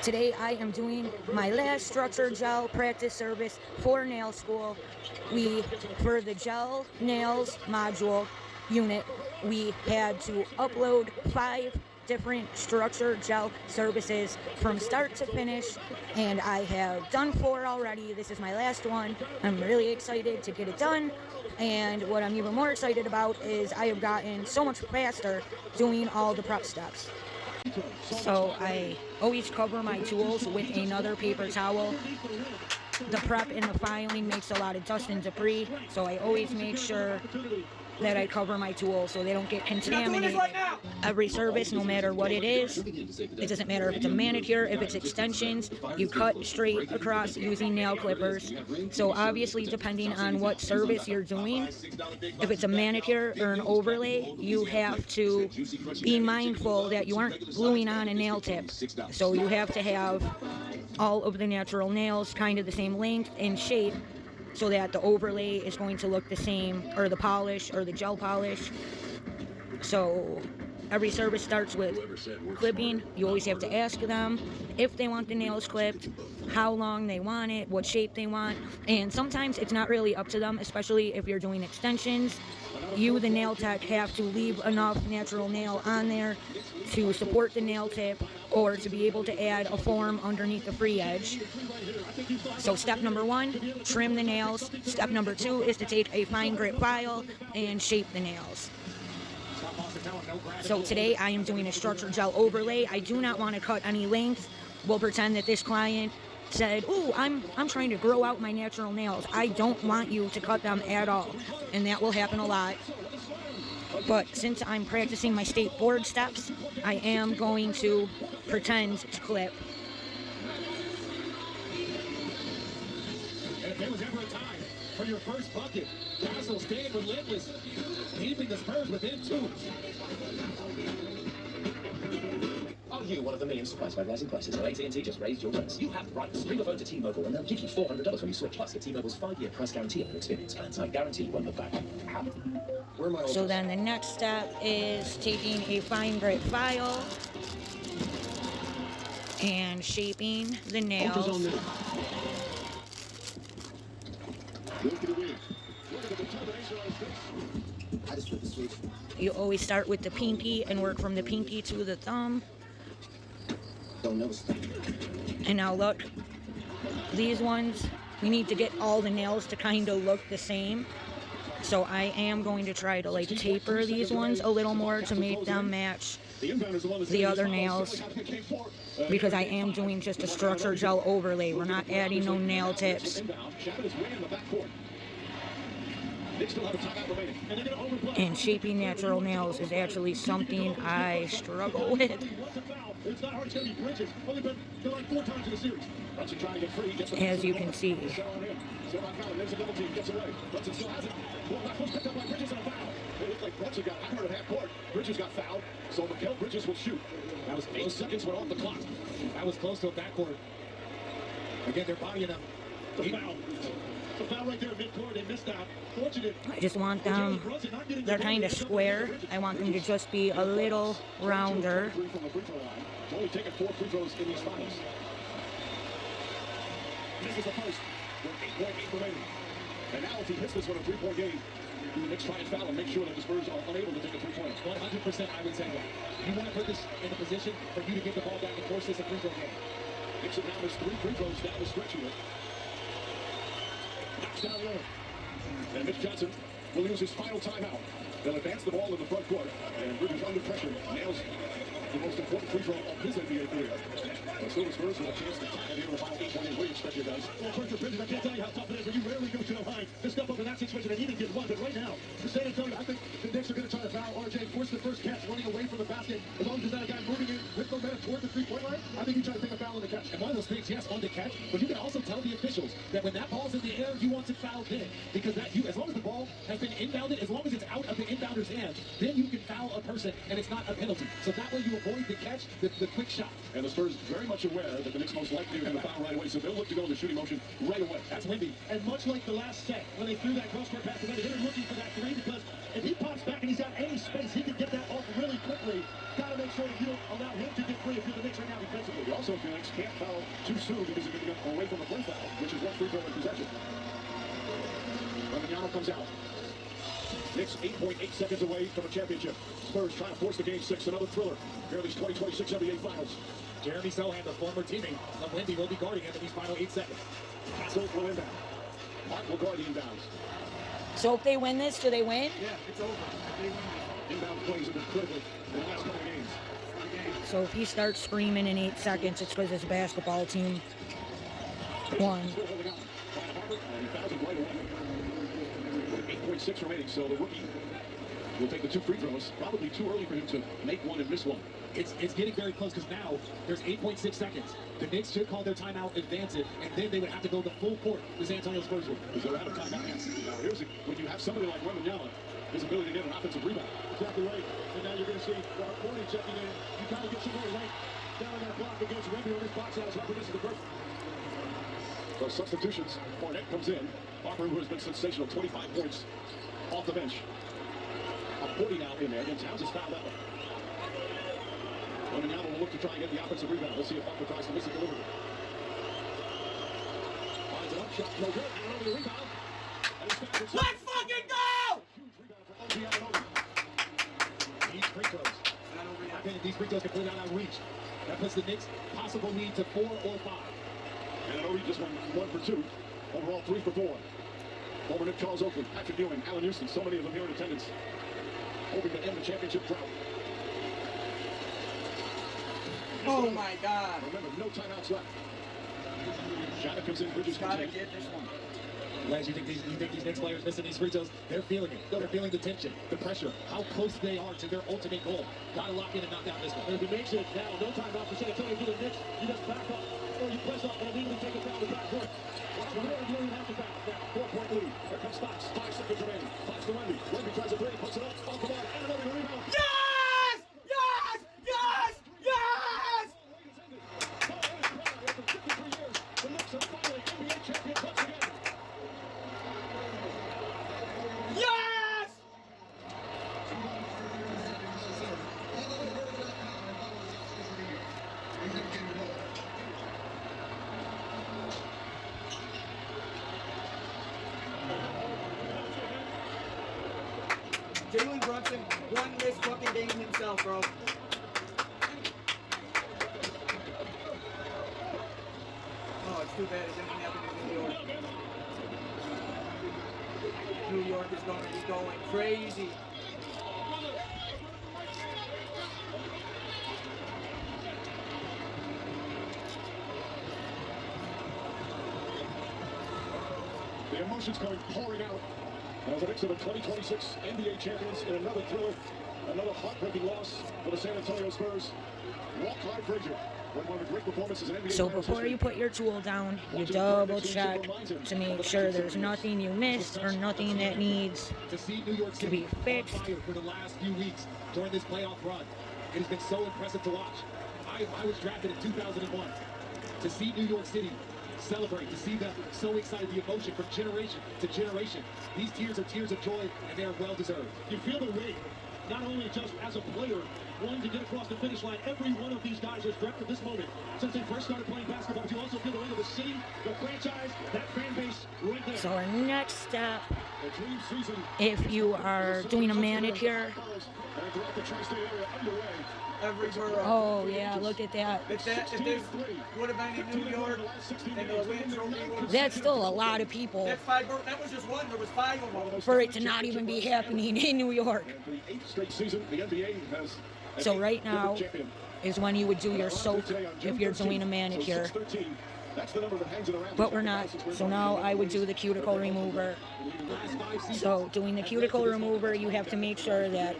Today I am doing my last structure gel practice service for nail school. For the gel nails module unit, we had to upload 5 different structure gel services from start to finish, and I have done 4 already. This is my last one. I'm really excited to get it done, and what I'm even more excited about is I have gotten so much faster doing all the prep steps. So I always cover my tools with another paper towel. The prep and the filing makes a lot of dust and debris, so I always make sure that I cover my tools so they don't get contaminated. Every service, no matter what it is, it doesn't matter if it's a manicure, if it's extensions, you cut straight across using nail clippers. So obviously, depending on what service you're doing, if it's a manicure or an overlay, you have to be mindful that you aren't gluing on a nail tip. So you have to have all of the natural nails kind of the same length and shape, so that the overlay is going to look the same, or the polish, or the gel polish. So every service starts with clipping. You always have to ask them if they want the nails clipped, how long they want it, what shape they want. And sometimes it's not really up to them, especially if you're doing extensions. You, the nail tech, have to leave enough natural nail on there to support the nail tip, or to be able to add a form underneath the free edge. So step number 1, trim the nails. Step number 2 is to take a fine grit file and shape the nails. So today I am doing a structure gel overlay. I do not want to cut any length. We'll pretend that this client said, "Oh, I'm trying to grow out my natural nails. I don't want you to cut them at all." And that will happen a lot. But since I'm practicing my state board steps, I am going to pretend to clip. If there was ever a time for your first bucket, Castle stayed relentless, keeping the Spurs within 2. Are you one of the millions surprised by rising prices? So AT&T just raised your rates. You have rights. Stream a phone to T-Mobile and they'll give you $400 when you switch. Plus, get T-Mobile's 5-year price guarantee on your experience plans. I guarantee you won't look back. So then the next step is taking a fine grit file and shaping the nails. You always start with the pinky and work from the pinky to the thumb. And now look, these ones, we need to get all the nails to kind of look the same. So I am going to try to like taper these ones a little more to make them match the other nails, because I am doing just a structure gel overlay. We're not adding no nail tips. And shaping natural nails is actually something I struggle with. As you can see. Bridges got fouled, so Mikal Bridges will shoot. That was 8 seconds went off the clock. That was close to a backcourt. Again, they're bodying him. The foul. The foul right there in midcourt. They missed out. Fortunate. I just want them, they're kind of square. I want them to just be a little rounder. Only taking 4 free throws in these finals. Misses the first with 8.8 remaining. And now if he hits this one a 3-point game, the Knicks try and foul and make sure that the Spurs are unable to take a 3-pointer. 100% I would say that. You want to put this in a position for you to get the ball back and force this a free-throw game. Knicks now has 3 free throws down the stretch here. Knocks down the other. And Mitch Johnson will use his final timeout. They'll advance the ball in the front court. And Bridges under pressure nails the most important free throw of his NBA career. But still the Spurs with a chance to tie it here in the final 8-20. Williams Stretcher does. Well, Spencer Bridges, I can't tell you how tough it is when you rarely go to the line to step up in that situation and even get one. But right now, the San Antonio, I think the Knicks are going to try to foul RJ, force the first catch running away from the basket. As long as there's not a guy moving in with momentum toward the 3-point line, I think you try to take a foul on the catch. And one of those things, yes, on the catch, but you can also tell the officials that when that ball's in the air, you want to foul then. Because that as long as the ball has been inbounded, as long as it's out of the inbounder's hands, then you can foul a person and it's not a penalty. So that way you avoid the catch, the quick shot. And the Spurs very much much aware that the Knicks most likely are going to foul right away, so they'll look to go in the shooting motion right away. That's Wemby. And much like the last set, when they threw that cross-court pass to Wemby, they're looking for that three because if he pops back and he's got any space, he can get that off really quickly. Got to make sure that you don't allow him to get free if you're the Knicks right now defensively. You also, Felix, can't foul too soon because you're going to get away from the play foul, which is one free throw in possession. Wembanyama comes out. Knicks 8.8 seconds away from a championship. Spurs trying to force the game 6, another thriller here in these 2026 NBA Finals. Jeremy Sohan, the former teammate of Wemby, will be guarding him in these final 8 seconds. Castle will inbound. Mark will guard the inbounds. So if they win this, do they win? Yeah, it's over. If they win. Inbound plays have been critical in the last couple of games. So if he starts screaming in 8 seconds, it's because his basketball team won. Still holding on. Brian Harper, and he fouls him right away. With 8.6 remaining, so the rookie will take the 2 free throws. Probably too early for him to make one and miss one. It's getting very close because now there's 8.6 seconds. The Knicks should call their timeout, advance it, and then they would have to go the full court. The San Antonio Spurs would. Because they're out of timeout. Now here's it. When you have somebody like Wembanyama, his ability to get an offensive rebound. Exactly right. And now you're going to see Corny checking in. You got to get somebody right down that block against Wemby on this box out as Harper misses the break. So substitutions. Fournette comes in. Harper, who has been sensational, 25 points off the bench. A 40 now in there, and Towns is fouled out. Wembanyama will look to try and get the offensive rebound. Let's see if Harper tries to miss the delivery. Finds it up, shot, no good. And over the rebound. And he's fouled for Let's fucking go! huge rebound for OG Anunoby. These free throws. These free throws can put it out of reach. That puts the Knicks possible lead to 4 or 5. And Anunoby just went 1 for 2. Overall 3 for 4. Former Knick Charles Oakley, Patrick Ewing, Allen Houston, so many of them here in attendance, hoping to end the championship drought. Oh my God. Remember, no timeouts left. Shada comes in, Bridges comes Gotta in. get this one. Les, you think these Knicks players missing these free throws? They're feeling it. They're feeling the tension, the pressure, how close they are to their ultimate goal. Got to lock in and knock down this one. And if he makes it now, no timeout for San Antonio to the Knicks. You just back up, or you press up and immediately take it down the back court. You don't even have to back. Now, 4-point lead. Here comes Fox. 5 seconds remaining. Fox to Wemby. Wemby tries a three, puts it up, off the ball, and another rebound. Yes! Yes! Yes! Yes! After 53 years, the Knicks are finally NBA champions once again. Yes! Jalen Brunson won this fucking game himself, bro. Oh, it's too bad it didn't happen in New York. New York is going to be going crazy. The emotions going pouring out as the Knicks are the 2026 NBA champions in another thriller, another heartbreaking loss for the San Antonio Spurs. Walt Clyde Frazier, one of the great performances in NBA So players' before history. you put your tool down, you double check to make sure there's nothing you missed or nothing that needs To see New York to City be fixed. on fire for the last few weeks during this playoff run. It has been so impressive to watch. I was drafted in 2001. To see New York City celebrate, to see them so excited, the emotion from generation to generation. These tears are tears of joy, and they are well deserved. You feel the weight, not only just as a player, wanting to get across the finish line. Every one of these guys has dreamt of this moment since they first started playing basketball. But you also feel the weight of the city, the franchise, that fan base right there. So our next step, The dream season if you are doing a manicure, and throughout the tri-state area underway. Every borough. oh yeah, look at that. If this would have been in New York, and the Win trophy would That's still a lot of people that that was just one. There was 5 of them. for it to not even be happening in New York. And for the 8th straight season, the NBA has an So 8th right now champion. is when you would do your soap Today on June if you're doing a 13th. manicure. So 6/13, that's the number that hangs it around. But we're not. So now I would do the cuticle remover. So doing the cuticle remover, you have to make sure that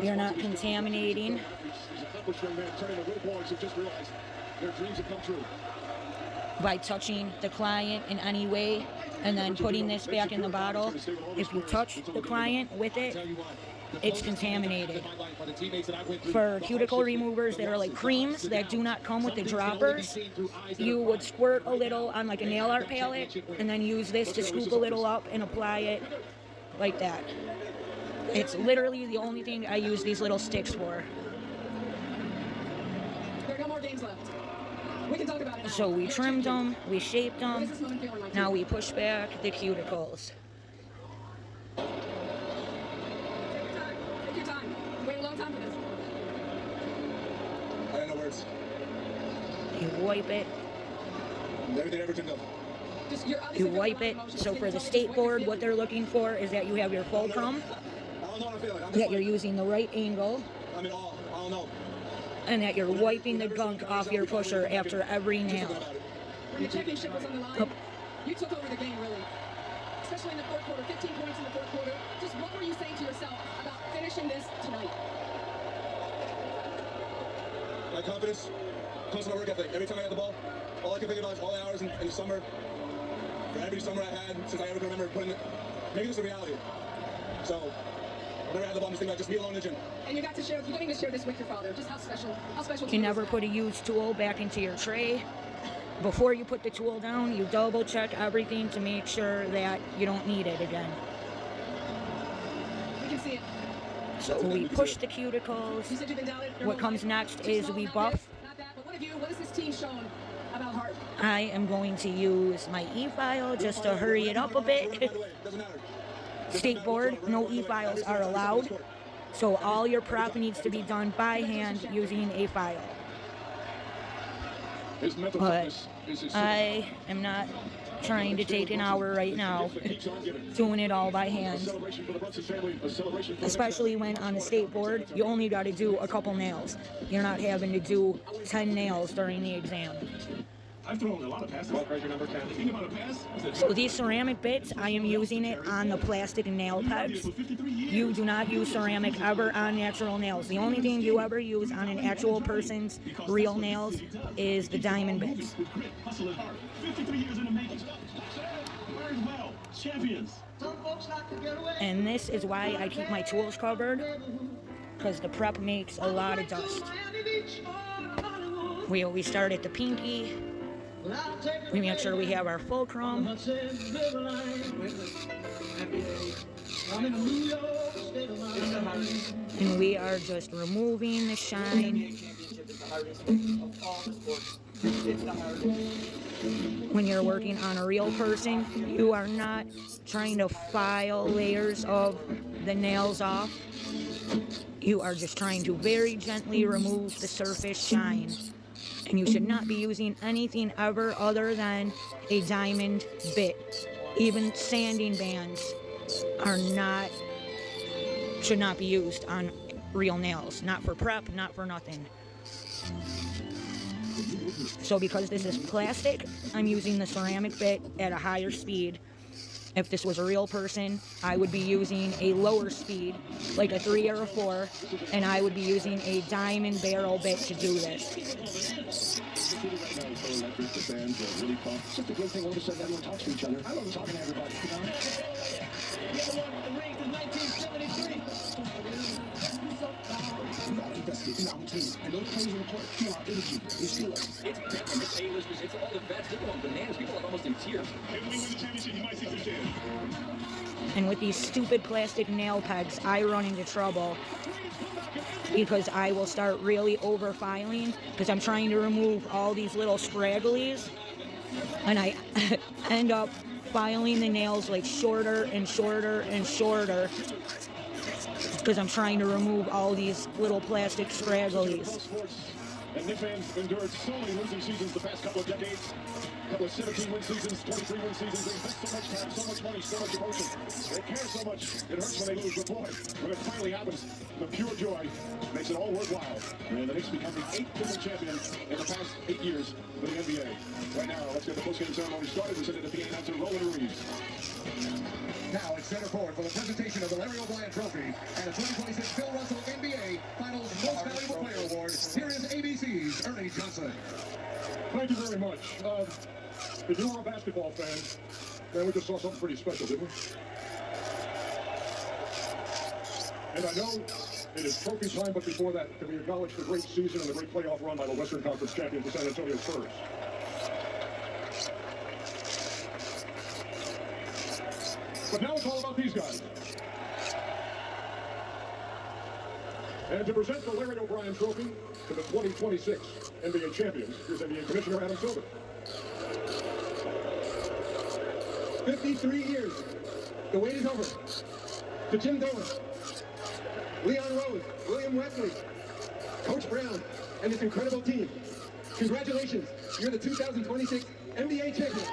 you're not contaminating. These accomplished young men turning to little boys who just realized their dreams have come true. By touching the client in any way and then putting this back in the bottle. If you touch the client with it, Tell you what, it's contaminated. For cuticle removers that are like creams that do not come with the droppers, you would squirt a little on like a nail art palette and then use this to scoop a little up and apply it like that. It's literally the only thing I use these little sticks for. There are no more games left. We can talk about it now. So we trimmed them, we shaped them, now we push back the cuticles. Take your time. Wait a long time for this. I have no words. You wipe it, Everything ever done. Just, you're you obviously wipe very it. emotional. So for the state board, what they're looking for is that you have your fulcrum, I don't know what I feel like. that you're using the right angle, I'm in awe. I don't know. and that you're wiping the gunk off your pusher after every nail. When the championship was on the line, you took over the game, really. Especially in the fourth quarter, 15 points in the fourth quarter. Just what were you saying to yourself about finishing this tonight? My confidence comes from my work ethic. Every time I had the ball, all I can think about is all the hours in the summer. For every summer I had since I ever can remember making this a reality. So, whenever I had the ball, I'm just thinking about just me alone in the gym. And you got to share, you're getting to share this with your father. Just how special You never put a used tool back into your tray. Before you put the tool down, you double check everything to make sure that you don't need it again. We can see it. So we push the cuticles. You said you've been down it your What whole comes life. next Just is know we not buff. this, not that, but what has this team shown about heart? I am going to use my e-file just to hurry it up a bit. Doesn't matter. State board, no e-files are allowed. So all your prep needs to be done by hand using a file. His mental But toughness is his I am not trying to take an hour right now doing it all by hand. celebration for the Brunson family, a celebration for the Especially when on the state board, you only got to do a couple nails. You're not having to do 10 nails during the exam. I've thrown a lot of passes. Number 10. The thing about a pass is that So these ceramic bits, I am using it on the plastic nail pegs. You do not use ceramic ever on natural nails. The only thing you ever use on an actual person's real nails is the diamond bits. with grit, hustle, and heart. 53 years in the making. Learned well. Champions. And this is why I keep my tools covered, because the prep makes a lot of dust. We always start at the pinky. We make sure we have our fulcrum. And we are just removing the shine. When you're working on a real person, you are not trying to file layers of the nails off. You are just trying to very gently remove the surface shine. And you should not be using anything ever other than a diamond bit. Even sanding bands should not be used on real nails. Not for prep, not for nothing. So because this is plastic, I'm using the ceramic bit at a higher speed. If this was a real person, I would be using a lower speed, like a 3 or a 4, and I would be using a diamond barrel bit to do this. It's just a great thing all of a sudden everyone talks to each other. I love talking to everybody, you know? And those players in the court feel our energy. They feel us. It's Beckham, it's A-listers, it's all the vets. People are bananas. People are almost in tears. If we win the championship, you might see some tears. And with these stupid plastic nail pegs, I run into trouble because I will start really over-filing because I'm trying to remove all these little scragglies, and I end up filing the nails like shorter and shorter and shorter because I'm trying to remove all these little plastic scragglies. And Knicks fans endured so many losing seasons the past couple of decades. Couple of 17-win seasons, 23-win seasons. They invest so much time, so much money, so much emotion. They care so much, it hurts when they lose. But boy, when it finally happens, the pure joy makes it all worthwhile. And the Knicks become the 8th different champion in the past 8 years with the NBA. Right now, let's get the postgame ceremony started. We send it to PA announcer Roland Reeves. Now at center court for the presentation of the Larry O'Brien Trophy and the 2026 Bill Russell NBA Finals Most Valuable Player Award. Here is ABC's Ernie Johnson. Thank you very much. If you are a basketball fan, then we just saw something pretty special, didn't we? And I know it is trophy time, but before that, can we acknowledge the great season and the great playoff run by the Western Conference champions, the San Antonio Spurs? But now it's all about these guys. And to present the Larry O'Brien Trophy to the 2026 NBA champions, here's NBA Commissioner Adam Silver. 53 years. The wait is over. To Jim Dolan, Leon Rose, William Wesley, Coach Brown, and this incredible team, congratulations. You're the 2026 NBA champion.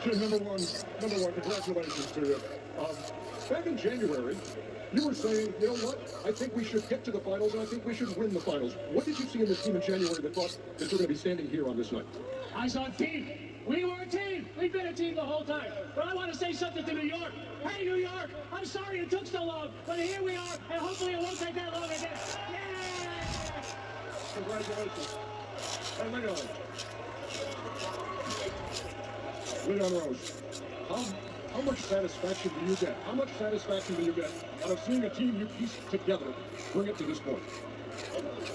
Jim, number one, congratulations to you. Back in January, you were saying, you know what, I think we should get to the finals, and I think we should win the finals. What did you see in this team in January that thought that you're going to be standing here on this night? I saw a team. We were a team. We've been a team the whole time. But I want to say something to New York. Hey, New York, I'm sorry it took so long, but here we are, and hopefully it won't take that long again. Yeah! Congratulations. And Leon Rose, how much satisfaction do you get? How much satisfaction do you get out of seeing a team you pieced together bring it to this point?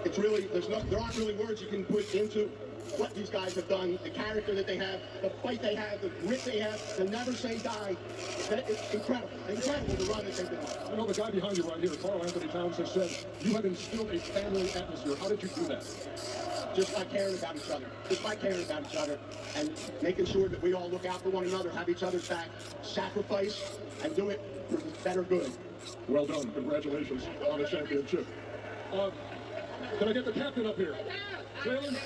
It's really, there aren't really words you can put into what these guys have done, the character that they have, the fight they have, the grit they have, the never say die. It's incredible the run that they've been on. I know the guy behind you right here, Carl Anthony Towns, has said you have instilled a family atmosphere. How did you do that? Just by caring about each other, and making sure that we all look out for one another, have each other's back, sacrifice, and do it for the better good. Well done. Congratulations on the championship. Can I get the captain up here? Jalen?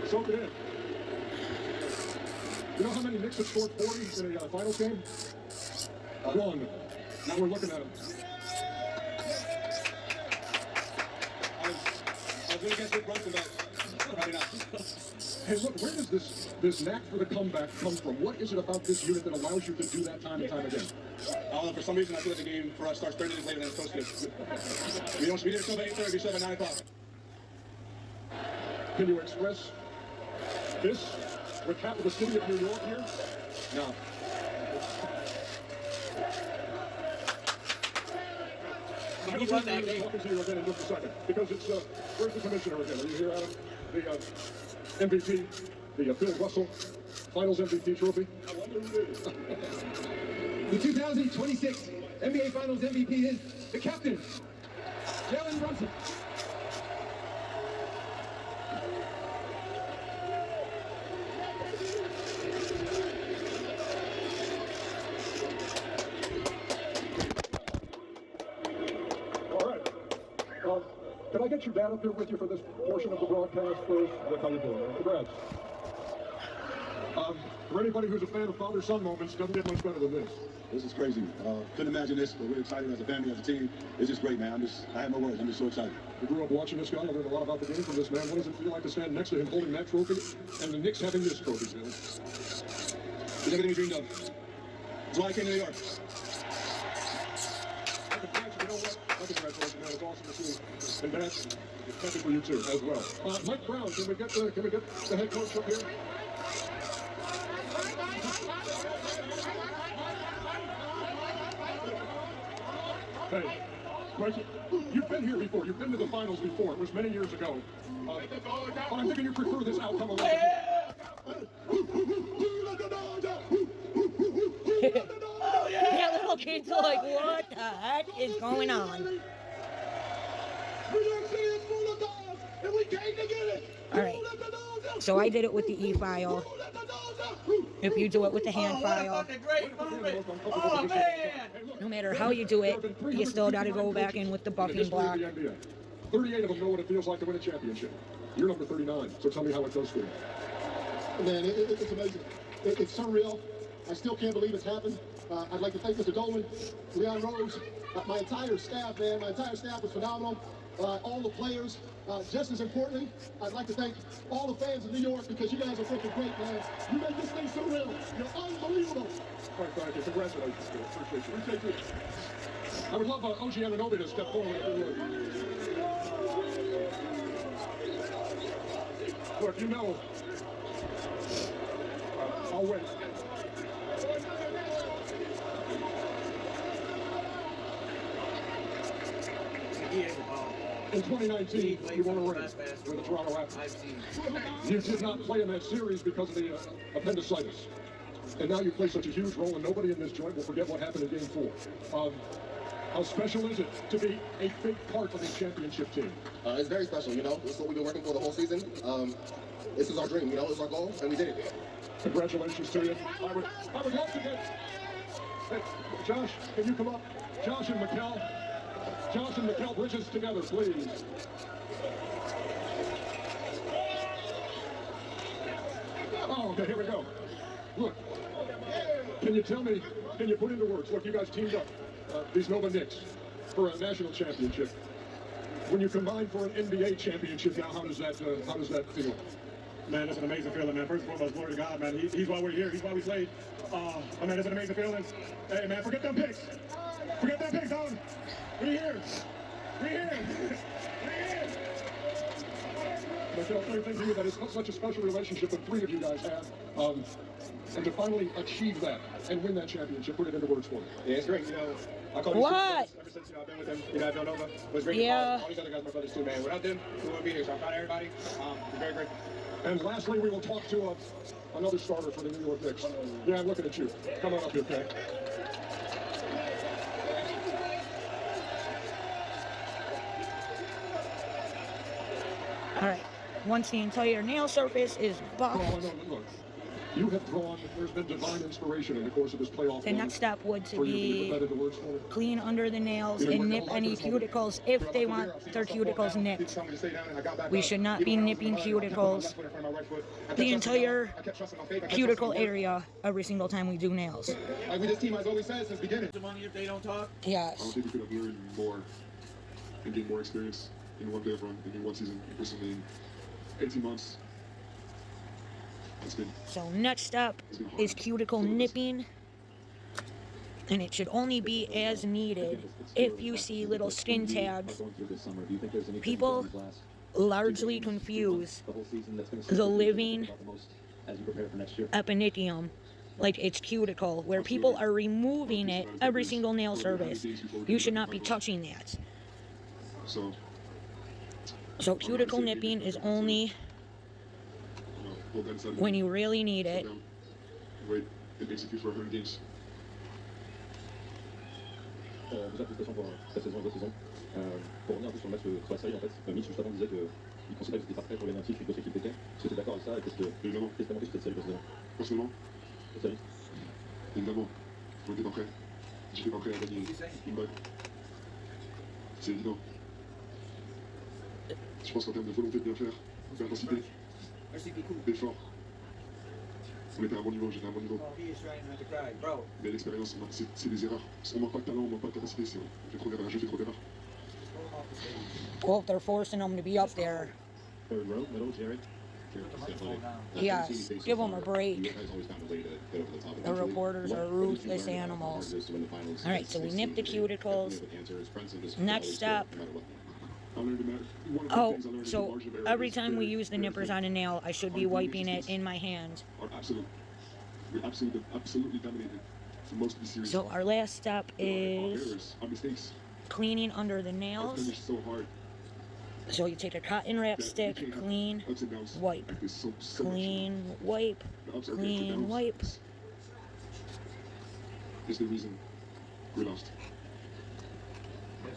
Soak it in. You know how many Knicks have scored 40 in a finals game? One. Now we're looking at them. I was going to get Big Brunson back. Probably not. Hey, look, where does this knack for the comeback come from? What is it about this unit that allows you to do that time and time again? I don't know, for some reason I feel like the game for us starts 30 minutes later than it's supposed to. We don't be there till 8:30, we start at 9 o'clock. Can you express this with half of the city of New York here? No. I'll talk to you again in just a second, because it's, where's the commissioner again? Are you here, Adam? The MVP, the Bill Russell Finals MVP trophy? I wonder who it is. The 2026 NBA Finals MVP is the captain, Jalen Brunson. Can I get your dad up here with you for this portion of the broadcast first? That's how you do it. Congrats. For anybody who's a fan of father-son moments, doesn't get much better than this. This is crazy. Couldn't imagine this, but we're excited as a family, as a team. It's just great, man. I have no words. I'm just so excited. You grew up watching this guy. I learned a lot about the game from this man. What does it feel like to stand next to him holding that trophy and the Knicks having this trophy, Bill? It's everything we dreamed of. That's why I came to New York. You know what? Congratulations, man. It's awesome to see. And that's happy for you too, as well. Mike Brown, can we get the head coach up here? Hey, Mike, you've been here before. You've been to the finals before. It was many years ago. I'm thinking you prefer this outcome a little bit. Yeah, little kids are like, what the heck is going on? Alright, so I did it with the E-file. If you do it with the hand file, Oh, man! no matter how you do it, you still got to go back in with the buffing block. 38 of them know what it feels like to win a championship. You're number 39, so tell me how it does for you. Man, it's amazing. It's surreal. I still can't believe it's happened. I'd like to thank Mr. Dolan, Leon Rose, my entire staff, man. My entire staff was phenomenal. All the players, Just as importantly, I'd like to thank all the fans of New York because you guys are freaking great, man. You make this thing so real. You're unbelievable. All right, thank you. Congratulations, Bill. Appreciate you. I would love OG Anunoby to step forward if you would. Look, you know, I'll wait. In 2019, you won a ring with the Toronto Raptors. You did not play in that series because of the appendicitis. And now you play such a huge role, and nobody in this joint will forget what happened in Game 4. How special is it to be a big part of this championship team? It's very special, you know. It's what we've been working for the whole season. This is our dream, you know. It was our goal, and we did it. Congratulations to you. I would love to get... Hey, Josh, can you come up? Josh and Mikal Bridges together, please. Oh, okay, here we go. Look, can you put into words, look, you guys teamed up, these Nova Knicks, for a national championship. When you combine for an NBA championship now, how does that feel? Man, it's an amazing feeling, man. First and foremost, glory to God, man. He's why we're here. He's why we played. Man, it's an amazing feeling. Hey, man, forget them picks. Forget them picks, dog. We here. We here. We here. Michelle, same thing to you, that is such a special relationship the three of you guys have. And to finally achieve that and win that championship, put it into words for me. Yeah, it's great. You know, I call What? ever since I've been with them. You know, I've known Nova. It was great. Yeah. All these other guys, my brothers too, man. Without them, we wouldn't be here. So I'm proud of everybody. We're very grateful. And lastly, we will talk to another starter for the New York Knicks. Yeah, I'm looking at you. Come on up here, okay? All right. Once the entire nail surface is buffed, Oh, no, look. You have drawn, there's been divine inspiration in the course of this playoff the run next step would to for you. Can you be put that into words for me? clean under the nails and nip any cuticles if they want their cuticles nipped. We should not be nipping cuticles, the entire cuticle area, every single time we do nails. Like we this team has always said since the beginning. The money if they don't talk. I Yes. don't think we could have learned more and gained more experience in one playoff run and in one season. Personally, in 18 months, it's been... So next up is cuticle nipping. And it should only be as needed if you see little skin tags. People largely confuse the living epinitium, like it's cuticle, where people are removing it every single nail service. You should not be touching that. So cuticle nipping is only when you really need it. Wait, it executes for 100 games. Déjà, félicitations pour ta saison et votre saison. Pour revenir un peu sur le match sur la série, en fait, Mitch juste avant disait qu'il considérait que c'était pas prêt pour les 90, que votre équipe était. Est-ce que tu es d'accord avec ça? Qu'est-ce que t'as manqué sur cette série personnellement? Cette série? Évidemment, on était pas prêt. J'étais pas prêt à gagner une bague. C'est évident. Je pense qu'en termes de volonté de bien faire, d'intensité, d'effort, on était à un bon niveau, j'étais à un bon niveau. Mais l'expérience, c'est des erreurs. On manque pas de talent, on manque pas de capacité, on fait trop d'erreurs, je fais trop d'erreurs. Well, if they're forcing them to be up there, Third row, middle, Jared. yes, give them a break. The reporters are ruthless animals. All right, so we nip the cuticles. Next up. Oh, so every time we use the nippers on a nail, I should be wiping it in my hand. We absolutely dominated for most of the series. So our last step is cleaning under the nails. So you take a cotton wrap stick, clean, wipe, clean, wipe, clean, wipe. Is the reason we lost.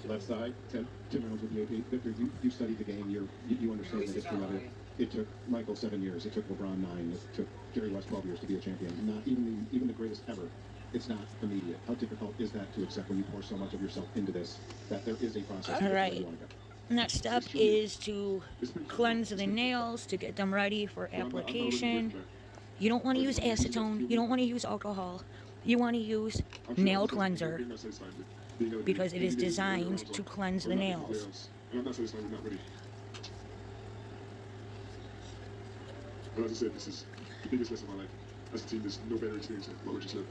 Left side, Tim Reynolds with the AP. Victor, you studied the game. You understand the history of it. It took Michael 7 years. It took LeBron 9. It took Jerry West 12 years to be a champion. Not even the greatest ever. It's not immediate. How difficult is that to accept when you pour so much of yourself into this, that there is a process? All right. Next step is to cleanse the nails to get them ready for application. You don't want to use acetone. You don't want to use alcohol. You want to use nail cleanser because it is designed to cleanse the nails. But as I said, this is the biggest lesson of my life. As a team, there's no better experience than what we just lived.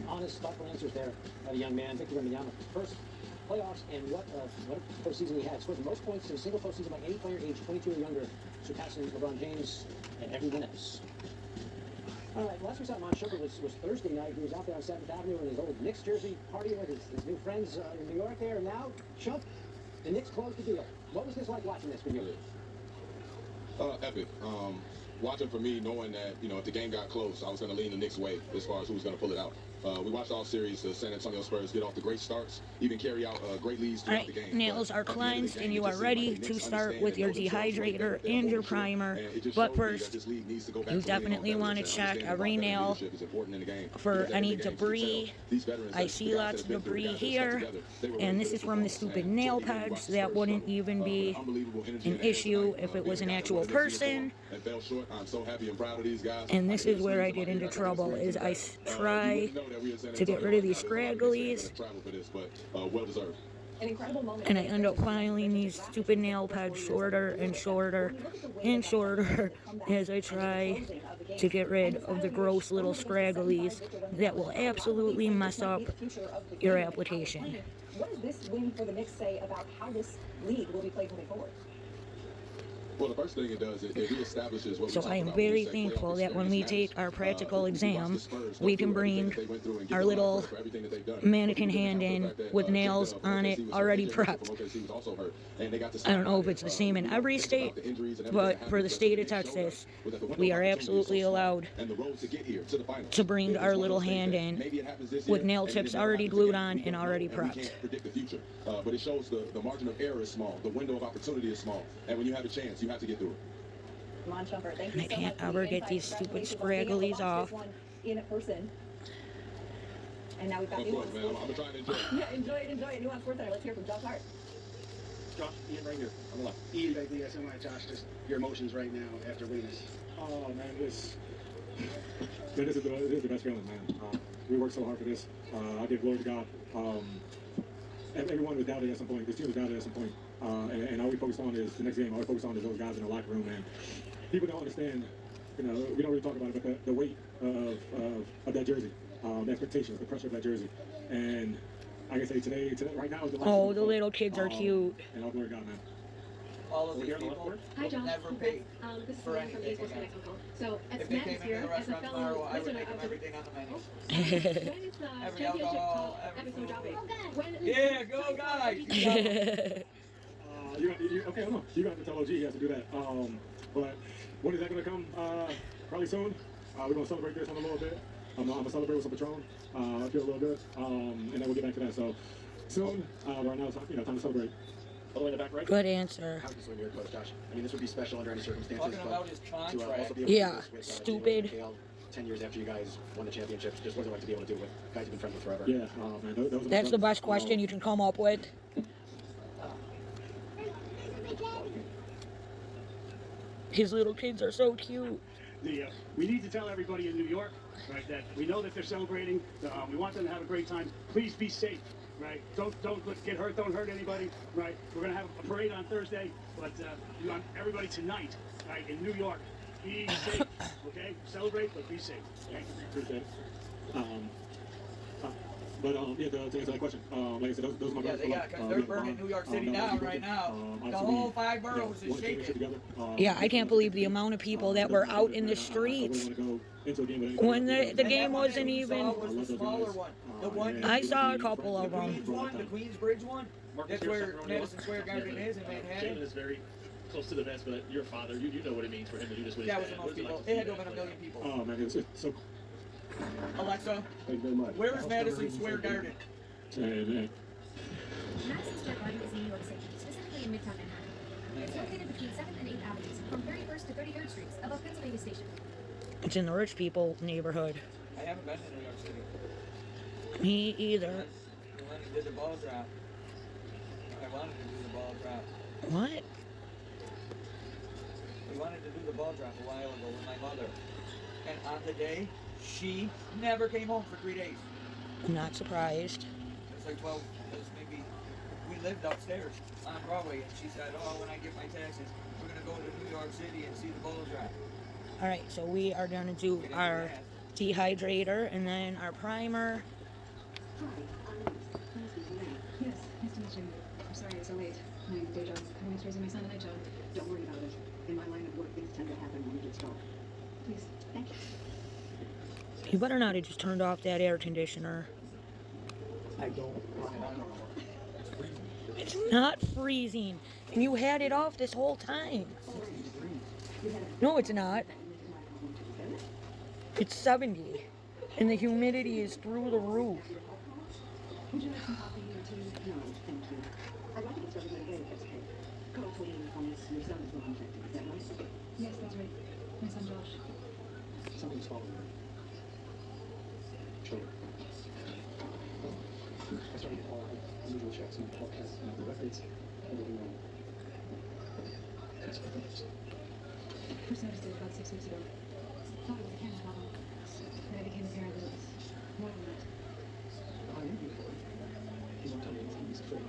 Honest, thoughtful answers there of a young man, Victor Wembanyama. First playoffs, and what a postseason he had. Scored the most points in a single postseason by any player aged 22 or younger, surpassing LeBron James and everyone else. All right, last we saw Mon Sugar was Thursday night. He was out there on 7th Avenue in his old Knicks jersey, partying with his new friends in New York there. And now, Chump, the Knicks closed the deal. What was this like watching this for you? Epic. Watching for me, knowing that, if the game got close, I was going to lean the Knicks' way as far as who was going to pull it out. We watched all series, the San Antonio Spurs get off the great starts, even carry out great leads throughout the game. Nails are cleansed and you are ready to start with your dehydrator and your primer. But first, you definitely want to check every nail for any debris. I see lots of debris here, and this is from the stupid nail pegs. That wouldn't even be an issue if it was an actual person. And this is where I get into trouble, is I try to get rid of these scragglies, and I end up filing these stupid nail pegs shorter and shorter and shorter as I try to get rid of the gross little scragglies that will absolutely mess up your application. What does this win for the Knicks say about how this league will be played moving forward? Well, the first thing it does, it reestablishes what So I am very thankful that when we take our practical exam, we can bring our little mannequin hand in with nails on it already prepped. I don't know if it's the same in every state, but for the state of Texas, we are absolutely allowed to bring our little hand in with nail tips already glued on and already prepped. But it shows the margin of error is small, the window of opportunity is small, and when you have a chance, you have to get through it. And I can't ever get these stupid scragglies off. In person. And now we've got Of course, man. I'm trying to enjoy it. Yeah, enjoy it. Nuance Sports Center. Let's hear from Josh Hart. Josh, Ian right here on the left. Ian Begley, SMI, Josh, just your emotions right now after winning this. Oh, man, this is the best feeling, man. We worked so hard for this. I give glory to God. Everyone was doubted at some point. This team was doubted at some point. And all we focused on is the next game. All we focused on is those guys in the locker room. And people don't understand, we don't really talk about it, but the weight of that jersey, the expectations, the pressure of that jersey. And like I say, today right now is the last. Oh, the little kids are cute. And all glory to God, man. All of these people will never pay This is for Lynn from anything Sports again. Mexico. So, as If they Matt came is into here, the as a restaurant fellow tomorrow, I would listener make them of the everything on the menu. when is the Every championship alcohol, cup every episode food. dropping? Yeah, go guys! Okay, hold on. You got to tell OG he has to do that. But when is that going to come? Probably soon. We're going to celebrate this in a little bit. I'm going to celebrate with some Patron. I feel a little good. And then we'll get back to that. So soon. Right now, it's time to celebrate. All the way in the back right. Good answer. How just when you're coach, Josh? I mean, this would be special under any circumstances. Talking about his to contract. also be able to Yeah, do this with, stupid. Mikhail, 10 years after you guys won the championship, just wasn't like to be able to do it with guys you've been friends with forever. Yeah, man. Those are That's the best question you can come up with. His little kids are so cute. We need to tell everybody in New York, right, that we know that they're celebrating. We want them to have a great time. Please be safe, right? Don't get hurt. Don't hurt anybody, right? We're gonna have a parade on Thursday, but we want everybody tonight, right, in New York. Be safe, okay? Celebrate, but be safe. Okay? Appreciate it. But yeah, to answer that question, like I said, those are my Yeah, brothers they for got, life. because they're burning New York City down right now. The whole 5 boroughs is shaking. Yeah, I can't believe the amount of people that were out in the streets when the game wasn't even. Was the smaller one. The one I saw a couple of them. the Queensbridge one. That's where Madison Square Garden is in Manhattan. is very close to the vest, but your father, you know what it means for him to do this with his That was dad. the most people. It had to have been 1 million people. Oh man, it's so. Alexa, Thank you very much. where is Madison Square Garden? Man. Madison Square Garden is in New York City, specifically in Midtown Manhattan. It's located between 7th and 8th Avenues, from 31st to 33rd Streets, above Pennsylvania Station. It's in the rich people neighborhood. I haven't been to New York City. Me either. When he did the ball drop. I wanted to do the ball drop. What? We wanted to do the ball drop a while ago with my mother. And on the day, she never came home for 3 days. I'm not surprised. It's like, well, it's maybe we lived upstairs on Broadway, and she said, oh, when I get my taxes, we're go to New York City and see the bowl drop. All right, so we are gonna do our dehydrator and then our primer. Yes, nice to meet you. I'm sorry it's so late. My day job, I'm raising my son a night job. Don't worry about it. In my line of work, things tend to happen when it gets dark. Please, Thank you. You better not have just turned off that air conditioner. I don't. It's not freezing, and you had it off this whole time. No, it's not. It's 70, and the humidity is through the roof. Would you like some coffee or tea? No, thank you. I'd like to get started right away if that's okay. Carl told me on your son is not infected. Is that right? yes, that's right. My son Josh. Something's following her. Children. I started to call unusual checks and all tests and the records. Everything wrong. That's what it is. First noticed it about 6 weeks ago. Thought it was a camera problem. Then it became apparent that it was more than that. I am here for it. He won't tell me anything. He's afraid.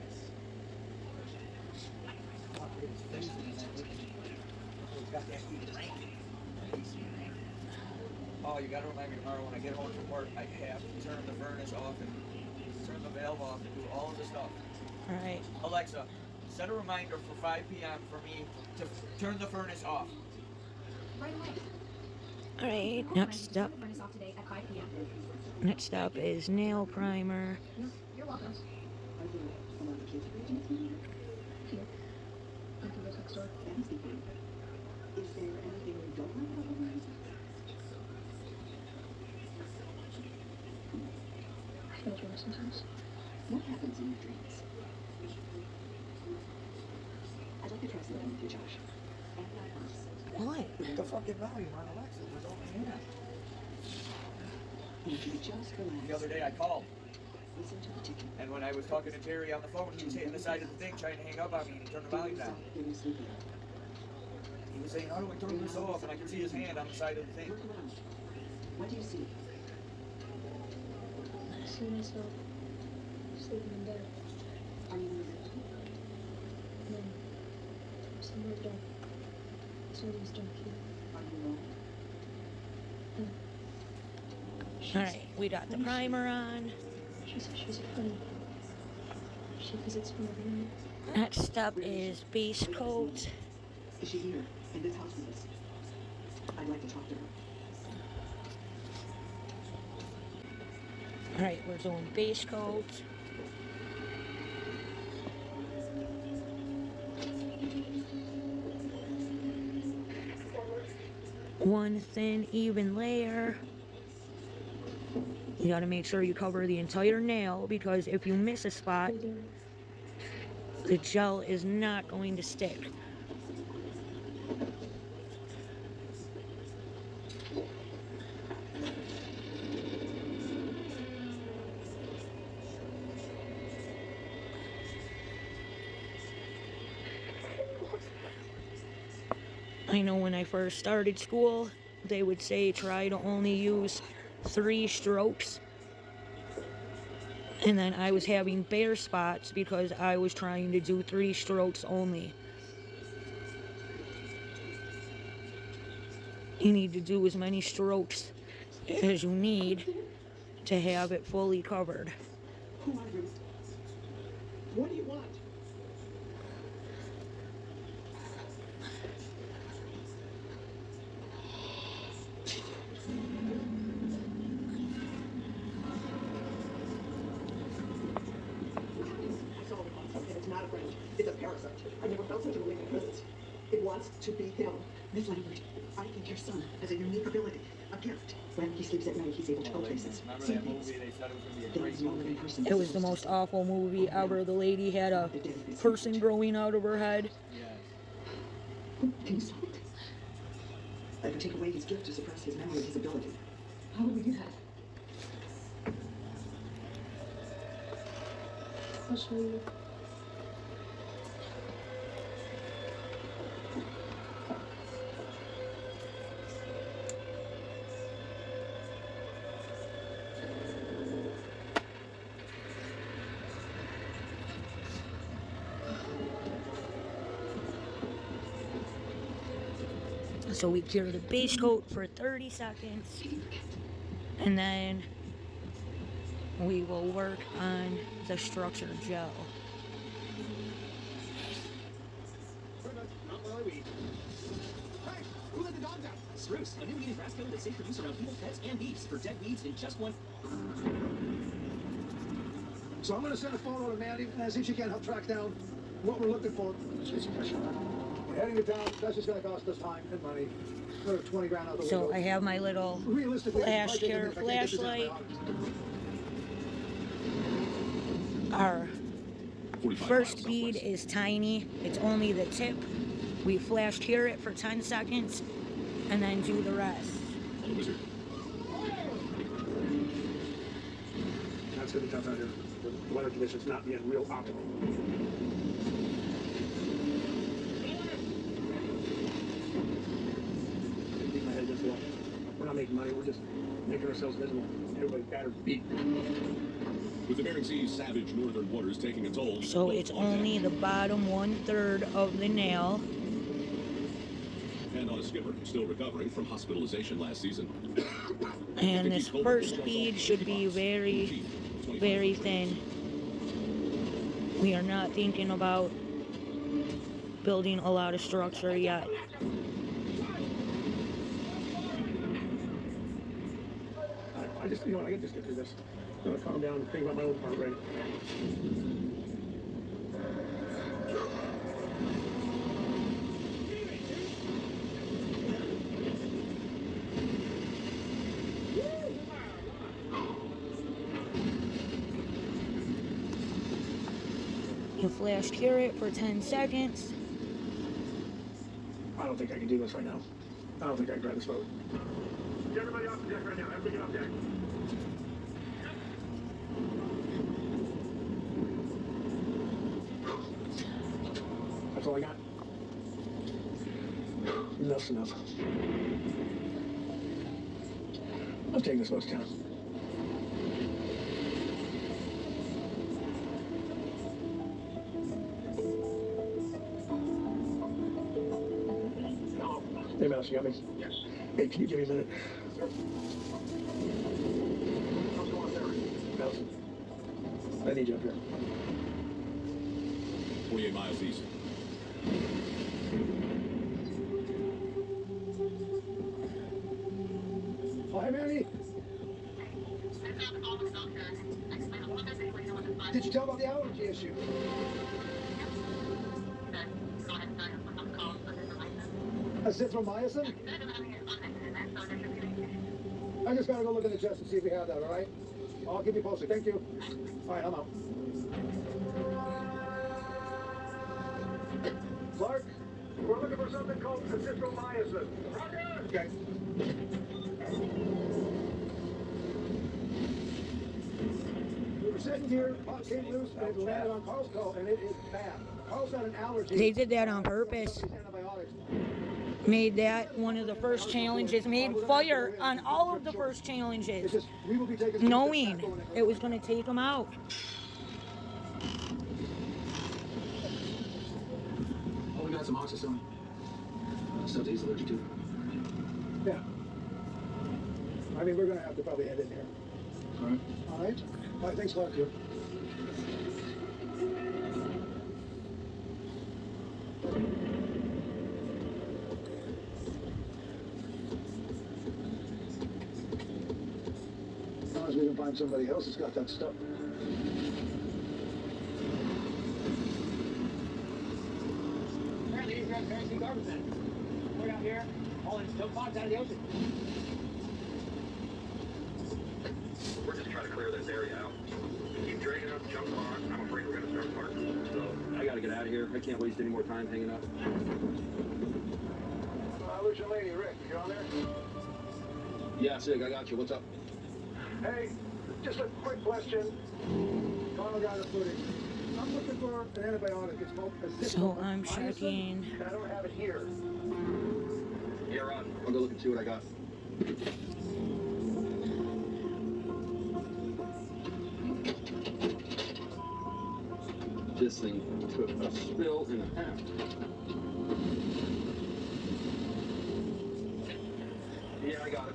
Oh, you gotta remind me tomorrow when I get home from work, I have to turn the furnace off and turn the valve off and do all of the stuff. All right. Alexa, set a reminder for 5 p.m. for me to turn the furnace off. Right away. All right. Call Next Brian up. to turn the furnace off today at 5 p.m. Next up is nail primer. You're welcome. Are you one of the kids arranging this meeting? Here. Go to the tech store. That must be fun. Is there anything you don't like about the music? I feel drunk sometimes. What happens in your dreams? I'd like to try something with you, Josh. And my boss. What? The fucking volume on Alexa was over here. And if you just relax. The other day I called, Listen to the ticking. and when I was talking to Terry on the phone, he was hitting the side of the thing trying to hang up on me, and he turned the volume down. When you're sleeping. He was saying, how do I turn this off? And I could see his hand on the side of the thing. Look around. What do you see? I see myself sleeping in bed. Are you in the bed? No. Somewhere dark. It's always dark here. Are you alone? All right. We got the primer on. She says she's a friend. She visits me every night. Next up is base coat. Is she here in this house with us? I'd like to talk to her. All right. We're doing base coat. One thin, even layer. You gotta make sure you cover the entire nail because if you miss a spot, the gel is not going to stick. I know when I first started school, they would say try to only use 3 strokes. And then I was having bare spots because I was trying to do 3 strokes only. You need to do as many strokes as you need to have it fully covered. Who are you? What do you want? I saw the concept, and it's not a friend. It's a parasite. I never felt such a living presence. It wants to be him. Miss Lambert, I think your son has a unique ability, a gift. When he sleeps at night, he's able to go places, Remember see that things. movie? They said it was going to be a There great is no living movie. person. It was the most awful movie ever. The lady had a person growing out of her head. Yeah. Can you stop it? I can take away his gift to suppress his memory, his ability. How will we do that? I'll show you. So we cure the base coat for 30 seconds, and then we will work on the structure gel. Hey, who let the dogs out? Spruce, a new weed and grass killer that's safe for use around people, pets, and bees for dead weeds in just one. So I'm going to send a photo to Mandy and see if she can help track down what we're looking for. We're heading to town. That's just going to cost us time and money. Another 20 grand out the window. So I have my little flash cure flashlight. Our first bead is tiny. It's only the tip. We flash cure it for 10 seconds and then do the rest. That's going to be tough out here. The weather conditions not being real optimal. Keep my head against the wall. We're not making money. We're just making ourselves miserable. Everybody's battered, beat. With the Bering Sea's savage northern waters taking a toll. So it's only the bottom 1/3 of the nail. And on a skipper still recovering from hospitalization last season. And this first bead should be very, very thin. We are not thinking about building a lot of structure yet. I just, you know what, I can just get through this. I'm gonna calm down and think about my own heart rate. You flash cure it for 10 seconds. I don't think I can do this right now. I don't think I can grab this boat. Get everybody off the deck right now. Everybody get off deck. That's all I got. Enough's enough. Let's take this boat to town. Hey, Mouse, you got me? Yes. Hey, can you give me a minute? Mouse, I need you up here. 48 miles east. Oh, hey, Mandy. Did you tell about the allergy issue? Azithromycin? I just gotta go look in the chest and see if we have that, all right? I'll keep you posted. Thank you. All right, I'm out. Clark, we're looking for something called azithromycin. Okay. We were sitting here, pot came loose, and it landed on Carl's coat, and it is bad. Carl's got an allergy. They did that on purpose. Made that one of the first challenges. Made fire on all of the first challenges, knowing it was going to take them out. Oh, we got some oxycillin. Stuff he's allergic to. Yeah. I mean, we're going to have to probably head in here. All right. All right? All right, thanks, Clark. As long as we can find somebody else that's got that stuff. Apparently these guys carry some garbage in. We're out here hauling dope box out of the ocean. We're just trying to clear this area out. Keep dragging up, jump on. I'm afraid we're going to start parking. So I got to get out of here. I can't waste any more time hanging up. Where's your lady, Rick? You on there? Yeah, Sig, I got you. What's up? Hey, just a quick question. Carl got a footage. I'm looking for an antibiotic. It's called So I'm checking. I don't have it here. Yeah, Ron. I'll go look and see what I got. This thing took a spill and a half. I got it.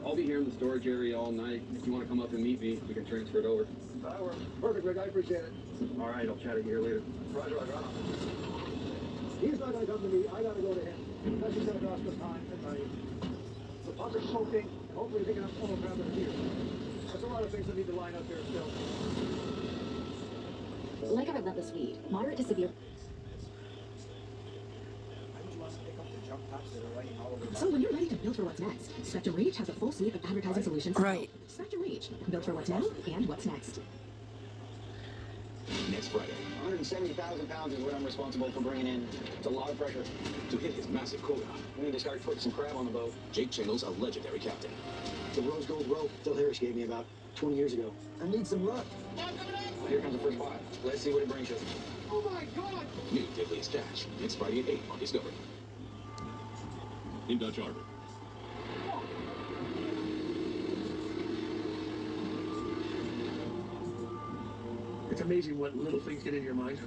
I'll be here in the storage area all night. If you want to come up and meet me, we can transfer it over. That works. Perfect, Rick. I appreciate it. All right, I'll chat it here later. Roger, I got it. He's not going to come to me. I got to go to him. That's just going to cost us time and money. The puck is soaking, and hopefully they can have someone grab it here. There's a lot of things that need to line up there still. Like a relentless weed, moderate to severe. So when you're ready to build for what's next, Spectrum Reach has a full suite of advertising solutions. Right. Spectrum Reach, built for what's now and what's next. Next Friday. 170,000 pounds is what I'm responsible for bringing in. It's a lot of pressure. To hit his massive quota, We need to start putting some crab on the boat. Jake Channel's a legendary captain. The rose gold rope Phil Harris gave me about 20 years ago. I need some luck. Here comes the first pot. Let's see what it brings us. Oh my God! New Deadliest Catch, next Friday at 8 on Discovery. In Dutch Harbor. It's amazing what little things get into your mind.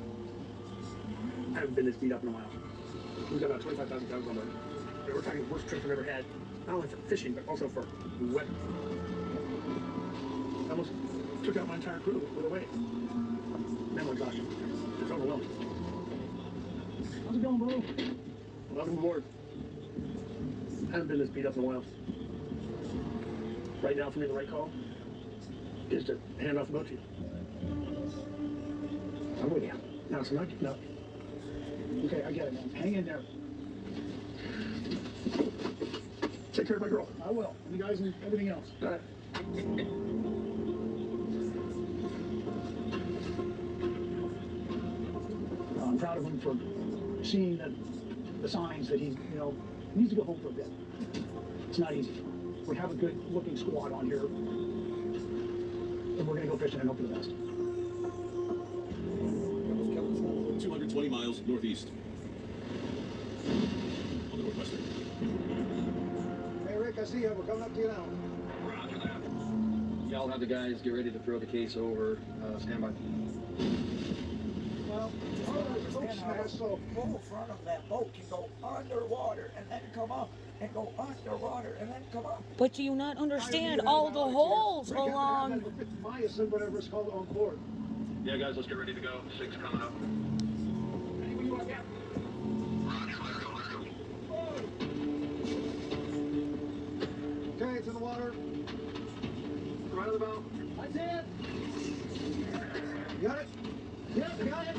I haven't been this beat up in a while. We've got about 25,000 pounds on board. We're talking the worst trip I've ever had, not only for fishing, but also for wet. I almost took out my entire crew with a weight. Mental exhaustion. It's overwhelming. How's it going, bro? Welcome aboard. I haven't been this beat up in a while. Right now, for me, the right call is to hand off the boat to you. I'm with you. Now, it's not. No. Okay, I get it, man. Hang in there. Take care of my girl. I will. And the guys and everything else. Got it. I'm proud of him for seeing the signs that he needs to go home for a bit. It's not easy. We have a good looking squad on here. And we're going to go fishing and hope for the best. 220 miles northeast. On the northwestern. Hey, Rick, I see you. We're coming up to you now. Roger that. Yeah, I'll have the guys get ready to throw the case over. Stand by. Well, the boat smashed, so The whole front of that boat can go underwater and then come up and go underwater and then come up. But do you not understand all the holes along? Myosin, whatever it's called, on board. Yeah, guys, let's get ready to go. 6 coming up. Okay, it's in the water. Right on the boat. That's it. You got it? Yep, I got it.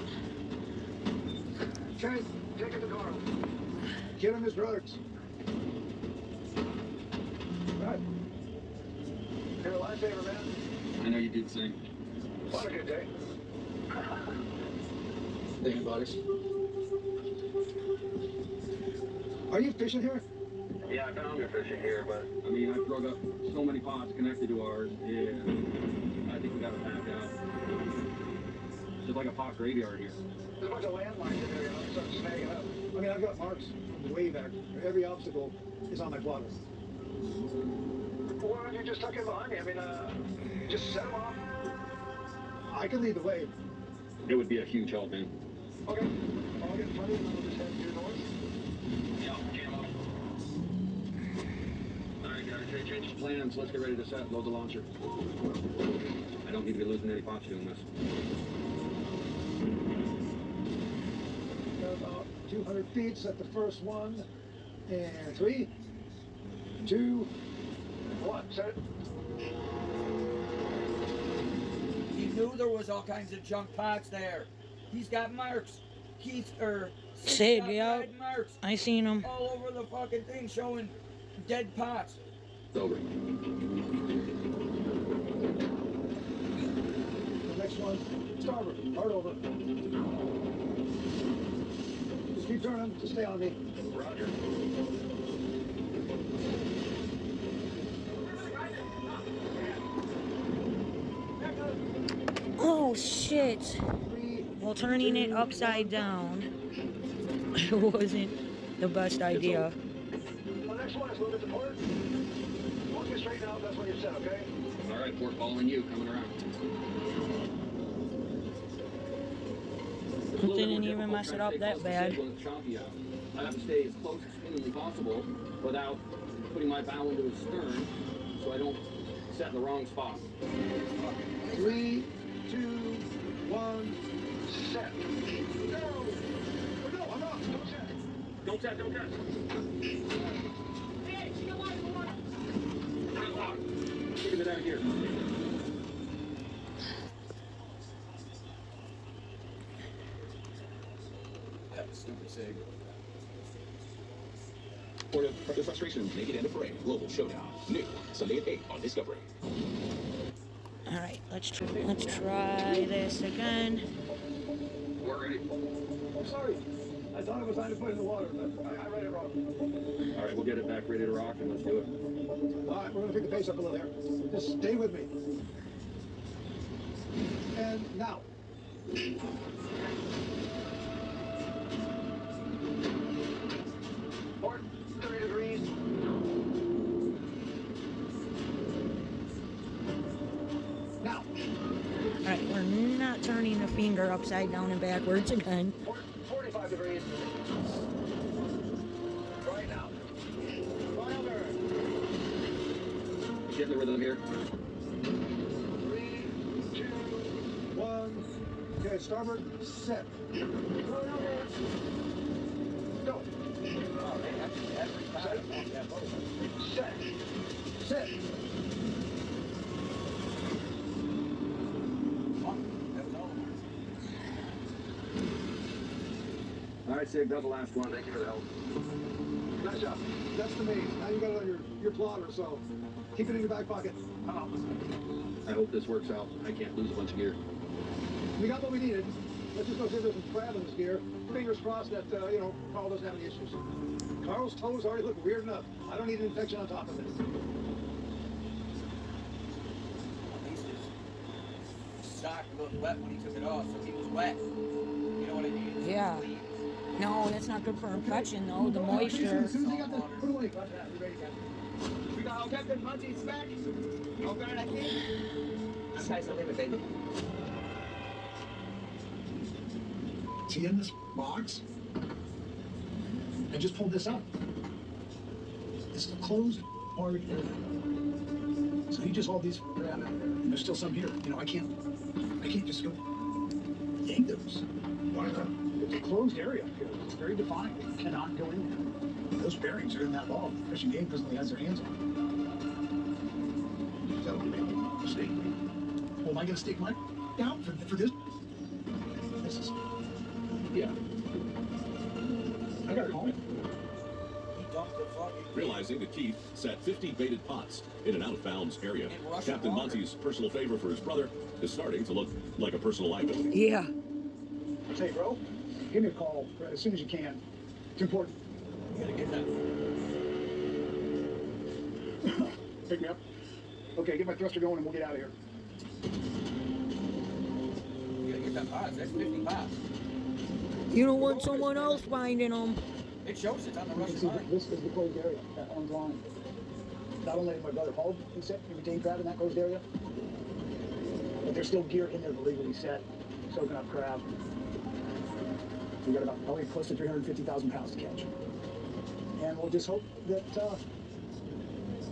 Okay, take it to Carl. Get him his drugs. Right. You're a lifesaver, man. I know you do the same. What a good day. Thank you, buddies. Are you fishing here? Yeah, I found her fishing here, but I mean, I drug up so many pots connected to ours. Yeah, I think we got to back out. Just like a pot graveyard here. There's a bunch of landmines in there, I'm starting to snag it up. I mean, I've got marks way back. Every obstacle is on my plotter. Why don't you just tuck in behind me? I mean, just set them off. I can lead the way. It would be a huge help, man. Okay. I'll get in front of you and we'll just head due north. Yeah, jam up. All right, guys, change plans. Let's get ready to set. Load the launcher. I don't need to be losing any pots doing this. Got about 200 feet. Set the first one. And 3, 2, 1. Set it. He knew there was all kinds of junk pots there. He's got marks. Sid, got yeah. red marks I seen him. all over the fucking thing showing dead pots. Over. The next one. Starboard. Hard over. Just keep turning to stay on me. Roger. Oh shit. Well, turning it upside down wasn't the best idea. The next one is a little bit to port. Once you straighten out, that's when you're set, okay? All right, port calling you, coming around. Didn't even mess it up that bad. I have to stay as close as humanly possible without putting my bow into his stern so I don't set in the wrong spot. 3, 2, 1, set. Go! Or no, I'm wrong. Don't set. Don't set, don't set. Look at that here. That was stupid sig. For the frustration, make it end a parade. Global Showdown. New Sunday at 8 on Discovery. All right, let's try this again. We're ready. I'm sorry. I thought it was time to put it in the water, but I read it wrong. All right, we'll get it back ready to rock and let's do it. All right, we're going to pick the pace up a little there. Just stay with me. And now. Port, 30 degrees. Now. All right, we're not turning the finger upside down and backwards again. Port, 45 degrees. Right now. Wilder. Getting the rhythm here. 3, 2, 1. Okay, starboard, set. Go. Set. Set. All right, Sig, that's the last one. Thank you for the help. Nice job. That's the maze. Now you got it on your plotter, so keep it in your back pocket. I hope this works out. I can't lose a bunch of gear. We got what we needed. Let's just go see if there's some crab in this gear. Fingers crossed that, Carl doesn't have any issues. Carl's toes already look weird enough. I don't need an infection on top of this. At least his sock looked wet when he took it off, so he was wet. You know what I mean? Yeah. No, that's not good for infection, though. The moisture. As soon as he got the put away. We got all Captain Munchie's back. All good at it. Sky's the limit, baby. See in this box? I just pulled this up. This is a closed area. So he just hauled these around, and there's still some here. I can't just go yank those. Why not? It's a closed area up here. It's very defined. You cannot go in there. Those bearings are in that ball. The Fish and Game presently has their hands on it. That would make a mistake. Well, am I going to stake mine down for this? This is... Yeah. I got it home. Realizing that Keith set 50 baited pots in an out-of-bounds area, Captain Monty's personal favor for his brother is starting to look like a personal liability. Yeah. Say, bro, give me a call as soon as you can. It's important. You gotta get that. Pick me up. Okay, get my thruster going and we'll get out of here. You gotta get that pots. That's 50 pots. You don't want someone else finding them. It shows it's on the You can Russian see line. this is the closed area, that orange line. Not only has my brother hauled and set and retained crab in that closed area, but there's still gear in there to legally set, soaking up crab. We got about probably close to 350,000 pounds to catch. And we'll just hope that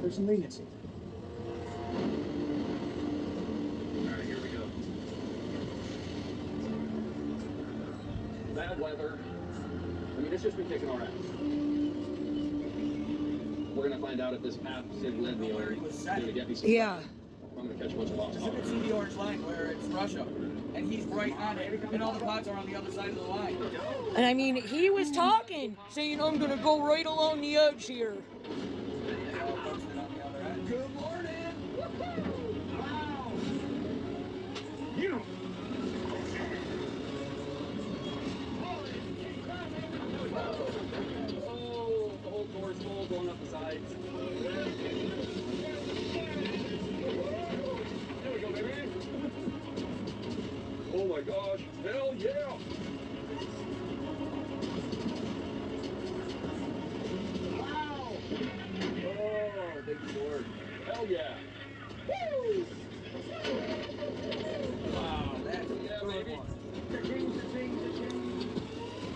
there's some leniency. All right, here we go. Bad weather. I mean, it's just been kicking our ass. We're gonna find out if this path Sid led me on is gonna get me some. Yeah. I'm gonna catch a bunch of lost Just look at the orange line where it's Russia, and he's right on it, and all the pots are on the other side of the line. And I mean, he was talking, saying, I'm going to go right along the edge here. They all posted on the other end. Good morning. Wow. You. Oh, the whole door's full, going up the sides. There we go, baby. Oh my gosh, hell yeah! Wow. Oh, big sword. Hell yeah! Woo. Wow, that's Yeah, baby.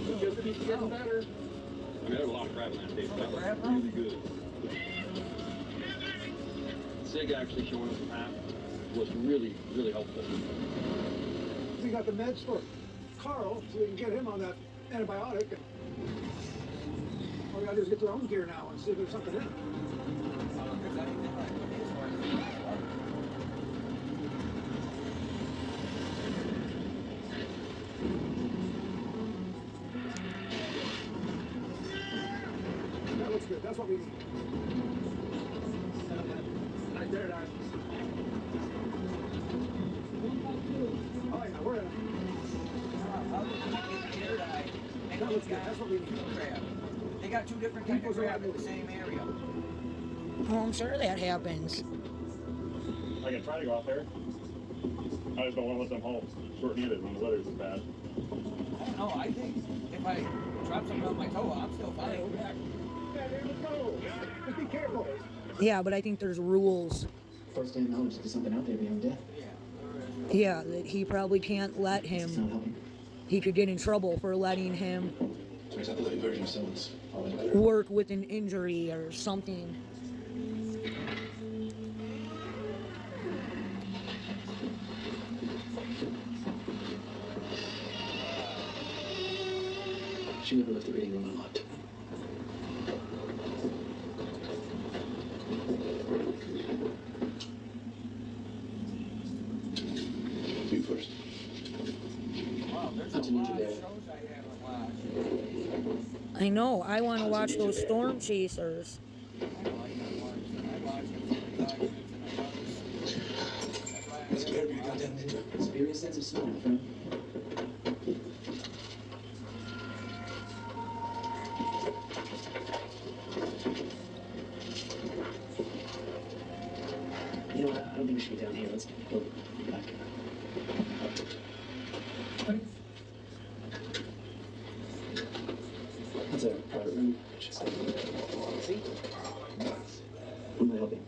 It just keeps getting better. I mean, there's a lot of crab in that taste. That was really good. Sig actually showing us the path was really, really helpful. We got the meds for Carl, so we can get him on that antibiotic. And all we gotta do is get their own gear now and see if there's something in it. That looks good. That's what we need. Right there, guys. Oh, yeah, we're in it. That looks good. That's what we need. They got two different kinds of crab in the same area. Oh, I'm sure that happens. I can try to go out there. I just don't want to let them haul short-handed when the weather's this bad. No, I think if I drop something on my toe, I'm still fine. Yeah, there we go. Just be careful. Yeah, but I think there's rules. First-hand knowledge that there's something out there beyond death. Yeah, that he probably can't let him. He could get in trouble for letting him work with an injury or something. She never left the reading room unlocked. You first. Wow, there's That's a a lot ninja of there. shows I haven't watched. I know, I want to watch those storm chasers. Let's get every goddamn ninja. Superior sense of smell, my friend. You know what? I don't think we should be down here. Let's go back. That's a private room. See? Who am I helping?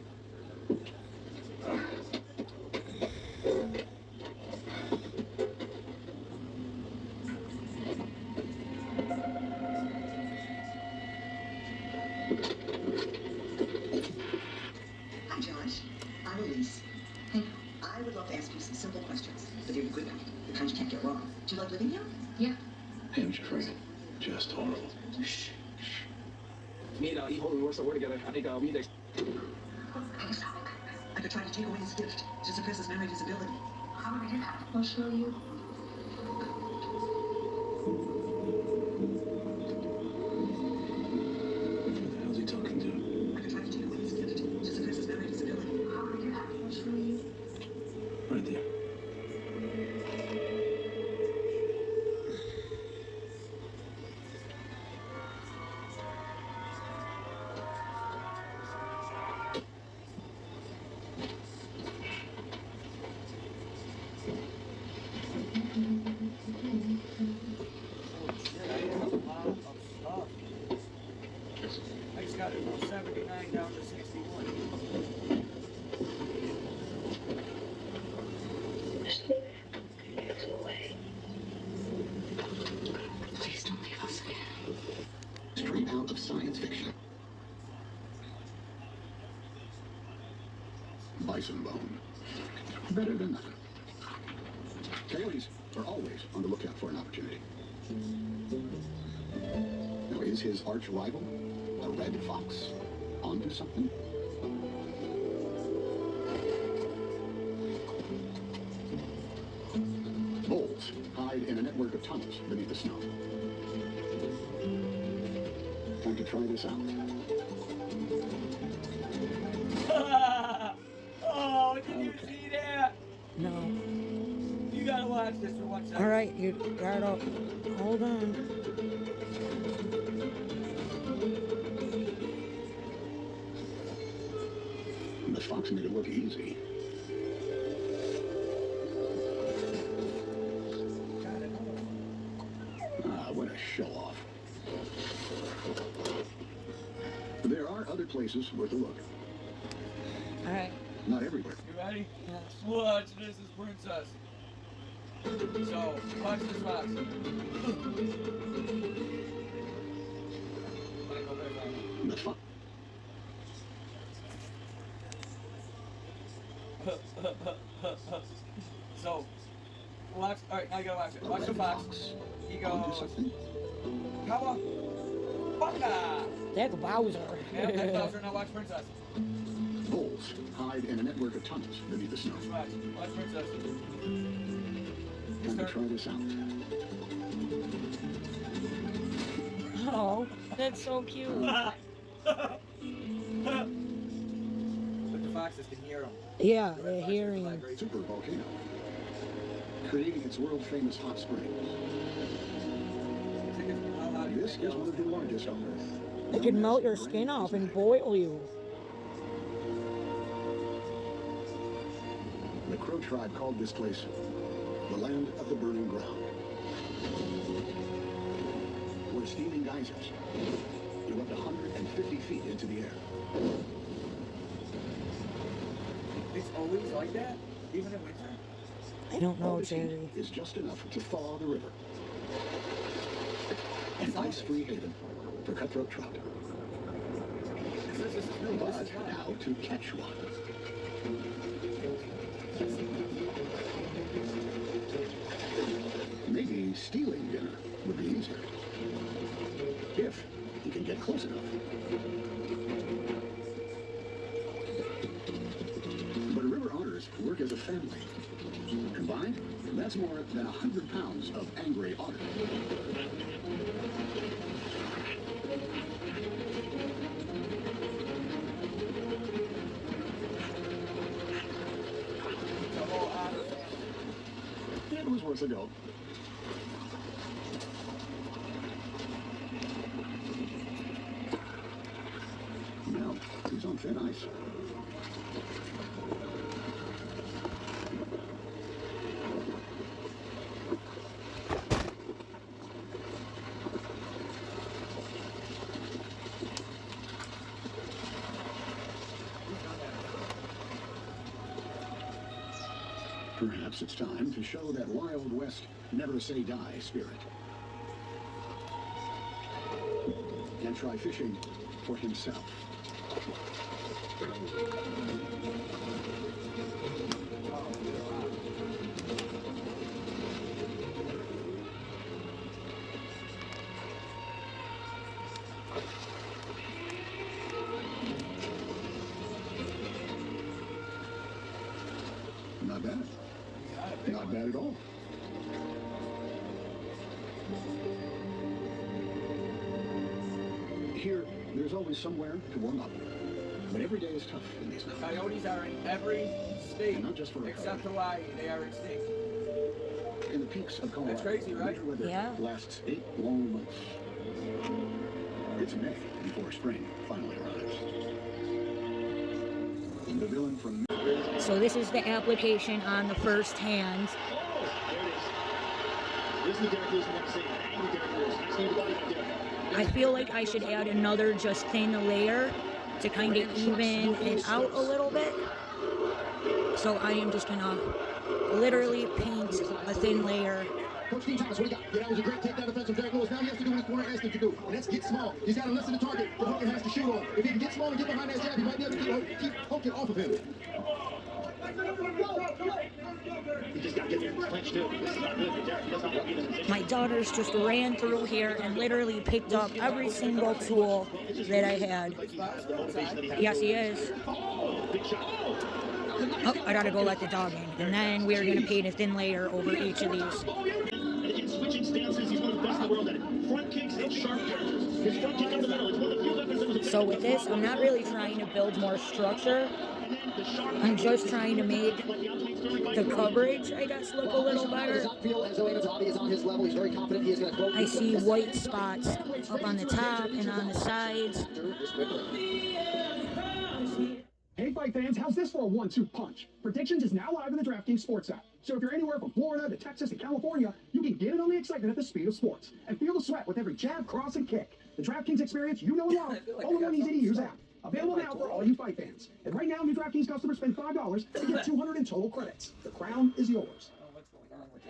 Hi, Josh. I'm Elise. Hey. I would love to ask you some simple questions, but they're good kind. The kind you can't get wrong. Do you like living here? Yeah. Hey, Mr. Frank. Just horrible. Shh. Me and Evil, we work so well together. I think we need to. I could try to take away his gift to suppress his memory disability. How would I do that? I'll show you. Who the hell's he talking to? I could try to take away his gift to suppress his memory disability. How would I do that? I'll show you. Right there. I just got it from 79 down to 61. Please don't leave us again. Straight out of science fiction. Bison bone. Better than nothing. Coyotes are always on the lookout for an opportunity. Now, is his arch rival, a red fox, onto something? Wolves hide in a network of tunnels beneath the snow. Time to try this out. Oh, did you see that? No. You gotta watch this for 1 second. All right, you got up. Hold on. The fox made it look easy. Ah, what a show-off. There are other places worth a look. All right. Not everywhere. You ready? Yes. Watch this is Princess. So, watch this box. The fox. So, watch. All right, now you gotta watch it. Watch the fox. He goes, Cowabunga! That's Bowser. Yeah, that's Bowser. Now watch Princess. Bulls hide in a network of tunnels beneath the snow. Watch Princess. Time to try this out. Oh, that's so cute. But the foxes can hear him. Yeah, they're hearing. Super volcano, creating its world-famous hot springs. This is one of the largest on Earth. It can melt your skin off and boil you. The Crow tribe called this place the land of the burning ground, where steaming geysers erupt 150 feet into the air. It's always like that, even in winter. I don't know, All this heat Jerry. is just enough to thaw the river. An ice-free haven for cutthroat trout. But how to catch one? Maybe stealing dinner would be easier, if you can get close enough. But river otters work as a family. Combined, that's more than 100 pounds of angry otter. It was worth a go. Now, he's on thin ice. Perhaps it's time to show that Wild West never say die spirit. And try fishing for himself. Not bad. Not bad at all. Here, there's always somewhere to warm up. But every day is tough in these mountains. Coyotes are in every state, And not just for except Hawaii. They are extinct. In the peaks of Colorado, That's crazy, right? winter weather Yeah. lasts 8 long months. It's May before spring finally arrives. The villain from... So this is the application on the first hand. This is the Derek Lewis we want to see. Angry Derek Lewis. Next thing you got right there. I feel like I should add another just thin layer to kind of even it out a little bit. So I am just gonna literally paint a thin layer. Coach Dean Thomas, what do you got? Yeah, that was a great takedown defense from Derek Lewis. Now he has to do what his corner asked him to do, and that's get small. He's got to listen to target. The Hogan has to shoot on. If he can get small and get behind that jab, he might be able to keep Hogan off of him. You just got to get there and clinch too. This is not good for Derek. He does not want to get in position. My daughters just ran through here and literally picked up every single tool that I had. Yes, he is. Oh, I gotta go let the dog in. And then we're gonna paint a thin layer over each of these. And again, switching stances, he's one of the best in the world at it. Front kicks and sharp counters. His front kick up the middle, it's one of the few weapons that was So with this, I'm not really trying to build more structure. I'm just trying to make the coverage, I guess, look a little better. I see white spots up on the top and on the sides. Hey, fight fans, how's this for a 1-2 punch? Predictions is now live in the DraftKings Sports app. So if you're anywhere from Florida to Texas to California, you can get in on the excitement at the speed of sports and feel the sweat with every jab, cross, and kick. The DraftKings experience you know and love, all in one easy-to-use app. Available now for all you fight fans. And right now, new DraftKings customers spend $5 to get $200 in total credits. The crown is yours. Oh, what's going on with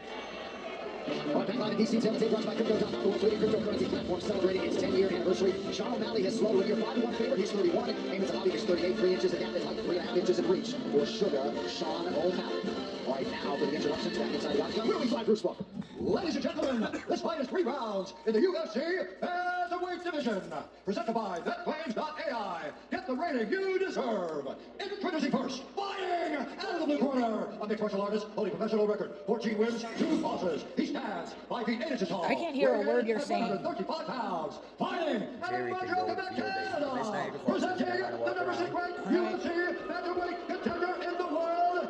this? On backline of DC, tail tape brought by Crypto.com, the world's leading cryptocurrency platform celebrating its 10-year anniversary. Sean O'Malley has slowed with your 5-1 favorite. He's 31. Amos Hobby is 38, 3 inches in depth and height, 3.5 inches in reach. For Sugar, Sean O'Malley. All right, now for the introductions back inside the octagon. Where do we fly, Bruce Book? Ladies and gentlemen, this fight is 3 rounds in the UFC Featherweight Division. Presented by BetClaims.ai. Get the rating you deserve. Introducing first, fighting out of the blue corner, a mixed martial artist holding professional record, 14 wins, 2 losses. He stands 5 feet 8 inches tall. I can't hear a word you're saying. 135 pounds. Fighting out of Montreal, Quebec, Canada. Presenting the number 6 ranked UFC Featherweight contender in the world.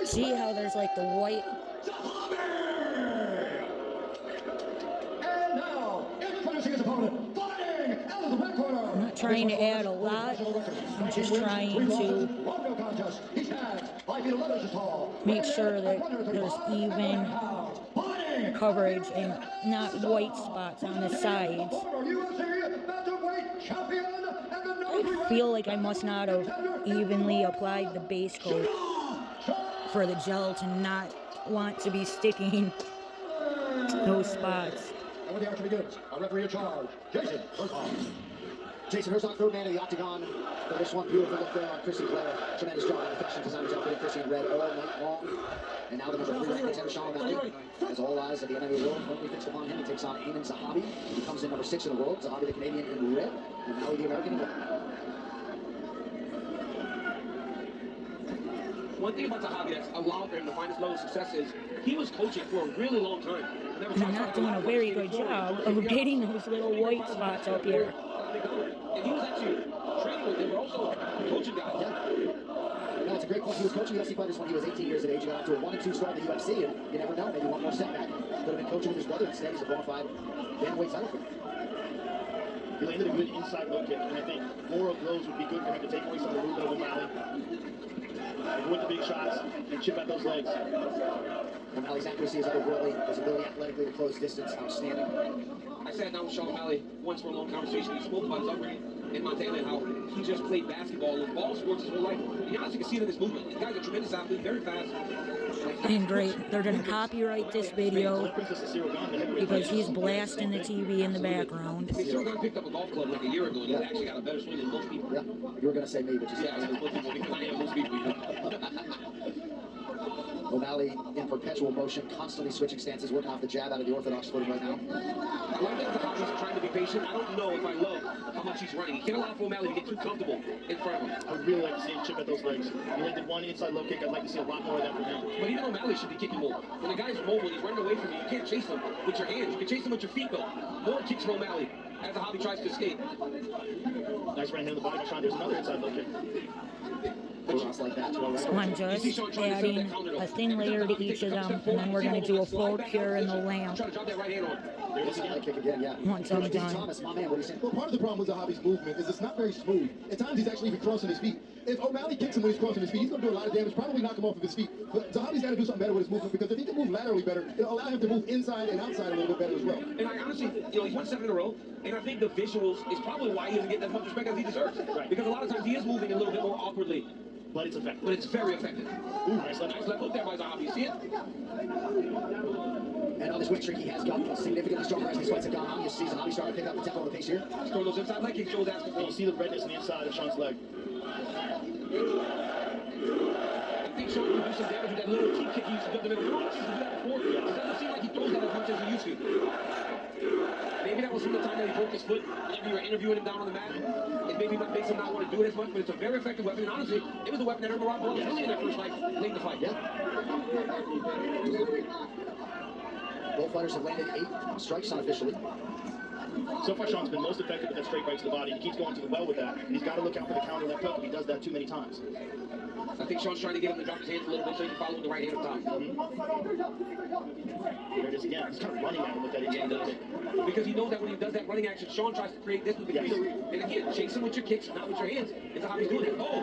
See how there's like the white. And now, introducing his opponent, fighting out of the red corner. I'm not trying to add a lot. I'm just trying to make sure that there's even coverage and not white spots on the sides. I feel like I must not have evenly applied the base coat for the gel to not want to be sticking those spots. And when the action begins, our referee in charge, Jason Herzog. Jason Herzog, third man of the octagon. For this one, beautiful look there on Chrissy Blair. Tremendous job on the fashion designers outfitting Chrissy in red all night long. And now the number 3 ranked contender, Sean O'Malley, has all eyes at the MMA world firmly fixed upon him. He takes on Eamon Zahabi. He comes in number 6 in the world. Zahabi, the Canadian, in red. And O'Malley, the American, in white. One thing about Zahabi that's allowed for him to find his level of success is he was coaching for a really long time. And I'm not doing a very good job of getting those little white spots up here. And he was actually training with him, but also coaching guys. No, it's a great point. He was coaching UFC fighters when he was 18 years of age. He got out to a 1-2 start in the UFC, and you never know, maybe one more setback. Could have been coaching with his brother instead. He's a bona fide bantamweight title fighter. He landed a good inside low kick, and I think more of those would be good for him to take away some of the movement of O'Malley. Go with the big shots and chip at those legs. O'Malley's accuracy is otherworldly. His ability athletically to close distance, outstanding. I sat down with Sean O'Malley once for a long conversation. He spoke about his upbringing in Montana and how he just played basketball and ball sports his whole life. And you honestly can see it in his movement. The guy's a tremendous athlete, very fast. And great. They're going to copyright this video because he's blasting the TV in the background. Cyril Gahn picked up a golf club like a year ago, and he actually got a better swing than most people. Yeah, you were going to say me, but you said most people, because I am most people. O'Malley in perpetual motion, constantly switching stances, working off the jab out of the orthodox footing right now. One thing about he's trying to be patient. I don't know if I love how much he's running. He can't allow for O'Malley to get too comfortable in front of him. I'd really like to see him chip at those legs. He landed one inside low kick. I'd like to see a lot more of that from him. But even O'Malley should be kicking more. When a guy's mobile, he's running away from you. You can't chase him with your hands. You can chase him with your feet, though. More kicks from O'Malley as Zahabi tries to escape. Nice right hand in the body by Sean. There's another inside low kick. Like that, So I'm just adding a thin layer to each of them, and then we're going to do a full cure in the lamp once I'm done. Well, part of the problem with Zahabi's movement is it's not very smooth. At times he's actually even crossing his feet. If O'Malley kicks him when he's crossing his feet, he's going to do a lot of damage, probably knock him off of his feet. But Zahabi's got to do something better with his movement, because if he can move laterally better, it'll allow him to move inside and outside a little bit better as well. And I honestly, he's won 7 in a row, and I think the visuals is probably why he doesn't get as much respect as he deserves. Right. Because a lot of times he is moving a little bit more awkwardly. But it's effective. But it's very effective. Ooh, nice left hook there by Zahabi. You see it? And on this win streak, he has gotten significantly stronger as these fights have gone on. You see Zahabi starting to pick up the tempo of the pace here. He's throwing those inside leg kicks. Joe's asking for. You see the redness on the inside of Sean's leg. I think Sean can do some damage with that little keep kick he used to do in the middle. He used to do that before. It doesn't seem like he throws that as much as he used to. Maybe that was from the time that he broke his foot. Maybe you were interviewing him down on the mat. It maybe makes him not want to do it as much, but it's a very effective weapon. And honestly, it was a weapon that hurt Rob Ball really in that first fight, late in the fight. Yeah. Both fighters have landed 8 strikes unofficially. So far, Sean's been most effective with that straight right to the body. He keeps going to the well with that. And he's got to look out for the counter left hook if he does that too many times. I think Sean's trying to get him to drop his hands a little bit so he can follow with the right hand up top. There it is again. He's kind of running at him with that again, does it? Because he knows that when he does that running action, Sean tries to create distance between him. And again, chase him with your kicks, not with your hands. It's how he's doing it. Oh!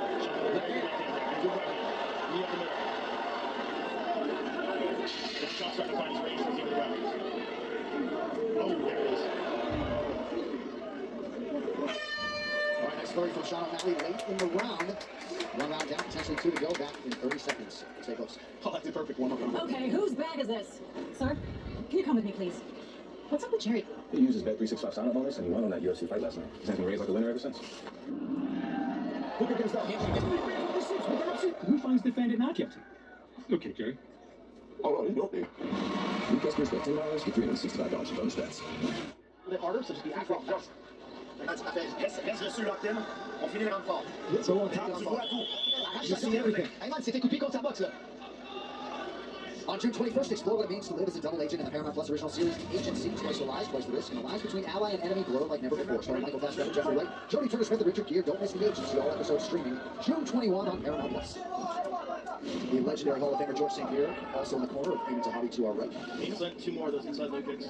Sean's starting to find his range towards the end of the round. Oh, there it is. All right, nice flurry from from Sean O'Malley late in the round. One round down, potentially 2 to go. Back in 30 seconds. Stay close. Oh, that's the perfect warm-up. Okay, whose bag is this? Sir, can you come with me, please? What's up with Jerry? He used his Bet365 sign-up bonus, and he won on that UFC fight last night. He's been raised like a winner ever since. Who finds defendant not guilty? Okay, Jerry. Oh, no, he's guilty. New customers bet $10, get $365 in bonus bets. A bit harder, so just be active fast. Reste dessus, Lockton. On finit les rounds forts. So on top, tu vois tout. You see everything. Hang on, c'était coupé contre sa boxe, là. On June 21st, explore what it means to live as a double agent in the Paramount Plus original series, Agency, Twice the Lies, Twice the Risk, and the lies between ally and enemy blur like never before. Starring Michael Fassbender, Jeffrey Wright, Jodie Turner-Smith, and Richard Gere. Don't miss the Agency. All episodes streaming June 21 on Paramount Plus. The legendary Hall of Famer George St. Pierre, also in the corner of Payment to Hobby to our right. He's landed 2 more of those inside low kicks.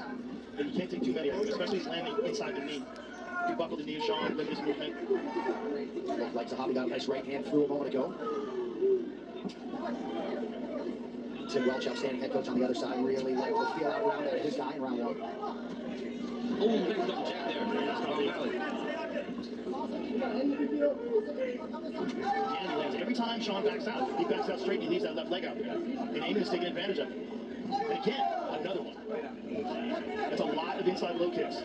And you can't take too many of them, especially he's landing inside the knee. He buckled the knee of Sean, limit his movement. Looked like Zahabi got a nice right hand through a moment ago. Tim Welch, outstanding head coach on the other side, really liked the feel out round out of his guy in round 1. Oh, nice double jab there. Again, every time Sean backs out, he backs out straight and he leaves that left leg out. And Eamon is taking advantage of it. And again, another one. That's a lot of inside low kicks.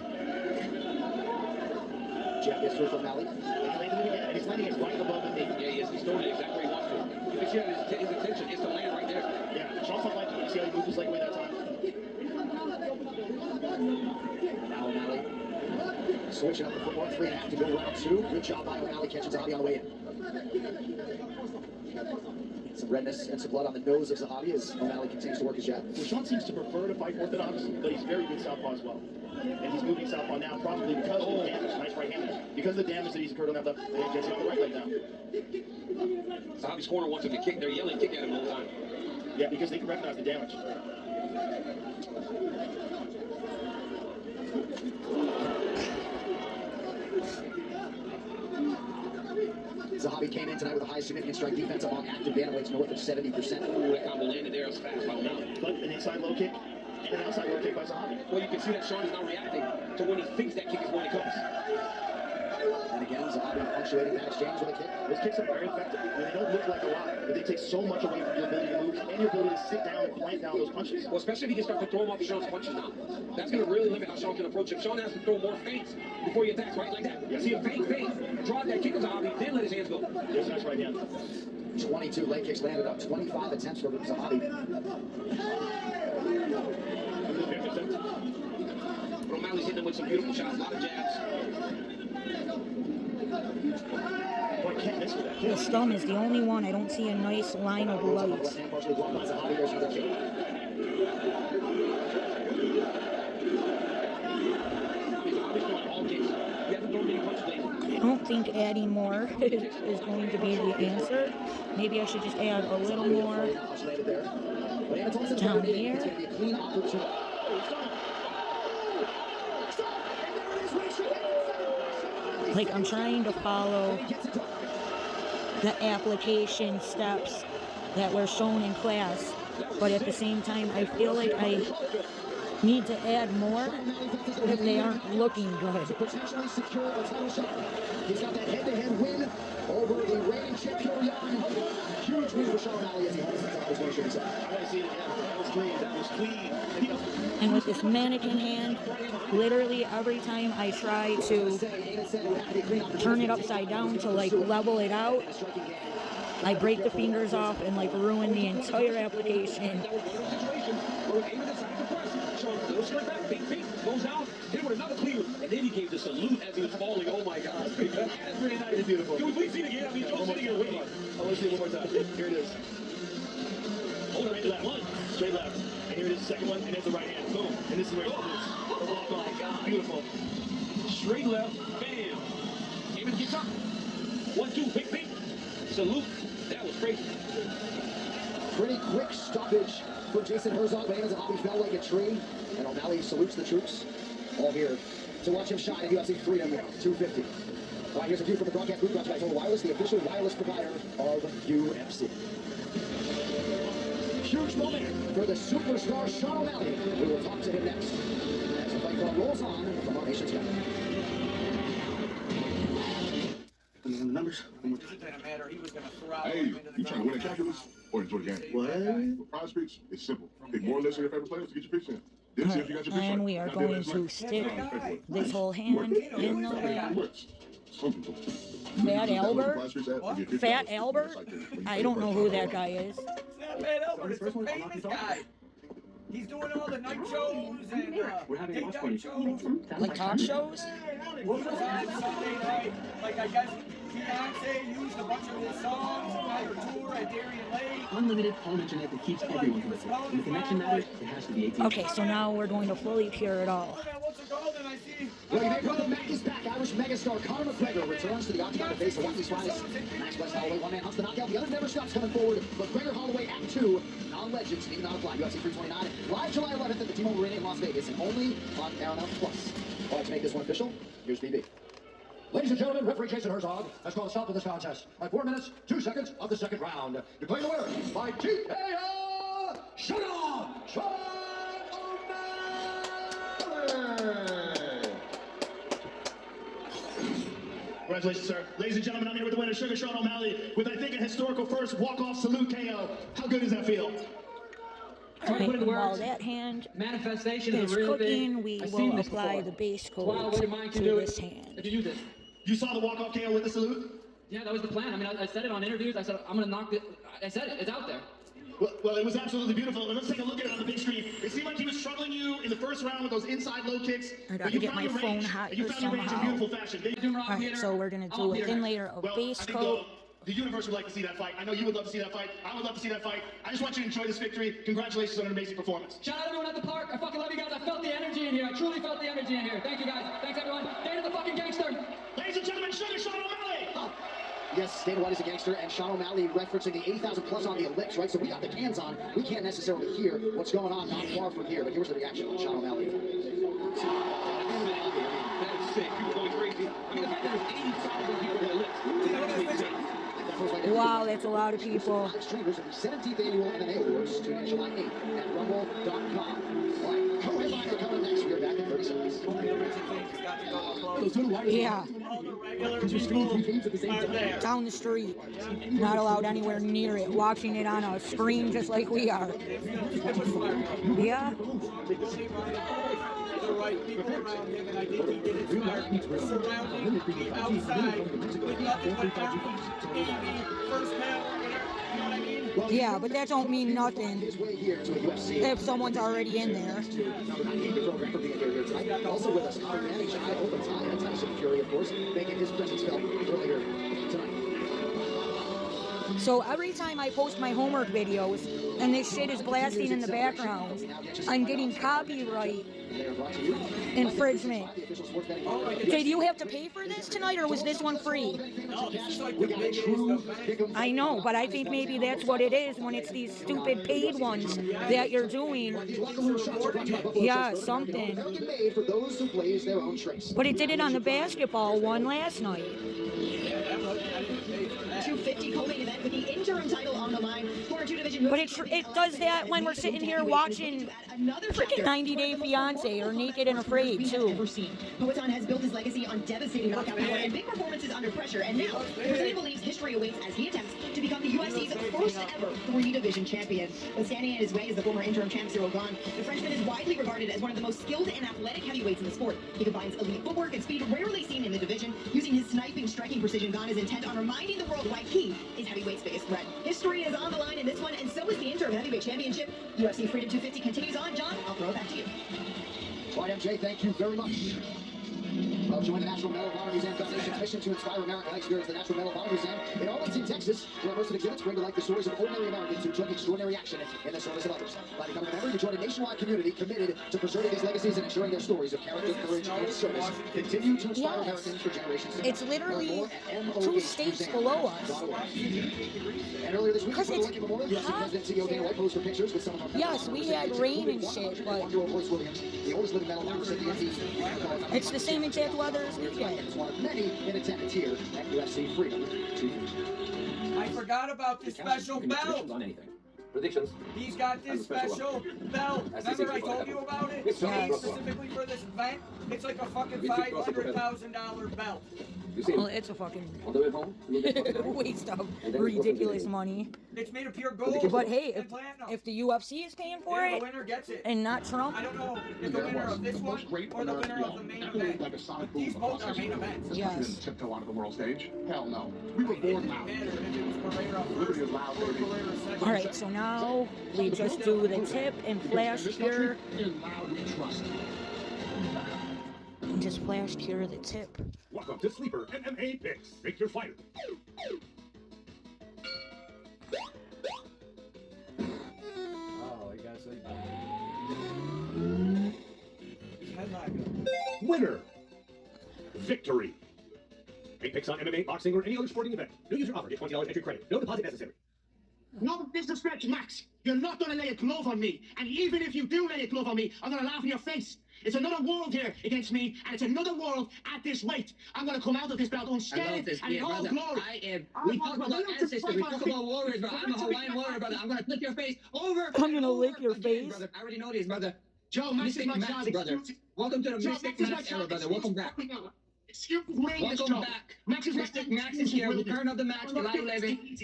Jab gets through from Malley. And he's landing it again, and he's landing it right above the knee. Yeah, he is. He's throwing it exactly where he wants to. You can see that his intention is to land right there. Yeah, Sean's not like it. You see how he moved his leg away that time? Now O'Malley switching up the footwork, 3.5 to go, round 2. Good job by O'Malley, catching Zahabi on the way in. Some redness and some blood on the nose of Zahabi as O'Malley continues to work his jab. Well, Sean seems to prefer to fight orthodox, but he's very good southpaw as well. And he's moving southpaw now, probably because of the damage. Nice right hand. Because of the damage that he's incurred on that left, and gets him on the right leg now. Zahabi's corner wants him to kick. They're yelling, kick at him all the time. Yeah, because they can recognize the damage. Zahabi came in tonight with a high significant strike defense among active bantamweights north of 70%. Ooh, that combo landed there. It was fast by O'Malley. But an inside low kick and an outside low kick by Zahabi. Well, you can see that Sean is now reacting to when he thinks that kick is going to come. And again, Zahabi punctuating that exchange with a kick. Those kicks are very effective. I mean, they don't look like a lot, but they take so much away from your ability to move and your ability to sit down and plant down those punches. Well, especially if he can start to throw him off Sean's punches now. That's going to really limit how Sean can approach him. Sean has to throw more feints before he attacks, right? Like that. Yes. See him feint, draw that kick to Zahabi, then let his hands go. Yes, that's right hand. 22 leg kicks landed up, 25 attempts for Zahabi. But O'Malley's hitting him with some beautiful shots, a lot of jabs. Boy, can't miss with that kick. The stump is the only one I don't see a nice line of lights. Partially blocked by Zahabi, there's another kick. I don't think adding more is going to be the answer. Maybe I should just add a little more down here. Like I'm trying to follow the application steps that were shown in class, but at the same time I feel like I need to add more if they aren't looking good. Potentially secure a title shot. He's got that head-to-head win over the reigning champion Young. Huge win for Sean O'Malley as he holds the title. I want to see it again. That was clean. That was clean. And with this mannequin hand, literally every time I try to turn it upside down to like level it out, I break the fingers off and like ruin the entire application. Goes out, hit with another clean, and then he gave the salute as he was falling. Oh my God. That's really nice. It's beautiful. Can we please see it again? I mean, Joe's sitting here waiting. I want to see it one more time. Here it is. Hold it right to that one. Straight left. And here it is, the second one, and there's the right hand. Boom. And this is where it is. Oh my God. Beautiful. Straight left, bam. Eamon gets up. 1-2, big, big. Salute. That was crazy. Pretty quick stoppage for Jason Herzog, but Zahabi fell like a tree, and O'Malley salutes the troops. All here to watch him shine at UFC Freedom 250. All right, here's a view from the broadcast booth brought to you by Total Wireless, the official wireless provider of UFC. Huge moment for the superstar Sean O'Malley. We will talk to him next as the fight card rolls on from our nation's capital. numbers? It didn't matter. He was going to throttle Hey, him into the you trying to win at calculus or enjoy the game? What? With prize picks, it's simple. Pick more or less of your favorite players to get your picks in. Then see if you got your picks And right. we are Not going dead to last stick night. this whole hand in the lap. Something. Fat Albert? Fat Albert? I don't know who that guy is. It's not Fat Albert. It's a famous guy. He's doing all the night shows and daytime shows. Like talk shows? He was on Sunday night. Like, I guess Beyonce used a bunch of his songs on her tour at Darien Lake. Unlimited home internet that keeps everyone connected. When the connection matters, it has to be AT&T. Okay, so now we're going to fully cure it all. What's it called? And I see. Well, you may welcome back is back. Irish megastar Conor McGregor returns to the octagon to face the Wesley's finest. Max West Holloway, one man hunts the knockout. The other never stops coming forward. McGregor Holloway Act 2. Non-legends need not apply. UFC 329. Live July 11th at the T-Mobile Arena in Las Vegas and only on Paramount Plus. All right, to make this one official, here's BB. Ladies and gentlemen, referee Jason Herzog has called a stop to this contest at 4 minutes, 2 seconds of the second round. Declaring the winner by TKO, Sean O'Malley. Congratulations, sir. Ladies and gentlemen, I'm here with the winner, Sugar Sean O'Malley, with I think a historical first walk-off salute KO. How good does that feel? Okay, while that hand Manifestation is is a real cooking, thing. we I've seen will this apply before. the base Wow, coat what your mind to can do this it. hand. If you use this. You saw the walk-off KO with the salute? Yeah, that was the plan. I mean, I said it on interviews. I said, I'm going to knock it. I said it. It's out there. Well, it was absolutely beautiful. And let's take a look at it on the big screen. It seemed like he was troubling you in the first round with those inside low kicks. I got but to you get found my your phone range. hot You here found your range in somehow. beautiful fashion. Alright, so we're going to do a thin layer of base I think coat. the universe would like to see that fight. I know you would love to see that fight. I would love to see that fight. I just want you to enjoy this victory. Congratulations on an amazing performance. Shout out everyone at the park. I fucking love you guys. I felt the energy in here. I truly felt the energy in here. Thank you guys. Thanks everyone. Dana the fucking gangster. Ladies and gentlemen, Sugar Sean O'Malley. Yes, Dana White is a gangster, and Sean O'Malley referencing the 80,000 plus on the ellipse, right? So we got the cans on. We can't necessarily hear what's going on not far from here, but here's the reaction on Sean O'Malley. That's sick. People going crazy. I mean, the fact that there's 80,000 people on the Wow, that's a lot of people. Streamers of the 17th annual MMA Awards, tune in July 8th at rumble.com. All right, co-headliner coming next. We're back in 30 seconds. Yeah. Down the street. Not allowed anywhere near it. Watching it on a screen just like we are. Yeah. The right people around him, and I think he did it smart. Surrounding the outside with nothing but darkness, maybe first power, whatever. You know what I mean? Yeah, but that don't mean nothing if someone's already in there. Also with us, our manager, Open Time, and Tyson Fury, of course, making his presence felt earlier tonight. So every time I post my homework videos and this shit is blasting in the background, I'm getting copyright infringement. Okay, do you have to pay for this tonight, or was this one free? No, this is like the biggest. I know, but I think maybe that's what it is when it's these stupid paid ones that you're doing. Yeah, something. But it did it on the basketball one last night. 250 co-main event with the interim title on the line. But it does that when we're sitting here watching freaking 90 Day Fiance or Naked and Afraid too. Poatan has built his legacy on devastating knockout power and big performances under pressure, and now the president believes history awaits as he attempts to become the UFC's first ever 3-division champion. But standing in his way is the former interim champ Cyril Gane. The Frenchman is widely regarded as one of the most skilled and athletic heavyweights in the sport. He combines elite footwork and speed rarely seen in the division. Using his sniping striking precision, Gane is intent on reminding the world why he is heavyweight's biggest threat. History is on the line in this one, and so is the interim heavyweight championship. UFC Freedom 250 continues on. John, I'll throw it back to you. All right, MJ, thank you very much. Well, join the National Medal of Honor Museum Foundation's mission to inspire America and experience the National Medal of Honor Museum in Arlington, Texas, where most of exhibits bring to life the stories of ordinary Americans who took extraordinary action in the service of others. By becoming a member, you join a nationwide community committed to preserving these legacies and ensuring their stories of character, courage, and service continue to inspire Americans for generations to come. It's literally 2 states below us. And earlier this week, Because it's UFC hot. President CEO Dana White posed for pictures with some of our Yes, we had rain and shit, but the oldest living medal recipient. it's the same exact weather as we get. It's one of many in attendance here at UFC Freedom 250. I forgot about the special belt. On anything. Predictions. He's got this special belt. Remember I told you about it? It's Made specifically for this event. It's like a fucking $500,000 belt. Well, it's a fucking On the way home, waste of ridiculous money. It's made of pure gold. But hey, and platinum. if the UFC is paying for Yeah, it the winner gets it. and not Trump, I don't know if the winner of this one or the winner of the main event. But these both are main events. Yes. We didn't tiptoe onto the world stage. Hell no. We were born loud. Liberty is loud, baby. all right. So now we just do the tip and flash here. In loud we trust. And just flashed here the tip. Welcome to Sleeper MMA Picks. Pick your fighter. Oh, you gotta sleep. Winner. Victory. Make picks on MMA, boxing, or any other sporting event. New user offer. Get $20 entry credit. No deposit necessary. No disrespect, Max. You're not gonna lay a glove on me. And even if you do lay a glove on me, I'm gonna laugh in your face. It's another world here against me, and it's another world at this weight. I'm gonna come out of this belt unscathed and in all glory. We talk about ancestors, we talk about warriors, brother. I'm a Hawaiian warrior, brother. I'm gonna flip your face over. I'm gonna lick your face. Brother. I already know this, brother. Joe, Max is Mystic my Max, child. brother. Welcome to the Joe, Mystic Max is my Max era, child. brother. Welcome back. Excuse me, Welcome back. Max is Mystic Max is here. Return of the Max, the live living.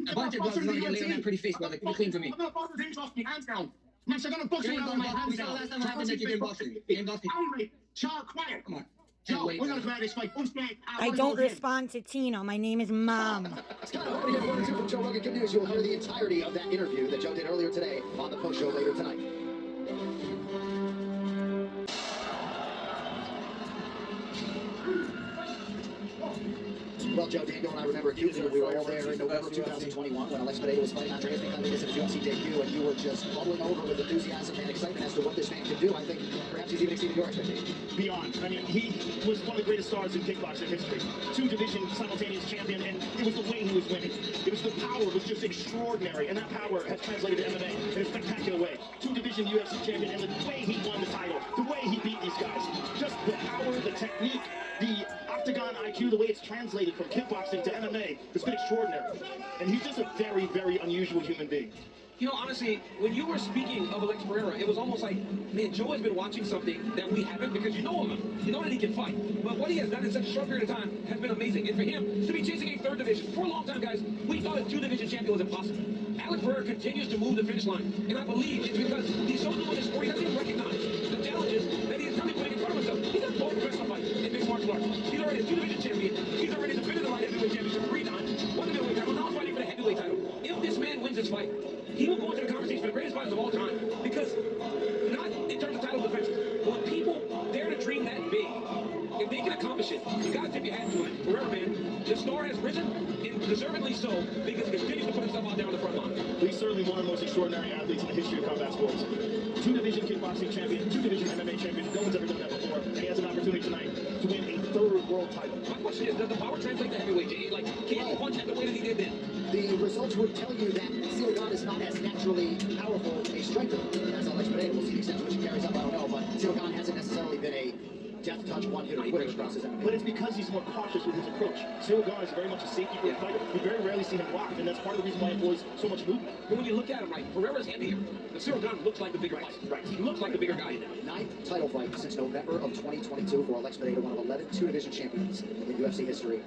A bunch of brothers gonna get laid on that pretty face, brother. Keep it clean for me. I'm gonna bust the things off my hands down. Max, I'm gonna bust You you ain't out gonna of my bust. hands We saw down. last time what happened that you didn't bust me. You ain't bust me. Angry. Child, quiet. Come on. Joe, Wait, we're gonna come out of this fight unscathed. I don't respond to Tina. My name is Mom. Scott, what do you have from Joe Rogan? Good news. You'll hear the entirety of that interview that Joe did earlier today on the post show later tonight. Well, Joe, Daniel and I remember acutely when we were all there in November 2021 when Alex Pereira was fighting Andreas Michailidis in his UFC debut, and you were just bubbling over with enthusiasm and excitement as to what this man can do. I think perhaps he's even exceeded your expectations. Beyond. I mean, he was one of the greatest stars in kickboxing history. Two-division simultaneous champion, and it was the way he was winning. It was the power was just extraordinary, and that power has translated to MMA in a spectacular way. Two-division UFC champion, and the way he won the title, the way he beat these guys, just the power, the technique, the octagon IQ, the way it's translated from kickboxing to MMA, has been extraordinary. And he's just a very, very unusual human being. You know, honestly, when you were speaking of Alex Pereira, it was almost like, man, Joe has been watching something that we haven't because you know him. You know that he can fight. But what he has done in such a short period of time has been amazing. And for him to be chasing a third division, for a long time, guys, we thought a two-division champion was impossible. Alex Pereira continues to move the finish line. And I believe it's because he's so new in this sport, he doesn't even recognize the challenges that he is currently putting in front of himself. He's had 4 professional fights in mixed martial arts. He's already a two-division champion. He's already defended the light heavyweight championship 3 times, won the middleweight title, now he's fighting for the heavyweight title. If this man wins this fight, he will go into the conversation for the greatest fighters of all time. Because, not in terms of title defenses, but when people dare to dream that big, if they can accomplish it, you gotta tip your hat to it. Pereira, man, the star has risen, and deservedly so, because he continues to put himself out there on the front line. He's certainly one of the most extraordinary athletes in the history of combat sports. Two-division kickboxing champion, two-division MMA champion. No one's ever done that before. And he has an opportunity tonight to win a third world title. My question is, does the power translate to heavyweight? Like, can he punch at the way that he did then? The results would tell you that Silogan is not as naturally powerful a striker as Alex Pereira. We'll see the extent to which he carries up, I don't know, but Silogan hasn't necessarily been a death touch one-hitter quitter across his enemy. But it's because he's more cautious with his approach. Silogan is very much a safety-first fighter. We very rarely see him blocked, and that's part of the reason why he employs so much movement. But when you look at him, right, Pereira's heavier. The Silogan looks like the bigger fighter. Right. He looks like the bigger guy in there. 9th title fight since November of 2022 for Alex Pereira, one of 11 two-division champions in UFC history.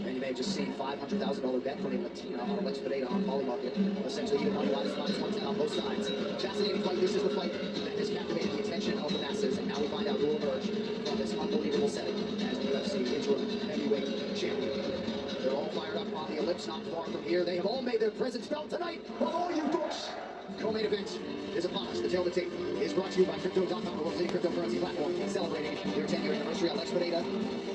And you may have just seen $500,000 bet from a Latina on Alex Pereira on Poly Market. Essentially, even money line is -110 on both sides. Fascinating fight. This is the fight that has captivated the attention of the masses, and now we find out who will emerge from this unbelievable setting as the UFC interim heavyweight champion. They're all fired up on the ellipse, not far from here. They have all made their presence felt tonight. For all you folks, co-main event is upon us. The tail of the tape is brought to you by Crypto.com, the world's leading cryptocurrency platform, celebrating their 10-year anniversary. Alex Pereira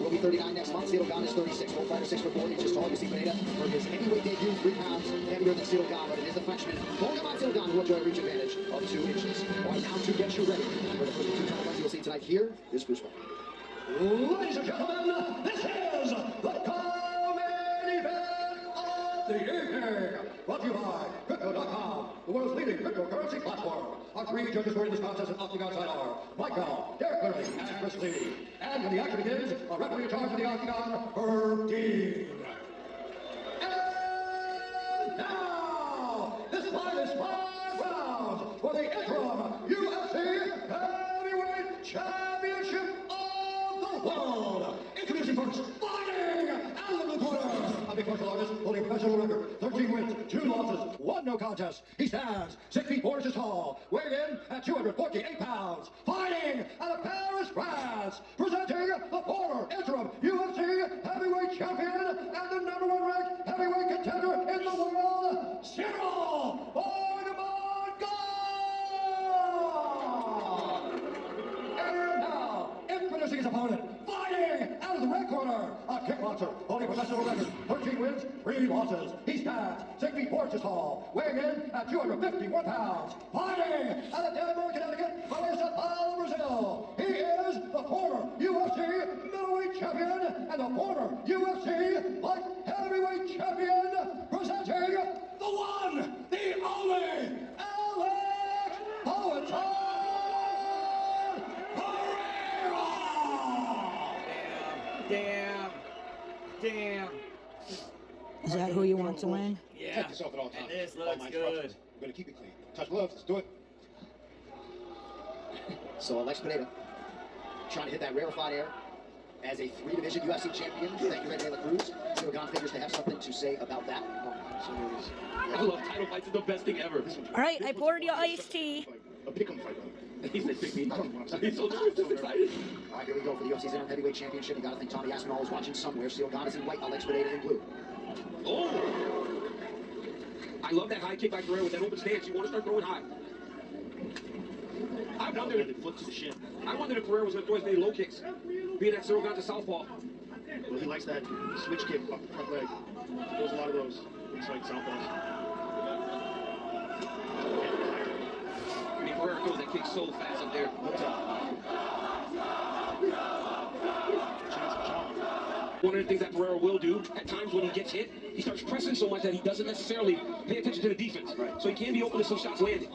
will be 39 next month. Silogan is 36. Both fighters 6'4" inches tall. You see Pereira for his heavyweight debut, 3 pounds heavier than Silogan, but it is the Frenchman, Silogan, who will enjoy a reach advantage of 2 inches. All right, now to get you ready for the first 2 title fights you will see tonight. Here is Bruce Buffer. Ladies and gentlemen, this is the co-main event of the evening. Brought to you by Crypto.com, the world's leading cryptocurrency platform. Our 3 judges were in this contest at Octagon side are Michael, Derek Curry, and Chris Lee. And when the action begins, our referee in charge of the Octagon, Herb Dean. And now, this fight UFC Heavyweight Championship of the world. Introducing first, fighting out of the corner. A big martial artist holding a professional record, 13 wins, 2 losses, 1 no contest. He stands 6 feet 4 inches tall, weighing in at 248 pounds. Fighting out of Paris, France. Presenting the former interim UFC Heavyweight Champion and the #1 ranked heavyweight contender in the world, Cyril And now, introducing his opponent, fighting out of the red corner, a kickboxer holding a professional record, 13 wins, 3 losses. He stands 6 feet 4 inches tall, weighing in at 251 pounds. Fighting out of Denver, Connecticut, from Sao Paulo, Brazil. He is the former UFC middleweight champion and the former UFC light heavyweight champion, presenting the one, the only, Alex Poetin! Damn. Is that who you want to win? Yeah. Protect yourself at all times. And this All looks my good. instructions. We're going to keep it clean. Touch gloves. Let's do it. So Alex Pineda trying to hit that rarefied air as a 3-division UFC champion. Thank you, Red De La Cruz. So Gon figures to have something to say about that. I love title fights. It's the best thing ever. All right, I poured you iced tea. A pick'em fight. He's like, pick me. He's so excited. All right, here we go for the UFC's Interim Heavyweight Championship. You got to think Tommy Aspinall is watching somewhere. Cyril Gon is in white, Alex Pineda in blue. Oh! I love that high kick by Guerrero with that open stance. You want to start throwing high. I wondered if flips to the shin. I wondered if Guerrero was going to throw as many low kicks, being that Cyril Gon's a southwall. Well, he likes that switch kick up the front leg. There's a lot of those. It's like southpaws. I mean, Guerrero throws that kick so fast up there. One of the things that Guerrero will do at times when he gets hit, he starts pressing so much that he doesn't necessarily pay attention to the defense. Right. So he can be open to some shots landing.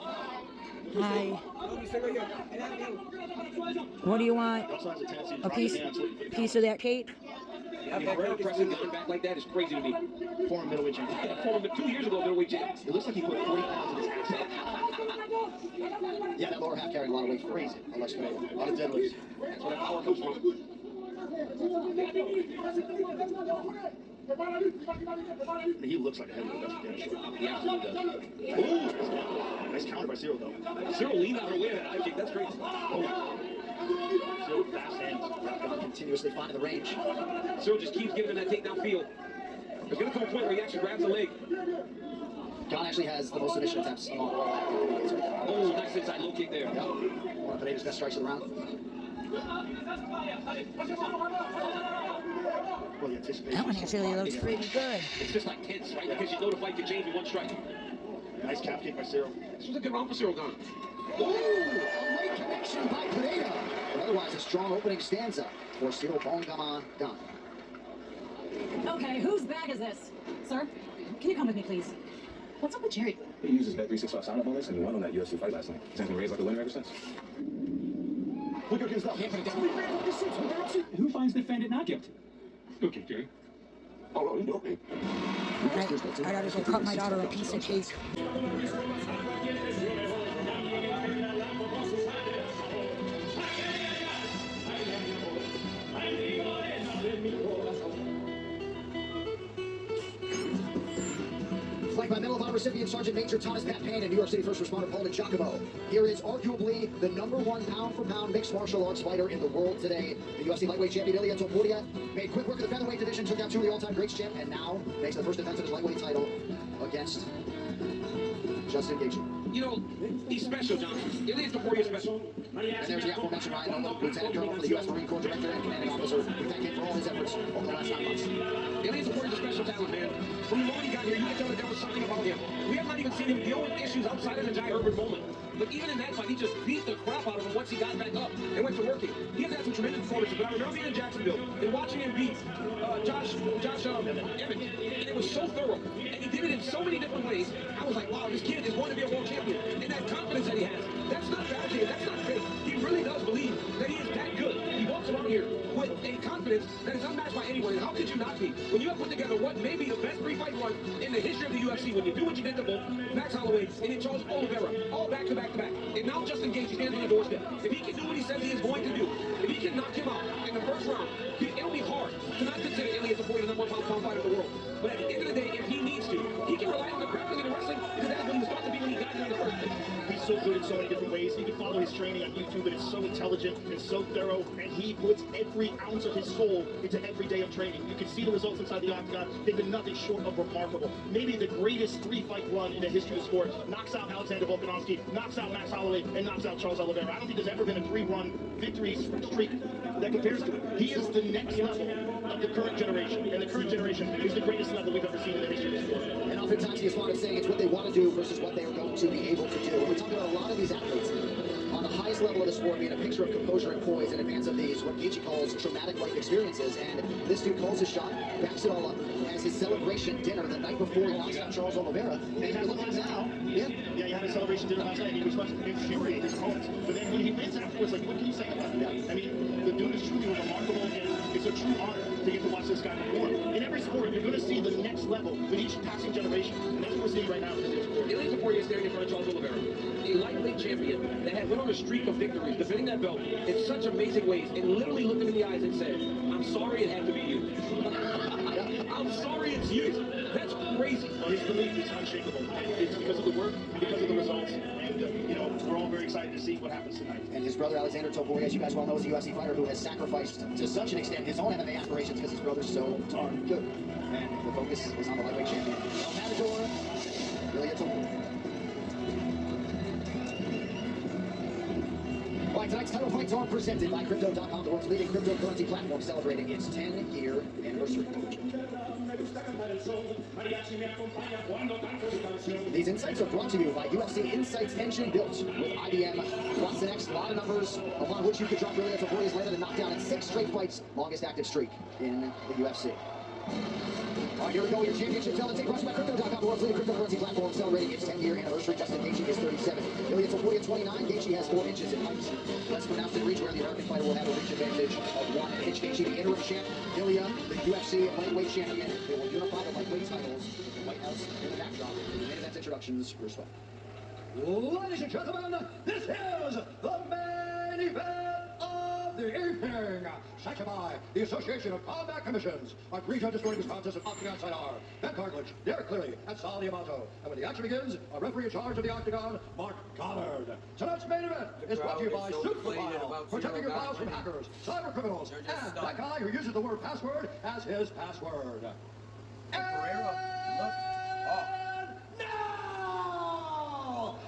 Hi. What do you want? A piece of that cake? Yeah, I mean, Guerrero pressing Gon back like that is crazy to me. Former middleweight champion. Former 2 years ago middleweight champion. It looks like he put 40 pounds in his ass. Yeah, that lower half carrying a lot of weight. Crazy. Alex Pineda. A lot of deadlifts. That's where that power comes from. He looks like a heavyweight, that's for damn sure. He absolutely does. Ooh! Nice counter by Cyril, though. Cyril leaned out of the way of that high kick. That's crazy. Oh. Cyril with fast hands. Gon continuously finding the range. Cyril just keeps giving him that takedown feel. It's going to come a point where he actually grabs the leg. Gon actually has the most submission attempts among all active heavyweights right now. Oh, nice inside low kick there. Yep. One of Pineda's best strikes of the round. Well, the anticipation. That one actually looks pretty good. It's just like tense, right? Because you know the fight can change with one strike. Nice calf kick by Cyril. This was a good round for Cyril Gon. Ooh, a late connection by Pineda. But otherwise, a strong opening stanza for Cyril Gon. Okay, whose bag is this? Sir, can you come with me, please? What's up with Jerry? He uses Bet 365 sign-up bonus and he won on that UFC fight last night. He's been raised like a winner ever since. Look at his Who finds defendant not guilty? Okay, Jerry. Oh, no, okay. I gotta go cut my daughter a piece of cake. Flanked by Medal of Honor recipient Sergeant Major Thomas Pat Payne and New York City first responder Paul Giacomo. Here is arguably the #1 pound-for-pound mixed martial arts fighter in the world today. The UFC lightweight champion Ilia Topuria made quick work of the featherweight division, took out 2 of the all-time greats champ, and now makes the first defense of his lightweight title against Justin Gaethje. You know, he's special, John. Ilia Topuria is special. And there's the aforementioned Ryan Nolan, Lieutenant Colonel for the U.S. Marine Corps Director and Commanding Officer. We thank him for all his efforts over the last 9 months. Ilia Topuria is a special talent, man. From the moment he got here, you can tell that there was something about him. We have not even seen him deal with issues outside of the Jai Herbert moment. But even in that fight, he just beat the crap out of him once he got back up and went to working. He has had some tremendous performances, but I remember being in Jacksonville and watching him beat Josh Evans, and it was so thorough, and he did it in so many different ways. I was like, wow, this kid is going to be a world champion, and that confidence that he has, that's not fabricated, that's not fake. He really does believe that he is that good. He walks around here with a confidence that is unmatched by anyone, and how could you not be? When you have put together what may be the best 3-fight run in the history of the UFC, when you do what you did to both Max Holloway and then Charles Oliveira, all back to back to back, and now Justin Gaethje stands on the doorstep. If he can do what he says he is going to do, if he can knock him out in the first round, it'll be hard to not consider Ilia Topuria the number 1 pound fighter in the world. But at the end of the day, if he needs to, he can rely on the grappling and the wrestling because that's what he was thought to be when he got here in the first place. He's so good in so many different ways. You can follow his training on YouTube, and it's so intelligent and so thorough, and he puts every ounce of his soul into every day of training. You can see the results inside the octagon. They've been nothing short of remarkable. Maybe the greatest 3-fight run in the history of the sport. Knocks out Alexander Volkanovski, knocks out Max Holloway, and knocks out Charles Oliveira. I don't think there's ever been a 3-run victory streak that compares to it. He is the next level of the current generation, and the current generation is the greatest level we've ever seen in the history of the sport. And oftentimes he is fond of saying it's what they want to do versus what they are going to be able to do. We're talking about a lot of these athletes on the highest level of the sport being a picture of composure and poise in advance of these, what Gaethje calls traumatic life experiences. And this dude calls his shot, backs it all up, has his celebration dinner the night before he knocks out Charles Oliveira. And you're looking now. Yeah, he had a celebration dinner last night, and he was supposed to infuriate his opponents. But then when he wins afterwards, like, what can you say about that? I mean, the dude is truly remarkable, and it's a true honor to get to watch this guy perform. In every sport, you're going to see the next level with each passing generation, and that's what we're seeing right now in this sport. Ilia Topuria is standing in front of Charles Oliveira, a lightweight champion that had went on a streak of victories, defending that belt in such amazing ways, and literally looked him in the eyes and said, "I'm sorry it had to be you. I'm sorry it's you." That's crazy. Well, his belief is unshakable. It's because of the work, because of the results, and you know, we're all very excited to see what happens tonight. And his brother Alexander Topuria, as you guys well know, is a UFC fighter who has sacrificed to such an extent his own MMA aspirations because his brother's so darn good. And the focus is on the lightweight champion, El Matador, Ilia Topuria. All right, tonight's title fights are presented by Crypto.com, the world's leading cryptocurrency platform, celebrating its 10-year anniversary. These insights are brought to you by UFC Insights Engine built with IBM Watson X. A lot of numbers upon which you could drop Ilia Topuria's later to knock down in 6 straight fights, longest active streak in the UFC. All right, here we go. Your championship talented brought to you by Crypto.com, the world's leading cryptocurrency platform, celebrating its 10-year anniversary. Justin Gaethje is 37. Ilia Topuria 29. Gaethje has 4 inches in height. Let's go down to the reach where the American fighter will have a reach advantage of 1 inch. Gaethje, the interim champ. Ilia, the UFC lightweight champion. They will unify the lightweight titles with the White House in the backdrop. The main event introductions, first fight. Ladies and gentlemen, this is the main event of the evening. Sanctioned by the Association of Combat Commissions. Our 3 judges scoring this contest of Octagon side are Ben Cartlidge, Derek Cleary, and Sal Diamato. And when the action begins, our referee in charge of the Octagon, Mark Goddard. Tonight's main event is brought to you by Superfile, protecting your files from hackers, cyber criminals, and that guy who uses the word password as his password.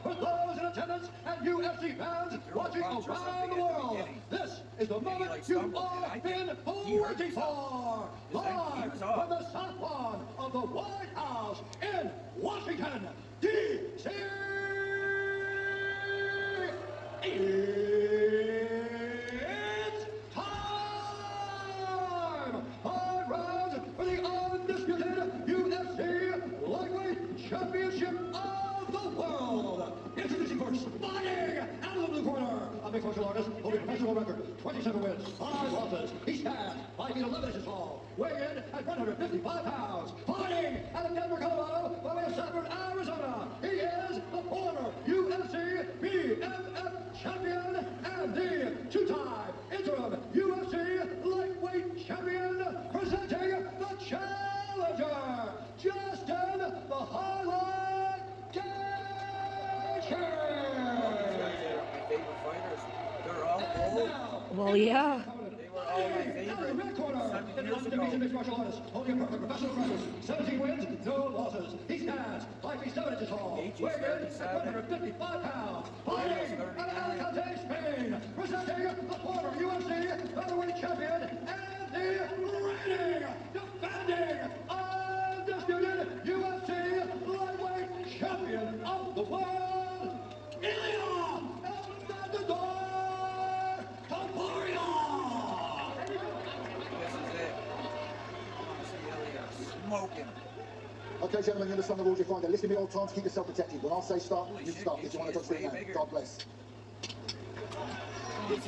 For those in attendance and UFC fans watching around the world, this is the moment you've all been waiting for. Live from the South Lawn of the White House in Washington, D.C. It's time! 5 rounds for the undisputed UFC Lightweight Championship of the world. Introducing first, fighting out of the blue corner, a mixed martial artist holding a professional record, 27 wins, 5 losses. He stands 5 feet 11 inches tall, weighing in at 155 pounds. Fighting out of Denver, Colorado, by way of Sanford, Arizona. He is the former UFC BMF champion and the 2-time interim UFC lightweight champion, presenting the challenger, Justin the Highlight Gaethje. Well, yeah. Out of the red corner, an undefeated mixed martial artist, holding a perfect professional record, 17 wins, no losses. He stands 5 feet 7 inches tall, weighing in at 155 pounds. Fighting out of Alicante, Spain, presenting the former UFC featherweight champion and the reigning, defending, undisputed UFC lightweight champion of the world, Ilia Topuria. Okay, gentlemen, you understand the rules. You find out. Listen to me all the time to keep yourself protected. When I say stop, you stop. If you want to touch the now, God bless. As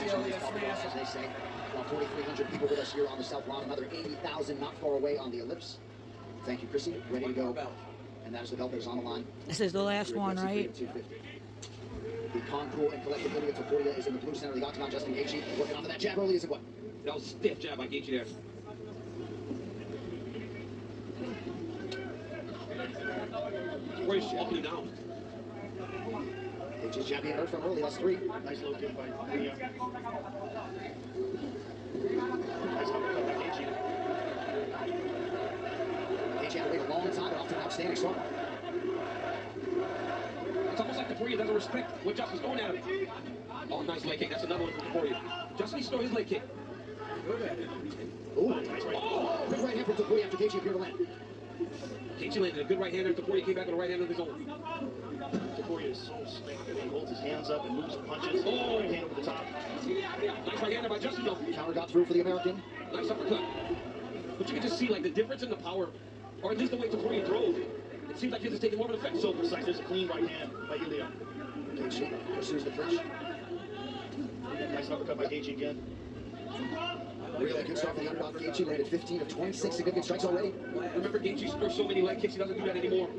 they say, about 4,300 people with us here on the South Lawn. Another 80,000 not far away on the ellipse. Thank you, Chrissy. Ready to go. And that is the belt that is on the line. This is the last one, right? The concool and collective Ilya Topuria is in the blue center of the octagon. Justin Gaethje working off of that jab early. Is it what? That was a stiff jab by Gaethje there. Topuria walking him down. Gaethje's jab being hurt from early. That's 3. Nice low kick by Ilya. Nice uppercut by Gaethje. Gaethje had to wait a long time, but off to an outstanding start. It's almost like Topuria doesn't respect what Justin's throwing at him. Oh, nice leg kick. That's another one from Topuria. Justin needs to throw his leg kick. Ooh, nice good right hand from Topuria after Gaethje appeared to land. Gaethje landed a good right hander. Topuria came back with a right hand of his own. Topuria is so slick. He holds his hands up and moves and punches. Oh, right hand over the top. Nice right hander by Justin, though. Counter got through for the American. Nice uppercut. But you can just see, like, the difference in the power, or at least the way Topuria throws. It seems like his is taking more of an effect. So precise. There's a clean right hand by Ilya. Gaethje pursues the pitch. Nice uppercut by Gaethje again. Really good start for the underdog. Gaethje landed 15 of 26 significant strikes already. Remember, Gaethje throws so many leg kicks, he doesn't do that anymore.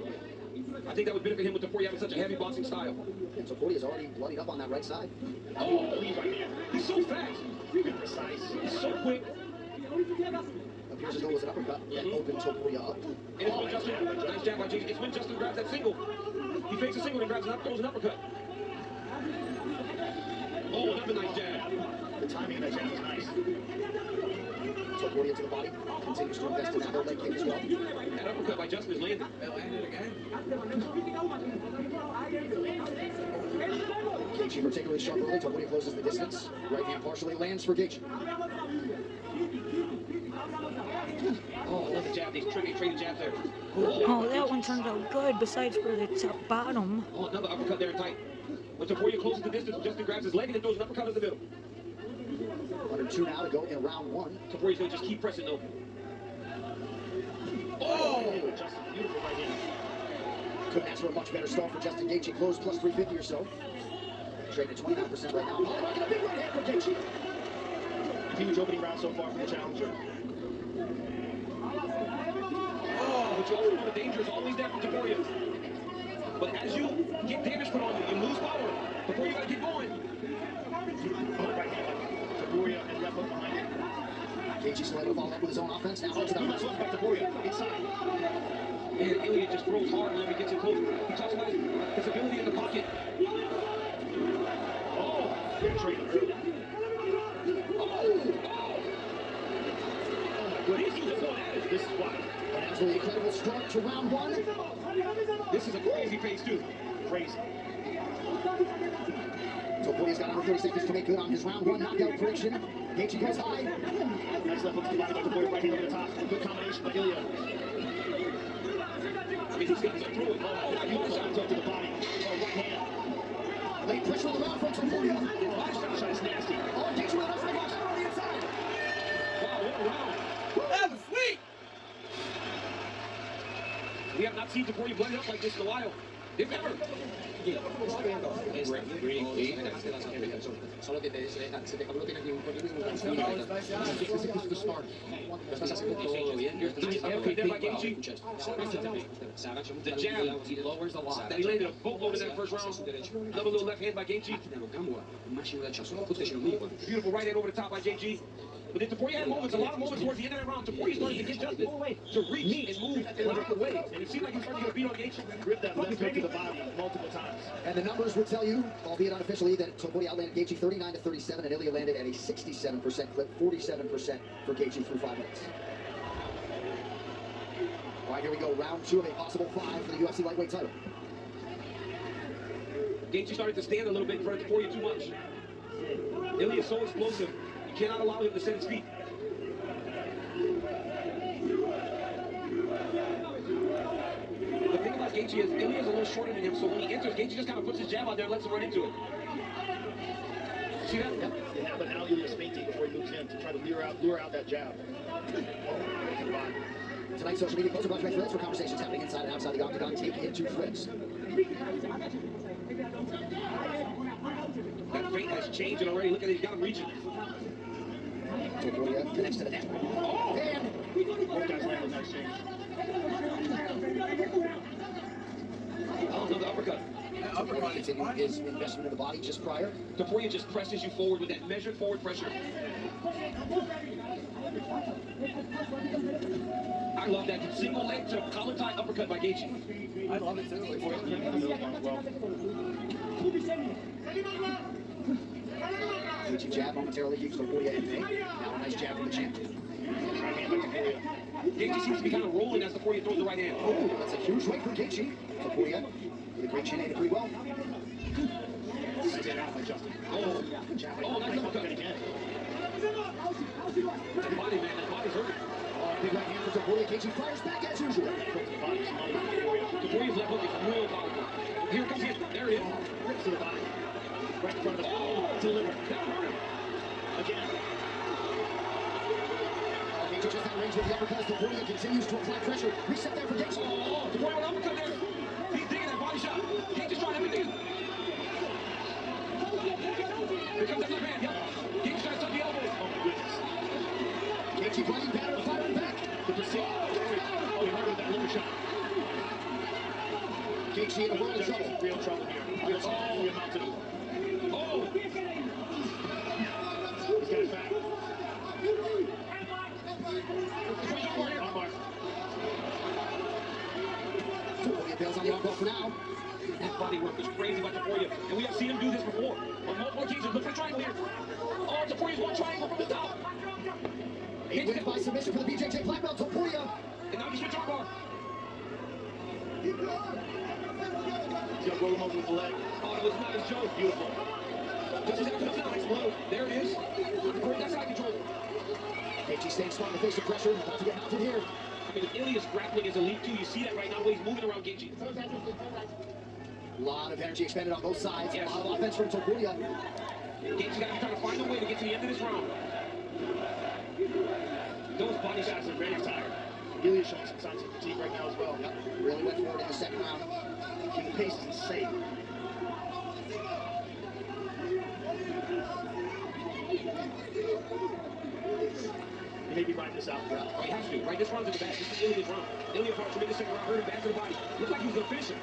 I think that would benefit him with Topuria having such a heavy boxing style. And Topuria is already bloodied up on that right side. Oh, clean right hand. He's so fast. Very precise. He's so quick. Appears as though it was an uppercut that opened Topuria up. And it's when Justin, nice jab by Gaethje. It's when Justin grabs that single. He fakes a single and grabs it up, throws an uppercut. Oh, another nice jab. The timing of that jab is nice. Topuria to the body. Continues to invest in that low leg kick as well. That uppercut by Justin is landed. Gaethje particularly sharp early. Topuria closes the distance. Right hand partially lands for Gaethje. Oh, I love the jab. These trading jabs there. Oh, that one turned out good, besides for the top bottom. Oh, another uppercut there tight. When Topuria closes the distance, Justin grabs his leg and then throws an uppercut in the middle. Under 2 now to go in round 1. Topuria's going to just keep pressing though. Oh! Justin, beautiful right hand. Couldn't ask for a much better start for Justin Gaethje. Closed plus 350 or so. Trading at 29% right now. Oh, a big right hand for Gaethje. Huge opening round so far for the challenger. Oh, but you always know the danger is always there for Topuria. But as you get damage put on you, you lose power. Topuria got to keep going. Oh, right hand. Topuria and left hook behind it. Gaethje slid followed up with his own offense. Now to the Left hook by Topuria. Inside. And Ilya just throws hard whenever he gets in close. He talks about his ability in the pocket. Oh, good trade early. This is why. An absolutely incredible start to round 1. This is a crazy pace too. Crazy. Topuria's got under 30 seconds to make good on his round 1 knockout prediction. Gaethje goes high. Nice left hook to the body by Topuria, right hand over the top. Good combination by Ilya. I mean, he's got to throw it. Oh, beautiful shot to the body. Oh, right hand. Late pressure on the round from Topuria. Oh, shot is nasty. Oh, Gaethje with a nice right shot on the inside. Wow, what a round. That was sweet. We have not seen Topuria blooded up like this in a while. If ever. Solo que se te cabró, tienes un poquito de This is the start. Lo estás haciendo todo bien. The jab. He lowers the lock. That he landed a boatload in that first round. Another little left hand by Gaethje. Beautiful right hand over the top by Gaethje. But then Topuria had moments, a lot of moments towards the end of that round. Topuria started to get Justin to reach and move and out of the way. And it seemed like he was starting to get a beat on Gaethje. Gripped that left hook to the body multiple times. And the numbers would tell you, albeit unofficially, that Topuria outlanded Gaethje 39-37, and Ilya landed at a 67% clip, 47% for Gaethje through 5 minutes. All right, here we go. Round 2 of a possible 5 for the UFC lightweight title. Gaethje started to stand a little bit in front of Topuria too much. Ilya is so explosive. You cannot allow him to set his feet. The thing about Gaethje is Ilya is a little shorter than him, so when he enters, Gaethje just kind of puts his jab out there and lets him run into it. See that? Yep. Yeah, but now Ilya's fainting before he moves in to try to lure out that jab. Tonight's social media poster brought to you by Threads for conversations happening inside and outside the octagon. Take it to Threads. That feint has changed and already. Look at it, he's got him reaching. Topuria connects to the net. Oh, and both guys landed nice change. Oh, another uppercut. Topuria continuing his investment in the body just prior. Topuria just presses you forward with that measured forward pressure. I love that single leg to collar tie uppercut by Gaethje. I love it too. Gaethje jab momentarily keeps Topuria in May. Now a nice jab from the champ. Gaethje seems to be kind of rolling as Topuria throws the right hand. Oh, that's a huge weight for Gaethje. Topuria with a great chin ate it pretty well. Oh, nice uppercut again. Body, man, that body's hurting. Big right hand for Topuria. Gaethje fires back as usual. Topuria's left hook is real powerful. Here it comes in. There it is. Rips to the body. Right in front of the ball. Delivered. That hurt him. Again. Gaethje just out of range with the uppercut. Topuria continues to apply pressure. Reset there for Gaethje. Oh, Topuria with an uppercut there. He's digging that body shot. Gaethje's trying everything. Here comes that left hand. Yep. Gaethje's trying to tuck the elbow. Oh, my goodness. Gaethje fighting better, firing back. The precision. Oh, he heard that liver shot. Gaethje in a world of trouble. Real trouble here. That's all we amount to. Oh! He's got his back. Topuria bails on the armbar for now. That body work is crazy by Topuria. And we have seen him do this before. On multiple occasions. Look for the triangle here. Oh, Topuria's one triangle from the top. A win by submission for the BJJ black belt, Topuria. And now he switch armbar. He's got to roll him over with the leg. Oh, it was not his joke. Beautiful. Just as that comes down, explode. There it is. That's how I control it. Gaethje staying strong in the face of pressure. About to get mounted here. I mean, if Ilya's grappling is elite too, you see that right now, the way he's moving around Gaethje. A lot of energy expended on both sides. Yes. A lot of offense from Topuria. Gaethje's got to be trying to find a way to get to the end of this round. Those body shots are very tired. Ilya showing some signs of fatigue right now as well. Yep. Really went for it in the second round. The pace is insane. He may be riding this out. Oh, he has to. Right, this round's in the back. This is Ilya's round. Ilya fought a tremendous second round, hurt him back to the body. Looked like he was going to finish him.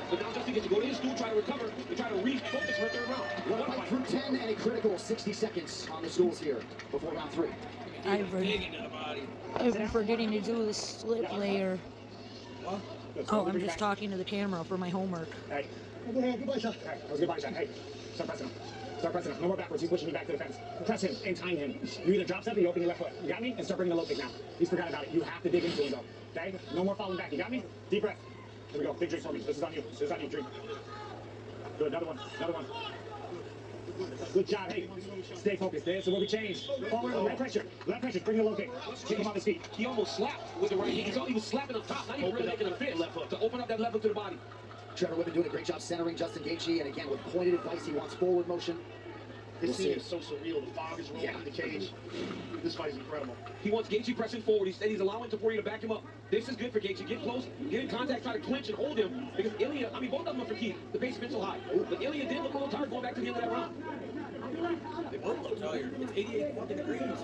But now Justin gets to go to his stool, try to recover, and try to refocus for a third round. One fight through 10 and a critical 60 seconds on the stools here before round 3. I've been forgetting to do the slip layer. Oh, I'm just talking to the camera for my homework. Hey. Good body shot. That was a good body shot. Hey, start pressing him. Start pressing him. No more backwards. He's pushing me back to the fence. Press him and time him. You either drop step or you open your left foot. You got me? And start bringing the low kick now. He's forgot about it. You have to dig into him though. Okay? No more falling back. You got me? Deep breath. Here we go. Big drink for me. This is on you. This is on you. Drink. Good. Another one. Another one. Good job. Hey, stay focused. This is where we change. Forward, let pressure. Let pressure. Bring the low kick. Kick him off his feet. He almost slapped with the right hand. He was slapping up top, not even really making a fist to open up that left hook to the body. Trevor Whitman doing a great job centering Justin Gaethje, and again with pointed advice, he wants forward motion. This scene is so surreal. The fog is rolling in the cage. This fight is incredible. He wants Gaethje pressing forward. He said he's allowing Topuria to back him up. This is good for Gaethje. Get close, get in contact, try to clinch and hold him. Because Ilya, I mean, both of them are for keep. The pace has been so high. But Ilya did look a little tired going back to the end of that round. They both look tired. It's 88 fucking degrees.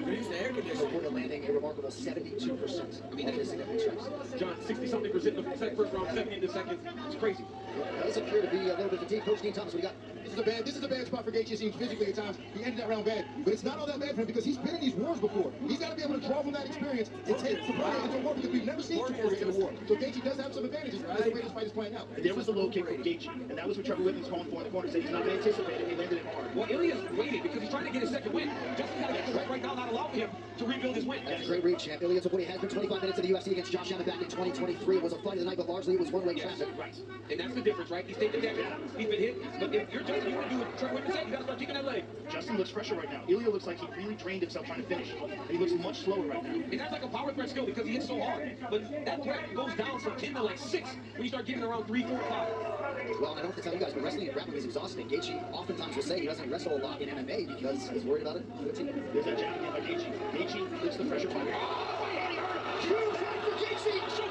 They're used to air conditioning. Topuria landing a remarkable 72%. I mean, that is significant strikes. John, 60-something% in the first round, 70 in the second. It's crazy. It does appear to be a little bit fatigued. Coach Dean Thomas, what do you got? This is a bad spot for Gaethje. It seems physically at times he ended that round bad, but it's not all that bad for him because he's been in these wars before. He's got to be able to draw from that experience and take Topuria into a war because we've never seen Topuria in a war. So Gaethje does have some advantages as the way this fight is playing out. There was the low kick from Gaethje, and that was what Trevor Whitman's calling for in the corner. Said he's not going to anticipate it. He landed it hard. Well, Ilya's waiting because he's trying to get his second win. Justin's got to get the right now, not allowing him to rebuild his win. That's a great read, champ. Ilya Topuria has been 25 minutes in the UFC against Josh Allen back in 2023. It was a fight of the night, but largely it was one-way traffic. Right. And that's the difference, right? He's taking damage. He's been hit. But if you're Justin, you want to do what Trevor Whitman said. You got to start kicking that leg. Justin looks fresher right now. Ilya looks like he really drained himself trying to finish. And he looks much slower right now. And that's like a power threat skill because he hits so hard. But that threat goes down from 10 to like 6 when you start getting around 3, 4, 5. Well, I don't have to tell you guys, but wrestling and grappling is exhausting. Gaethje oftentimes will say he doesn't wrestle a lot in MMA because he's worried about it. There's that jab again by Gaethje. Gaethje looks the fresher fighter. Huge right for Gaethje! Shoot!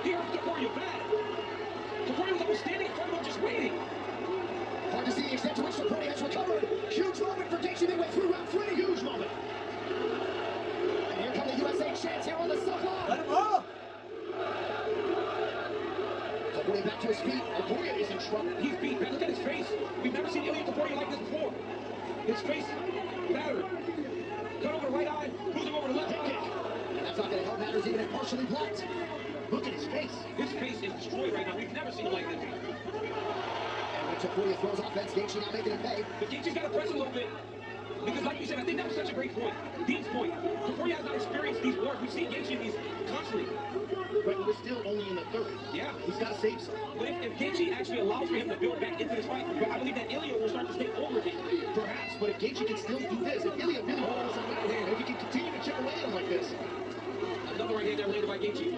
He hurt Topuria bad. Topuria was almost standing in front of him just waiting. Hard to see the extent to which Topuria has recovered. Huge moment for Gaethje midway through round 3. Huge moment. And here come the USA champs here on the sideline. Let him up! He's beat, man. Look at his face. We've never seen Ilya Taporia like this before. His face battered. Cut over the right eye, moves him over the left kick. And that's not going to help matters even if partially blocked. Look at his face. His face is destroyed right now. We've never seen him like this. And when Taporia throws offense, Gaethje now making it pay. But Gaethje's got to press a little bit. Because like you said, I think that was such a great point. Dean's point. Taporia has not experienced these wars. We've seen Gaethje in these constantly. But we're still only in the third. Yeah. He's got to save some. But if Gaethje actually allows for him to build back into this fight, I believe that Ilya will start to take over again. Perhaps, but if Gaethje can still do this, if Ilya really holds on right hand, if he can continue to chip away at him like this. Another right hand there landed by Gaethje.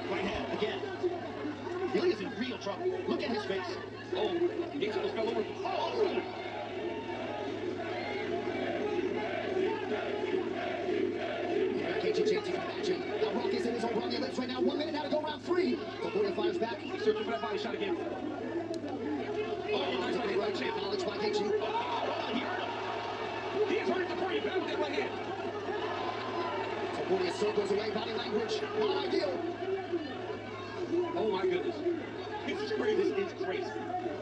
Right hand, again. Ilya's in real trouble. Look at his face. Oh, Gaethje almost fell over. Oh! Gaethje changing from action. Now Rock is in his own run. The lips right now. 1 minute now to go, round 3. Taporia fires back. He's searching for that body shot again. Oh, nice right hand. Acknowledged by Gaethje. He has hurt Taporia back with that right hand. Taporia circles away. Body language not ideal. Oh my goodness. This is crazy. This is crazy.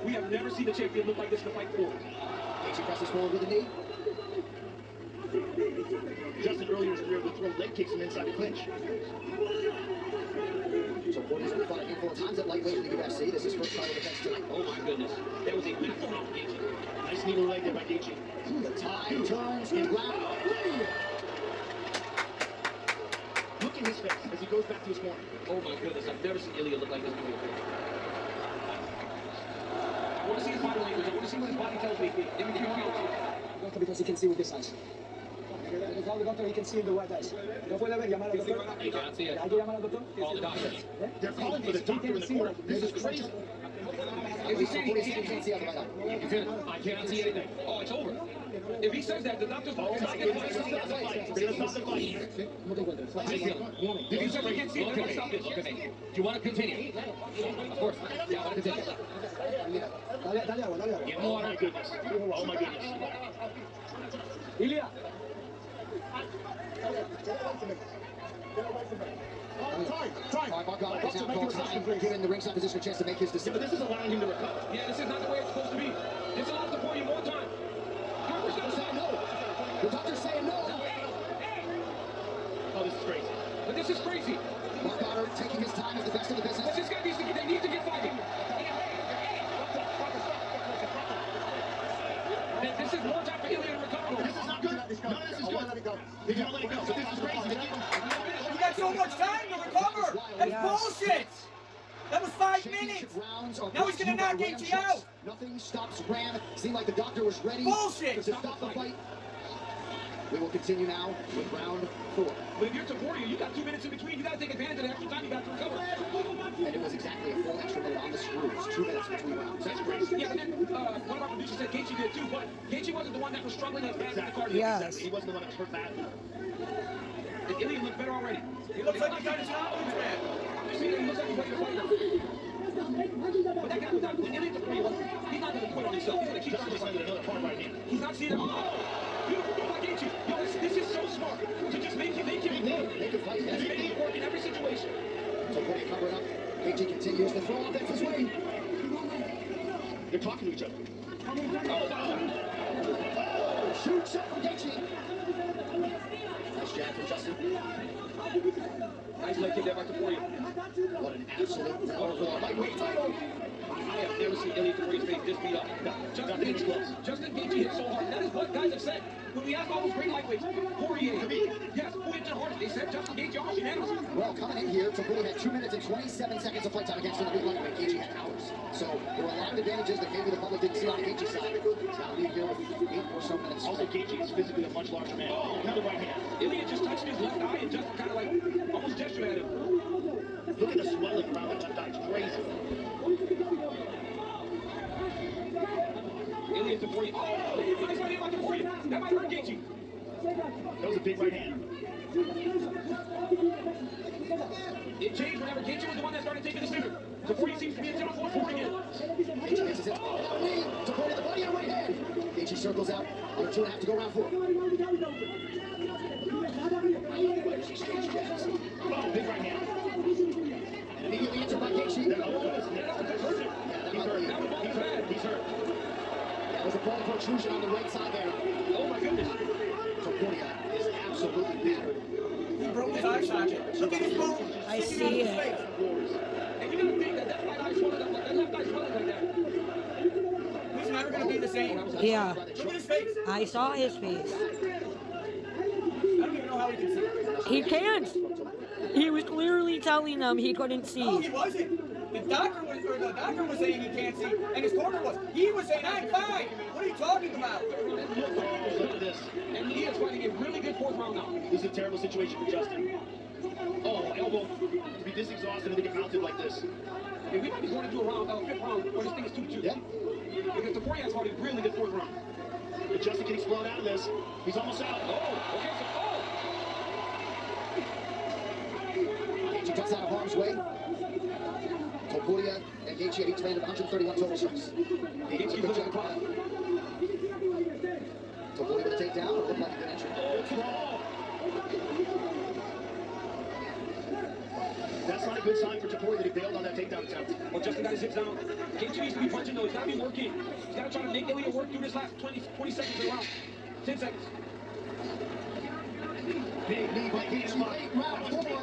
We have never seen a champion look like this in a fight before. Gaethje presses forward with a knee. Justin earlier in his career would throw leg kicks from inside the clinch. Taporia's been fought a handful of times at lightweight in the UFC. This is first title defense tonight. Oh my goodness. That was a massive round for Gaethje. Nice knee to the leg there by Gaethje. The tide turns in round 3. Look at his face as he goes back to his corner. Oh my goodness. I've never seen Ilya look like this before. I want to see his body language. I want to see what his body tells me. Because he can see with this eyes. The doctor, he can see in the white eyes. No puede ver, llamar al doctor. He cannot see it. Hay que llamar al doctor. Call the doctor. They're calling for the doctor in the corner. This is crazy. If he's saying he can't see out the right eye. I cannot see anything. Oh, it's over. If he says that, the doctor's going to stop the fight. Stop the fight. They're going to stop the fight. If he says he can't see it, they're going to stop it. Okay. Do you want to continue? Of course. Yeah, I want to continue. Dale agua, dale agua. Get more. Oh my goodness. Oh my goodness. Ilya. Time. Mark is now called time, giving the ringside position a chance to make his decision. But this is allowing him to recover. Yeah, this is not the way it's supposed to be. This allows the party more time. The doctor's saying no. The doctor's saying no. Oh, this is crazy. But this is crazy. Mark Goddard taking his time as the best of the business. But this guy needs to get, they need to get fighting. This is more time for Ilya to recover. This is not good. None of this is good. They're going to let it go. So this is crazy. You got so much time to recover. That's bullshit. That was 5 minutes. Now he's going to knock Gaethje out. Nothing stops Ram. Seemed like the doctor was ready Bullshit. to stop the fight. We will continue now with round 4. But if you're Taporia, you got 2 minutes in between. You got to take advantage of the extra time you got to recover. And it was exactly a full extra minute on the screws. 2 minutes between rounds. That's crazy. Yeah, and then one of our producers said Gaethje did too, but Gaethje wasn't the one that was struggling as bad as the card. Yes. He wasn't the one that was hurt badly. And Ilya looked better already. He looks like he got his confidence back. He looks like he's ready to fight now. But that guy was not, Ilya Taporia, he's not going to quit on himself. He's going to keep Justin just landed another part right here. He's not seeing it. Oh! Beautiful move by Gaethje. Yo, this is so smart. To just make him Make a fight. just make it work in every situation. Taporia covering up. Gaethje continues to throw offense his way. They're talking to each other. Oh, shoot shot from Gaethje. Nice jab from Justin. Nice leg kick there by Taporia. What an absolute powerful lightweight title. I have never seen Ilya Taporia's face this beat up. Justin Gaethje hit so hard. That is what guys have said. When we ask all those great lightweights, Poirier, yes, who hit the hardest? They said Justin Gaethje almost unanimously. Well, coming in here, Taporia had 2 minutes and 27 seconds of fight time against the big lightweight. Gaethje had hours. So there were a lot of advantages that maybe the public didn't see on the Gaethje side. He's now leading here with 8 or so minutes. Also, Gaethje is physically a much larger man. Oh, another right hand. Ilya just touched his left eye and just kind of like almost gestured at him. Look at the swelling around that left eye. It's crazy. Ilya Taporia. Oh, nice right hand by Taporia. That might hurt Gaethje. That was a big right hand. It changed whenever Gaethje was the one that started taking the center. Taporia seems to be in general form again. Gaethje gets his head. Oh, knee. Taporia the body on right hand. Gaethje circles out. Under 2.5 to go, round 4. Fighters exchange jabs. Oh, big right hand. And immediately answered by Gaethje. He's hurt. There's a bone protrusion on the right side there. Oh my goodness. Topuria is absolutely battered. He broke his eye socket. Look at his bone. I see it. And you gotta think that right eye swelling up, that left eye swelling like that. He's never gonna be the same. Yeah. Look at his face. I saw his face. I don't even know how he can see. He can't. He was clearly telling them he couldn't see. No, he wasn't. The doctor was saying he can't see, and his corner was. He was saying, I'm fine. What are you talking about? Look at this. And he is fighting a really good fourth round now. This is a terrible situation for Justin. Oh, elbow. To be this exhausted and to get mounted like this. Yeah, we might be going into a round, fifth round, where this thing is 2-2. Yeah. Because Topuria has fought a really good fourth round. But Justin can explode out of this. He's almost out. Oh, okay, so, Gaethje ducks out of harm's way. Topuria and Gaethje each landed 131 total strikes. Gaethje's looking at the clock. Topuria with a takedown. Looked like a good entry. That's not a good sign for Topuria that he bailed on that takedown attempt. Well, Justin got his hips down. Gaethje needs to be punching though. He's got to be working. He's got to try to make Ilya work through this last 20 seconds of the round. 10 seconds. Big knee by Gaethje. Round 4.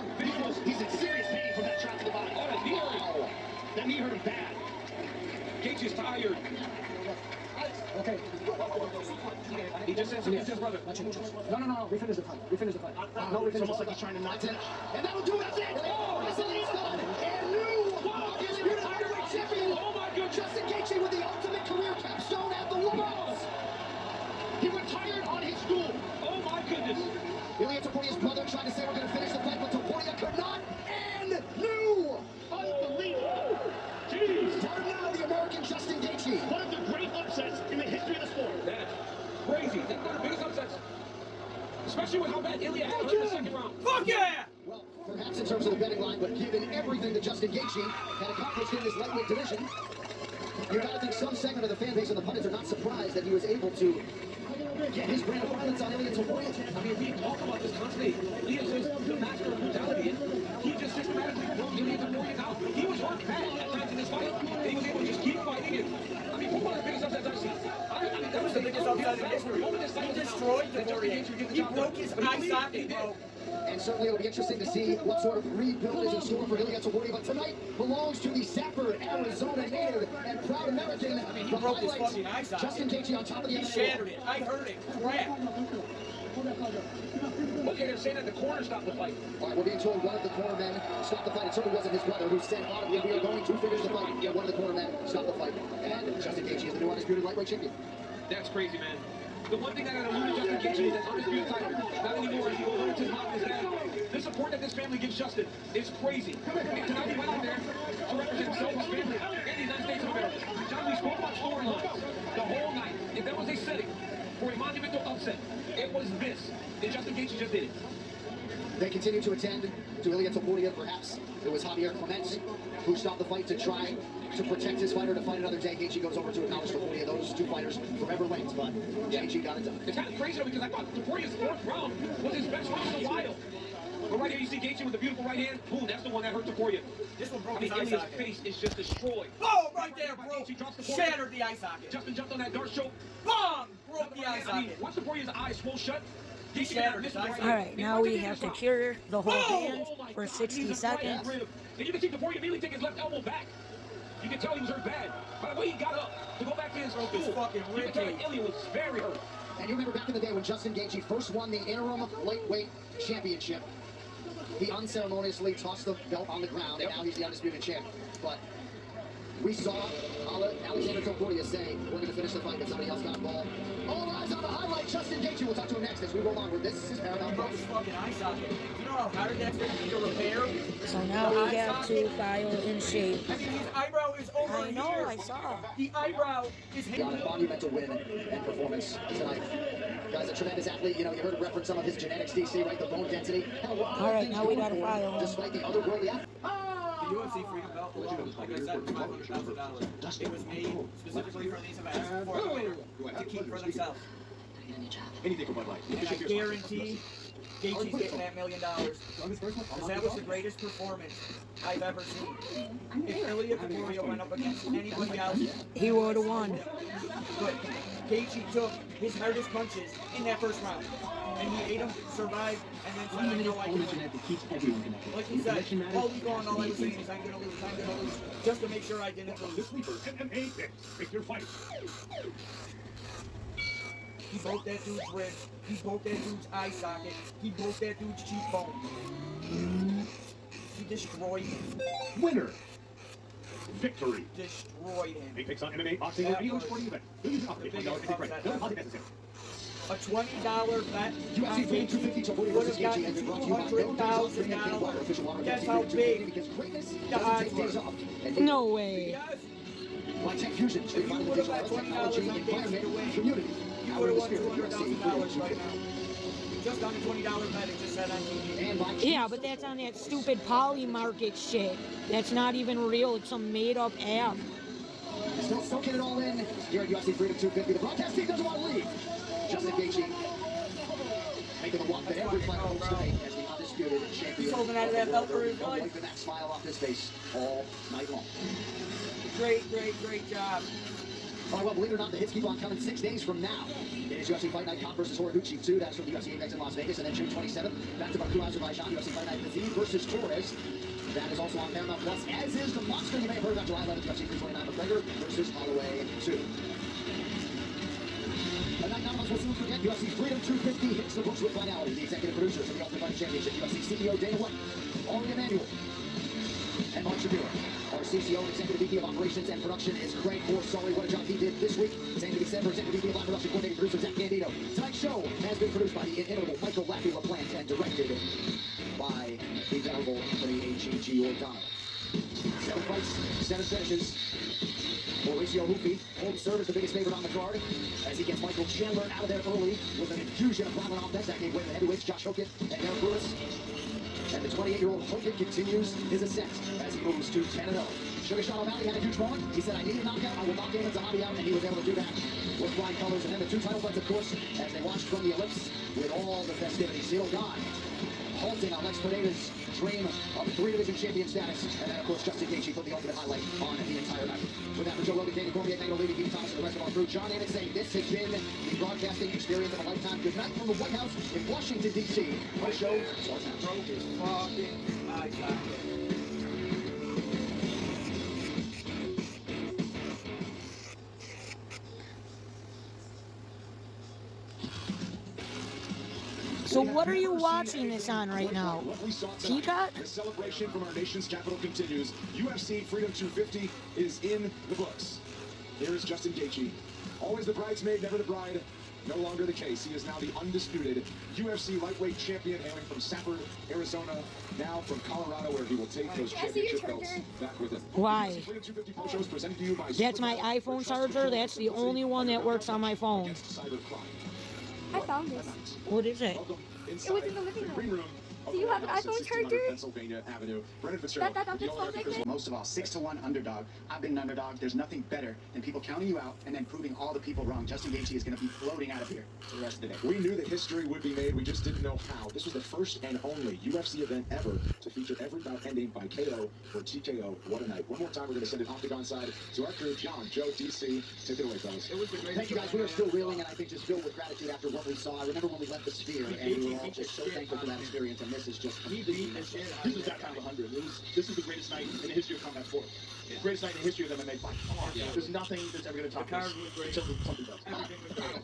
He's in serious pain from that shot to the body. Oh, that knee hurt him. That knee hurt him bad. Gaethje's tired. Okay. He just said something to his brother. No. We finished the fight. We finished the fight. No, It's almost like he's trying to knock it. And that'll do it. That's it. Oh, that's it. He's done. And new undisputed heavyweight champion. Oh my goodness. Justin Gaethje with the ultimate career capstone at the Worlds. He retired on his stool. Oh my goodness. Ilya Topuria's brother tried to say we're going to finish the fight, but Topuria could not. And new. Unbelievable. Jeez. Turn now the American Justin Gaethje. One of the great upsets in the history of the sport. That's crazy. That's one of the biggest upsets. Especially with how bad Ilya had in the second round. Fuck yeah! Well, perhaps in terms of the betting line, but given everything that Justin Gaethje had accomplished in this lightweight division, you got to think some segment of the fan base and the pundits are not surprised that he was able to get his brand of violence on Ilya Topuria. I mean, we talk about this constantly. Ilya is the master of brutality, and he just systematically broke Ilya Topuria out. He was hurt bad at times in this fight, and he was able to just keep fighting it. I mean, one of the biggest upsets I've seen. That was the biggest upset in history. He destroyed Topuria. He broke his eye socket, bro. And certainly it'll be interesting to see what sort of rebuild is in store for Ilya Topuria. But tonight belongs to the Sapper, Arizona native and proud American. I mean, he broke his fucking eye socket. Justin Gaethje on top of the He shattered it. I heard it. Crap. Okay, they're saying that the corner stopped the fight. All right, we're being told one of the cornermen stopped the fight. It certainly wasn't his brother who said audibly, we are going to finish the fight. Yeah, one of the cornermen stopped the fight. And Justin Gaethje is the new undisputed lightweight champion. That's crazy, man. The one thing that got alluded to Justin Gaethje is that undisputed title. Not anymore. He goes over to his mom and his dad. The support that this family gives Justin is crazy. And tonight he went out there to represent himself, his family, and the United States of America. John, we spoke about storylines the whole night. If there was a setting for a monumental upset, it was this. And Justin Gaethje just did it. They continue to attend to Ilya Topuria. Perhaps it was Javier Clement who stopped the fight to try to protect his fighter to fight another day. Gaethje goes over to acknowledge Topuria. Those two fighters forever linked, but Gaethje got it done. It's kind of crazy though, because I thought Topuria's fourth round was his best round in a while. But right here you see Gaethje with a beautiful right hand. Boom, that's the one that hurt Topuria. This one broke I mean, his eye Ilya's socket. face is just destroyed. Oh, right there, bro. Gaethje drops the Shattered the eye socket. Justin jumped on that dart choke. Bong! Broke the eye I mean, socket. once Topuria's eyes swole shut, He shattered his eye socket. All right, now we have to cure the whole hand for 60 seconds. And you can see Topuria immediately take his left elbow back. You can tell he was hurt bad. By the way, he got up to go back to his stool. You can tell that Ilya was very hurt. And you remember back in the day when Justin Gaethje first won the interim lightweight championship, he unceremoniously tossed the belt on the ground, and now he's the undisputed champ. But we saw Alexander Topuria say, we're going to finish the fight, but somebody else got involved. All eyes on the highlight, Justin Gaethje. We'll talk to him next as we roll on with this. Is Paramount Broke his fucking eye socket. You know how hard that's going to be to repair? So now we have to file in shape. I mean, his eyebrow is over I know, here. I saw. The eyebrow is Got a monumental win and performance tonight. Guy's a tremendous athlete. You know, you heard him reference some of his genetics, DC, right? The bone density. All right, now we got to file. Despite the otherworldly athlete. The UFC Freedom Belt, like I said, $500,000. It was made specifically for these events for the winner to keep for themselves. Anything for my life. And I guarantee Gaethje's getting that $1 million. Because that was the greatest performance I've ever seen. If Ilya Topuria went up against anybody else, he would have won. But Gaethje took his hardest punches in that first round. And he ate them, survived, and then said, I know I can win. Like he said, all week long, all I was saying is, I'm going to lose, just to make sure I didn't lose. MMA picks. Pick your fight. He broke that dude's ribs. He broke that dude's eye socket. He broke that dude's cheekbone. He destroyed him. Winner. Victory. Destroyed him. Big picks on MMA, boxing, or any other sporting event. A $20 bet on Gaethje would have gotten $200,000. That's how big the odds were. No way. If you would have bet $20 on Gaethje to win, you would have won $200,000 right now. Just on a $20 bet, it just said on TV. Yeah, but that's on that stupid poly market shit. That's not even real. It's some made-up app. Still soaking it all in here at UFC Freedom 250. The broadcast team doesn't want to leave. Justin Gaethje making the walk that every fighter hopes to make as the undisputed champion. He's holding out of that belt for his life. Wiping that smile off his face all night long. Great job. All right, well, believe it or not, the hits keep on coming 6 days from now. It is UFC Fight Night Comp versus Horiguchi 2. That's from the UFC Apex in Las Vegas. And then June 27th, back to Baku, Azerbaijan, UFC Fight Night Fazim versus Torres. That is also on Paramount Plus, as is the monster you may have heard about July 11th, UFC 329 McGregor versus Holloway 2. And night none of us will soon forget, UFC Freedom 250 hits the books with finality. The executive producers of the Ultimate Fighting Championship, UFC CEO Dana White, Ari Emanuel, and Mark Shapiro. Our CCO and Executive VP of Operations and Production is Craig Sorry. What a job he did this week. Same to be said for Executive VP of Live Production Coordinating Producer Zach Gandino. Tonight's show has been produced by the inimitable Michael Laffey LaPlante and directed by the venerable A.G.G. O'Donnell. 7 fights, 7 finishes. Mauricio Hoopy holds serve as the biggest favorite on the card as he gets Michael Chandler out of there early with an infusion of violent offense. That gave way to the heavyweights Josh Hogan and Derek Lewis. And the 28-year-old Hogan continues his ascent as he moves to 10-0. Sugar Sean O'Malley had a huge moment. He said, I need a knockout. I will knock Damon Zahabi out, and he was able to do that with flying colors. And then the 2 title fights, of course, as they watched from the ellipse with all the festivities. Cyril Gane halting Alex Pereira's dream of 3-division champion status. And then, of course, Justin Gaethje put the ultimate highlight on the entire night. With that, for Joe Rogan, Danny Cormier, Daniel Levy, Pete Thomas, and the rest of our crew, John Anik saying this has been the broadcasting experience of a lifetime. Good night from the White House in Washington, D.C. My show starts now. Broke his fucking eye socket. So what are you watching this on right now? Peacock? The celebration from our nation's capital continues. UFC Freedom 250 is in the books. Here is Justin Gaethje. Always the bridesmaid, never the bride. No longer the case. He is now the undisputed UFC lightweight champion, hailing from Safford, Arizona, now from Colorado, where he will take those championship belts back with him. Why? That's my iPhone charger. That's the only one that works on my phone. I found this. What is it? It was in the living room. Do you have an iPhone charger? Pennsylvania Avenue. Brennan That Fitzgerald. fits so big. Most of all, 6-1 underdog. I've been an underdog. There's nothing better than people counting you out and then proving all the people wrong. Justin Gaethje is going to be floating out of here for the rest of the day. We knew that history would be made. We just didn't know how. This was the first and only UFC event ever to feature every bout ending by KO or TKO. What a night. One more time, we're going to send it octagon side to our crew, John, Joe, DC. Take it away, fellas. Thank you, guys. We are still reeling, and I think just filled with gratitude after what we saw. I remember when we left the Sphere, and we were all just so thankful for that experience, and this is just This is that kind of 100. This is the greatest night in the history of combat sports. The greatest night in the history of MMA fight. There's nothing that's ever going to top this. Until something does.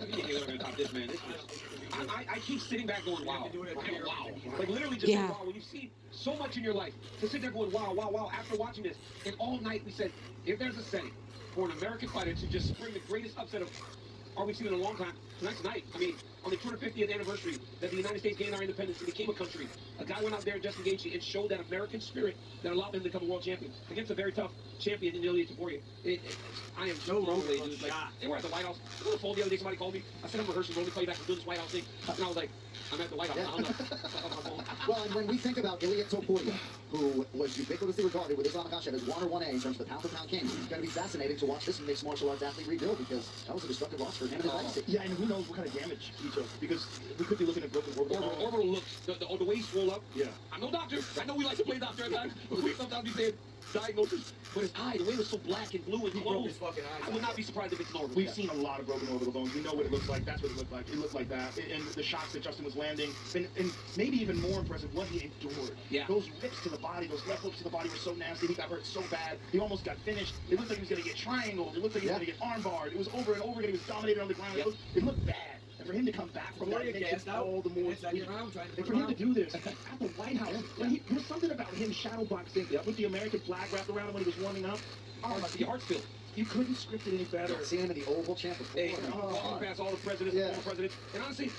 Everything is going to top this, man. I keep sitting back going, wow. Wow. Like literally just saying, wow. When you see so much in your life, to sit there going, wow, wow, wow. After watching this, and all night we said, if there's a setting for an American fighter to just spring the greatest upset of we've seen in a long time, tonight's night. I mean, on the 250th anniversary that the United States gained our independence and became a country, a guy went out there, Justin Gaethje, and showed that American spirit that allowed him to become a world champion against a very tough champion in Ilya Topuria. I am so lonely, dude. Like, they were at the White House. I was on the phone the other day, somebody called me. I said, I'm rehearsing, we're only play back from doing this White House thing. And I was like, I'm at the White House. I don't know. Well, and when we think about Ilya Topuria, who was ubiquitously regarded with Islam Makhachev as 1 or 1A in terms of the pound-for-pound king, it's going to be fascinating to watch this mixed martial arts athlete rebuild because that was a destructive loss for him and his legacy. Yeah, and we knows what kind of damage he took, because we could be looking at broken orbital. Orbital looks, the way he swole up. Yeah. I'm no doctor. I know we like to play doctor at times, but we sometimes be saying diagnosis. But his eye, the way it was so black and blue and He broke closed, his fucking eyes I would out. not be surprised if it's an orbital. We've seen a lot of broken orbital bones. We know what it looks like. That's what it looked like. It looked like that. And the shots that Justin was landing, and maybe even more impressive, what he endured. Yeah. Those rips to the body, those left hooks to the body were so nasty. He got hurt so bad. He almost got finished. It looked like he was going to get triangled. It looked like he was going to get armbarred. It was over and over again. He was dominated on the ground. It looked bad. And for him to come back from that, makes it all the more sweet. And for him to do this at the White House, when there was something about him shadow boxing with the American flag wrapped around him when he was warming up. Your heart's filled. You couldn't script it any better. Seeing him in the Oval Champ before. Hey, walking past all the presidents, former presidents, and honestly,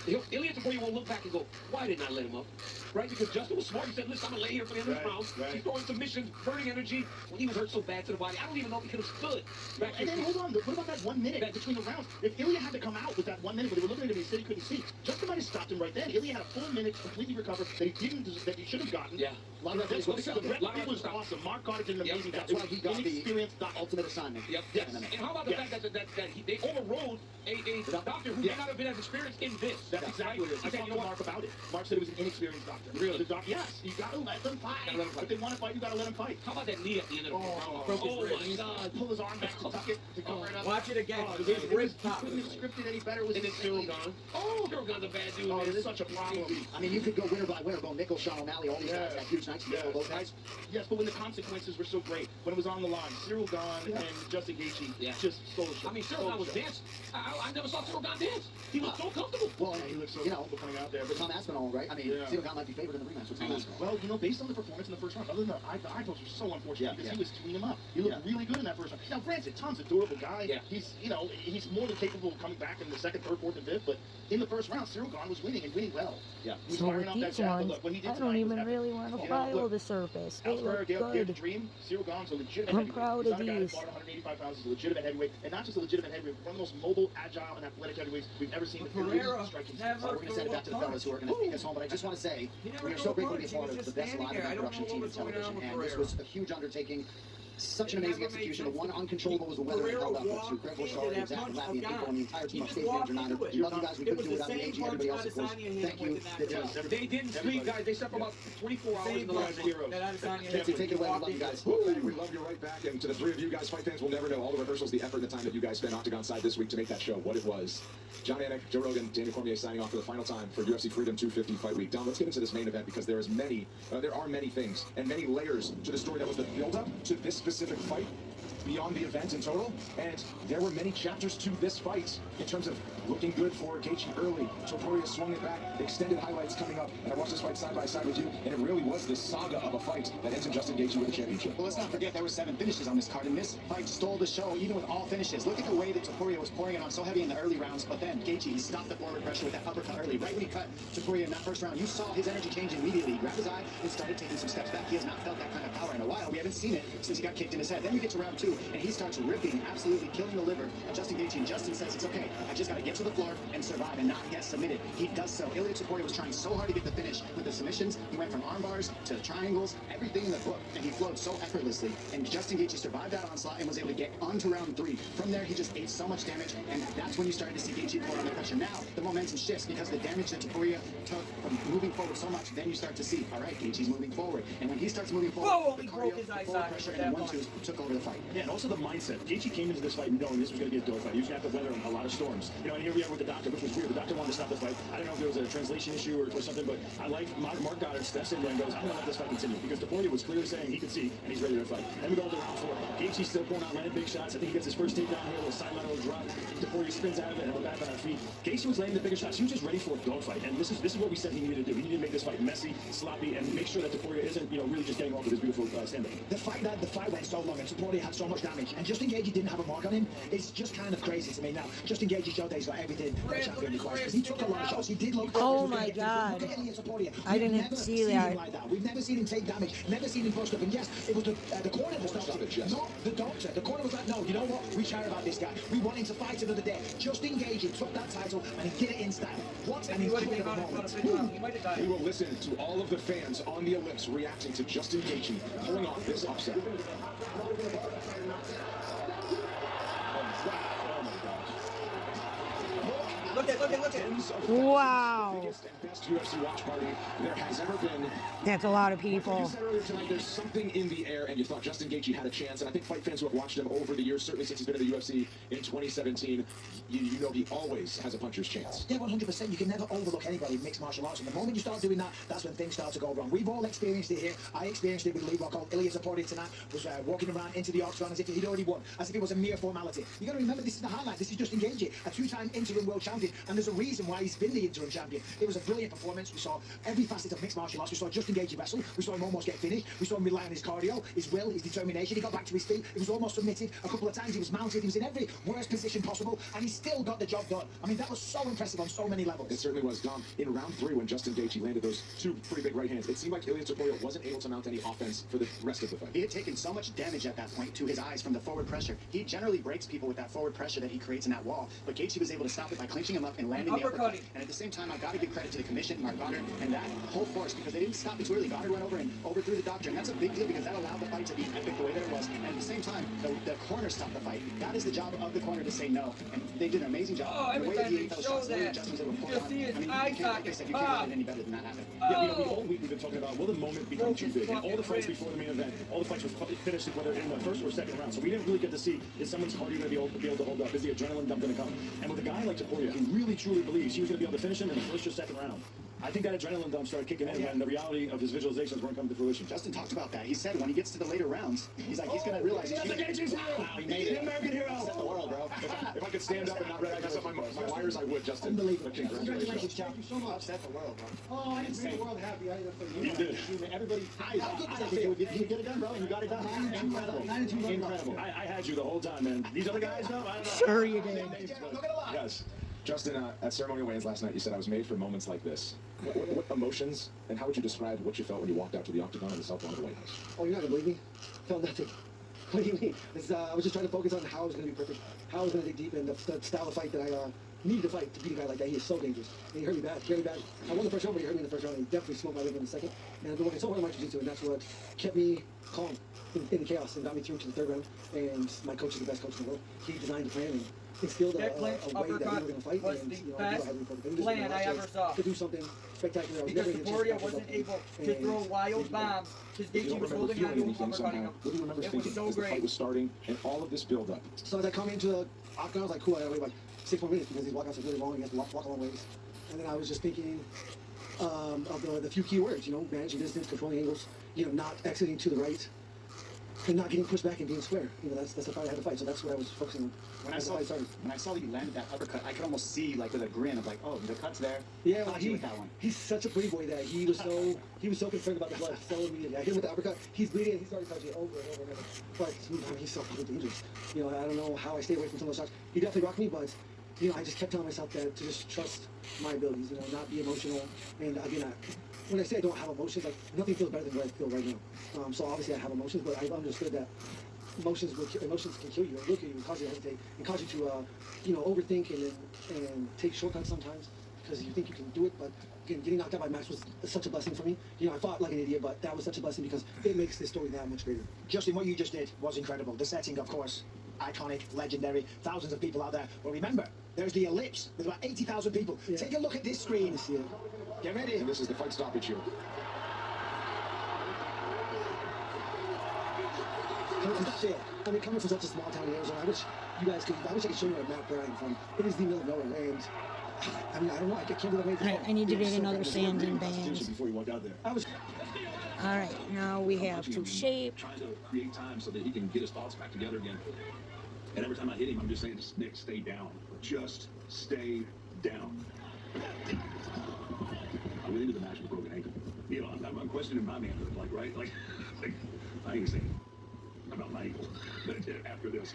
Ilya Topuria will look back and go, why didn't I let him up? Right? Because Justin was smart. He said, listen, I'm going to lay here for the end of this round. He's throwing submissions, burning energy. When he was hurt so bad to the body, I don't even know if he could have stood. Right? And then, hold on, what about that 1 minute between the rounds? If Ilya had to come out with that 1 minute, but they were looking at him and he said he couldn't see, Justin might have stopped him right then. Ilya had a full minute to completely recover that he didn't, that he should have gotten. Yeah. The referee was awesome. Mark Goddard did an amazing job. That's why he got the ultimate assignment. Yep. Yes. And how about the fact that they overrode a doctor who may not have been as experienced in this? That's exactly what it is. I talked to Mark about it. Mark said it was an inexperienced doctor. Really? The doctor, yes. You got to let them fight. If they want to fight, you got to let them fight. How about that knee at the end of the round? Oh my God. Pull his arm back to tuck it to cover it up. Watch it again. His ribs pop. Couldn't have scripted any better. Was and then Cyril Gahn. Oh, Cyril Gahn's a bad dude. Oh, man. it's such a problem. I mean, you could go winner by winner, go Nickel, Sean O'Malley, all these guys had huge nights. Both nights. Yes, but when the consequences were so great, when it was on the line, Cyril Gahn and Justin Gaethje just stole the show. I mean, Cyril Gahn was dancing. I never saw Cyril Gahn dance. He looked so comfortable. Well, he looked so comfortable coming out there. But Tom Aspinall, right? I mean, Cyril Gahn might be favored in the rematch with Tom Aspinall. Well, you know, based on the performance in the first round, other than the eyeballs were so unfortunate because he was tuning him up. He looked really good in that first round. Now, granted, Tom's a durable guy. He's, you know, he's more than capable of coming back in the second, third, fourth, and fifth. But in the first round, Cyril Gahn was winning and winning well. Yeah. He was So firing with off that these jab, but ones, look, what he did I don't tonight was even epic. really want to You know, follow look, the surface. They Elsewhere, look gave the good. dream. Cyril Gahn's a legitimate I'm heavyweight. proud He's of not a guy that these. fought 185 pounds. He's a legitimate heavyweight, and not just a legitimate heavyweight, one of the most mobile, agile, and athletic heavyweights we've ever seen. Pereira striking. never We're going to send it back to the fellas who are going to take us home, but I just want to say, we are so grateful to be a part of the best live event production team in television, and this was a huge undertaking. Such an amazing execution. The one uncontrollable was the weather and held out for Greg Bouchard and Zach Lappy and people and the entire team of State Manager 9. We love you guys. We couldn't do it without the AG. Everybody else, of course. Thank you. They didn't sleep, guys. They slept for about 24 hours in the last heroes. Take it away. We love you guys. We love you right back. And to the three of you guys, fight fans will never know all the rehearsals, the effort, and the time that you guys spent Octagon side this week to make that show what it was. John Anik, Joe Rogan, Daniel Cormier signing off for the final time for UFC Freedom 250 Fight Week. Don, let's get into this main event because there are many things and many layers to the story that was the build-up to this specific fight beyond the event in total, and there were many chapters to this fight in terms of looking good for Gaethje early. Topuria swung it back, extended highlights coming up, and I watched this fight side by side with you, and it really was this saga of a fight that ends in Justin Gaethje with the championship. Well, let's not forget there were 7 finishes on this card, and this fight stole the show, even with all finishes. Look at the way that Topuria was pouring it on so heavy in the early rounds, but then Gaethje, he stopped the forward pressure with that uppercut early. Right when he cut Topuria in that first round, you saw his energy change immediately. He grabbed his eye and started taking some steps back. He has not felt that kind of power in a while. We haven't seen it since he got kicked in his head. Then you get to round 2, and he starts ripping, absolutely killing the liver of Justin Gaethje, and Justin says, it's okay, I just got to get to the floor and survive and not get submitted. He does so. Ilya Topuria was trying so hard to get the finish with the submissions. He went from arm bars to triangles, everything in the book, and he flowed so effortlessly. And Justin Gaethje survived that onslaught and was able to get onto round 3. From there, he just ate so much damage, and that's when you started to see Gaethje pour under pressure. Now, the momentum shifts because the damage that Topuria took from moving forward so much, then you start to see, all right, Gaethje's moving forward. And when he starts moving forward, the cardio, the forward pressure, and the 1-2s took over the fight. Yeah, and also the mindset. Gaethje came into this fight knowing this was going to be a dogfight. He was going to have to weather a lot of storms. You know, and here we are with the doctor, which was weird. The doctor wanted to stop the fight. I don't know if there was a translation issue or something, but I like Mark Goddard steps in there and goes, I'm going to let this fight continue. Because Topuria was clearly saying he could see, and he's ready to fight. Then we go to round 4. Gaethje's still pulling out, landing big shots. I think he gets his first takedown here, a little sideline or a drop. Topuria spins out of it, and we're back on our feet. Gaethje was landing the bigger shots. He was just ready for a dogfight. And this is what we said he needed to do. He needed to make this fight messy, sloppy, and make sure that Topuria isn't, really just getting off with his beautiful stand-up. The fact that the fight went so long and Topuria had so much damage, and Justin Gaethje didn't have a mark on him, is just kind of crazy to me. Now, Justin Gaethje showed that he's got everything that a champion requires, because he took a lot of shots. He did look good. Oh my God. I didn't see that. Like that. We've never seen him take damage, never seen him bust up. And yes, it was the corner that stopped him, not the doctor. The corner was like, no, you know what? We care about this guy. We want him to fight another day. Justin Gaethje took that title and he did it in style. What an incredible moment. We will listen to all of the fans on the ellipse reacting to Justin Gaethje pulling off this upset. Thousands of Wow. biggest and best UFC watch party there has ever been. That's a lot of You people. said earlier tonight there's something in the air, and you thought Justin Gaethje had a chance. And I think fight fans who have watched him over the years, certainly since he's been in the UFC in 2017, you know he always has a puncher's chance. Yeah, 100%. You can never overlook anybody in mixed martial arts. And the moment you start doing that, that's when things start to go wrong. We've all experienced it here. I experienced it with Lee Rocco. Ilya Zapata tonight was walking around into the octagon as if he'd already won, as if it was a mere formality. You got to remember, this is the highlight. This is Justin Gaethje, a two-time interim world champion, and there's a reason why he's been the interim champion. It was a brilliant performance. We saw every facet of mixed martial arts. We saw Justin Gaethje wrestle. We saw him almost get finished. We saw him rely on his cardio, his will, his determination. He got back to his feet. He was almost submitted a couple of times. He was mounted. He was in every worst position possible, and he still got the job done. I mean, that was so impressive on so many levels. It certainly was. Dom, in round 3, when Justin Gaethje landed those two pretty big right hands, it seemed like Ilya Zapata wasn't able to mount any offense for the rest of the fight. He had taken so much damage at that point to his eyes from the forward pressure. He generally breaks people with that forward pressure that he creates in that wall, but Gaethje was able to stop it by clinching him up and landing the uppercut. And at the same time, I got to give credit to the commission, Mark Goddard, and that whole force, because they didn't stop it too early. Goddard went over and overthrew the doctor, and that's a big deal because that allowed the fight to be epic the way that it was. And at the same time, the corner stopped the fight. That is the job of the corner to say no, and they did an amazing job. Oh, the every way that time he they ate those show shots, the way that, Justin was able to pull you on. just see his I mean, eye you can't, like I socket. said, you can't get it any better than that happened. Yeah, the whole week we've been talking about, will the moment become too big? And all the fights before the main event, all the fights were finished whether in the first or second round. So we didn't really get to see, is someone's cardio going to be able to hold up? Is the adrenaline dump going to come? And with a guy like Taporia, who really truly believes he was going to be able to finish him in the first or second round, I think that adrenaline dump started kicking in when the reality of his visualizations weren't coming to fruition. Justin talked about that. He said when he gets to the later rounds, he's like, he's going to realize he's Justin Gaethje's hero! Wow, he made it. The American hero! Set the world, bro. If I could stand up and not mess up my wires, I would, Justin. Unbelievable. Congratulations. Thank you so much. Upset the world, bro. Oh, I didn't make the world happy. I You did. Everybody, how good does that feel? You get it done, bro, and you got it done. Incredible. Incredible. I had you the whole time, man. These other guys, though, I don't know. Sure you did. Yes. Justin, at ceremonial weigh-ins last night, you said I was made for moments like this. What emotions, and how would you describe what you felt when you walked out to the octagon in the South Lawn of the White House? Oh, you're not gonna believe me? Felt nothing. What do you mean? I was just trying to focus on how I was gonna be perfect, how I was gonna dig deep in the style of fight that I needed to fight to beat a guy like that. He is so dangerous. And he hurt me bad, very bad. I won the first round, but he hurt me in the first round, and he definitely smoked my liver in the second. And I've been working so hard on my jiu-jitsu, and that's what kept me calm in the chaos and got me through to the third round. And my coach is the best coach in the world. He designed the plan and instilled a way that we were going to fight. Was And, the you know, best plan I ever saw. To do something spectacular. I was Because never gonna Taporia chase wasn't myself able and- to throw wild bombs because You don't Gaethje was remember holding on feeling to him, anything uppercutting somehow. him. What do you remember It thinking was so as the fight great. was starting and all of this build-up? So as I come into the octagon, I was like, cool, I gotta wait like 6 more minutes because these walkouts are really long. You have to walk a long ways. And then I was just thinking of the few key words, you know, managing distance, controlling angles, you know, not exiting to the right, and not getting pushed back and being square. You know, that's the fight I had to fight. So that's what I was focusing on. When I saw that you landed that uppercut, I could almost see, like, with a grin of like, oh, the cut's there. Yeah, Caught you with that one. he's such a pretty boy that he was so concerned about the blood so immediately. I hit him with the uppercut. He's bleeding. And he started touching it over and over and over. But he's so fucking dangerous. You know, I don't know how I stay away from some of those shots. He definitely rocked me, but you know, I just kept telling myself that to just trust my abilities. You know, not be emotional. And again, when I say I don't have emotions, like nothing feels better than what I feel right now. So obviously I have emotions, but I understood that emotions can kill you and look at you and cause you to hesitate and cause you to you know, overthink and take shortcuts sometimes because you think you can do it. But again, getting knocked out by Max was such a blessing for me. You know, I fought like an idiot, but that was such a blessing because it makes this story that much greater. Justin, what you just did was incredible. The setting, of course, iconic, legendary, thousands of people out there. But remember, there's the ellipse with about 80,000 people. Yeah. Take a look at this screen. Get ready. And this is the fight stoppage here. I mean, coming from such a small town in Arizona, I wish I could show you where Matt Bryan from. It is the middle of nowhere, and I mean, I don't know, I can't believe I made this. All right, I need to get another sanding band. Before you walk out there. All right, now we have to shape. Trying to create time so that he can get his thoughts back together again. And every time I hit him, I'm just saying, just Nick, stay down. Just stay down. I went into the match with a broken ankle. You know, I'm questioning my manhood, like, right? Like I ain't saying about my ankle after this.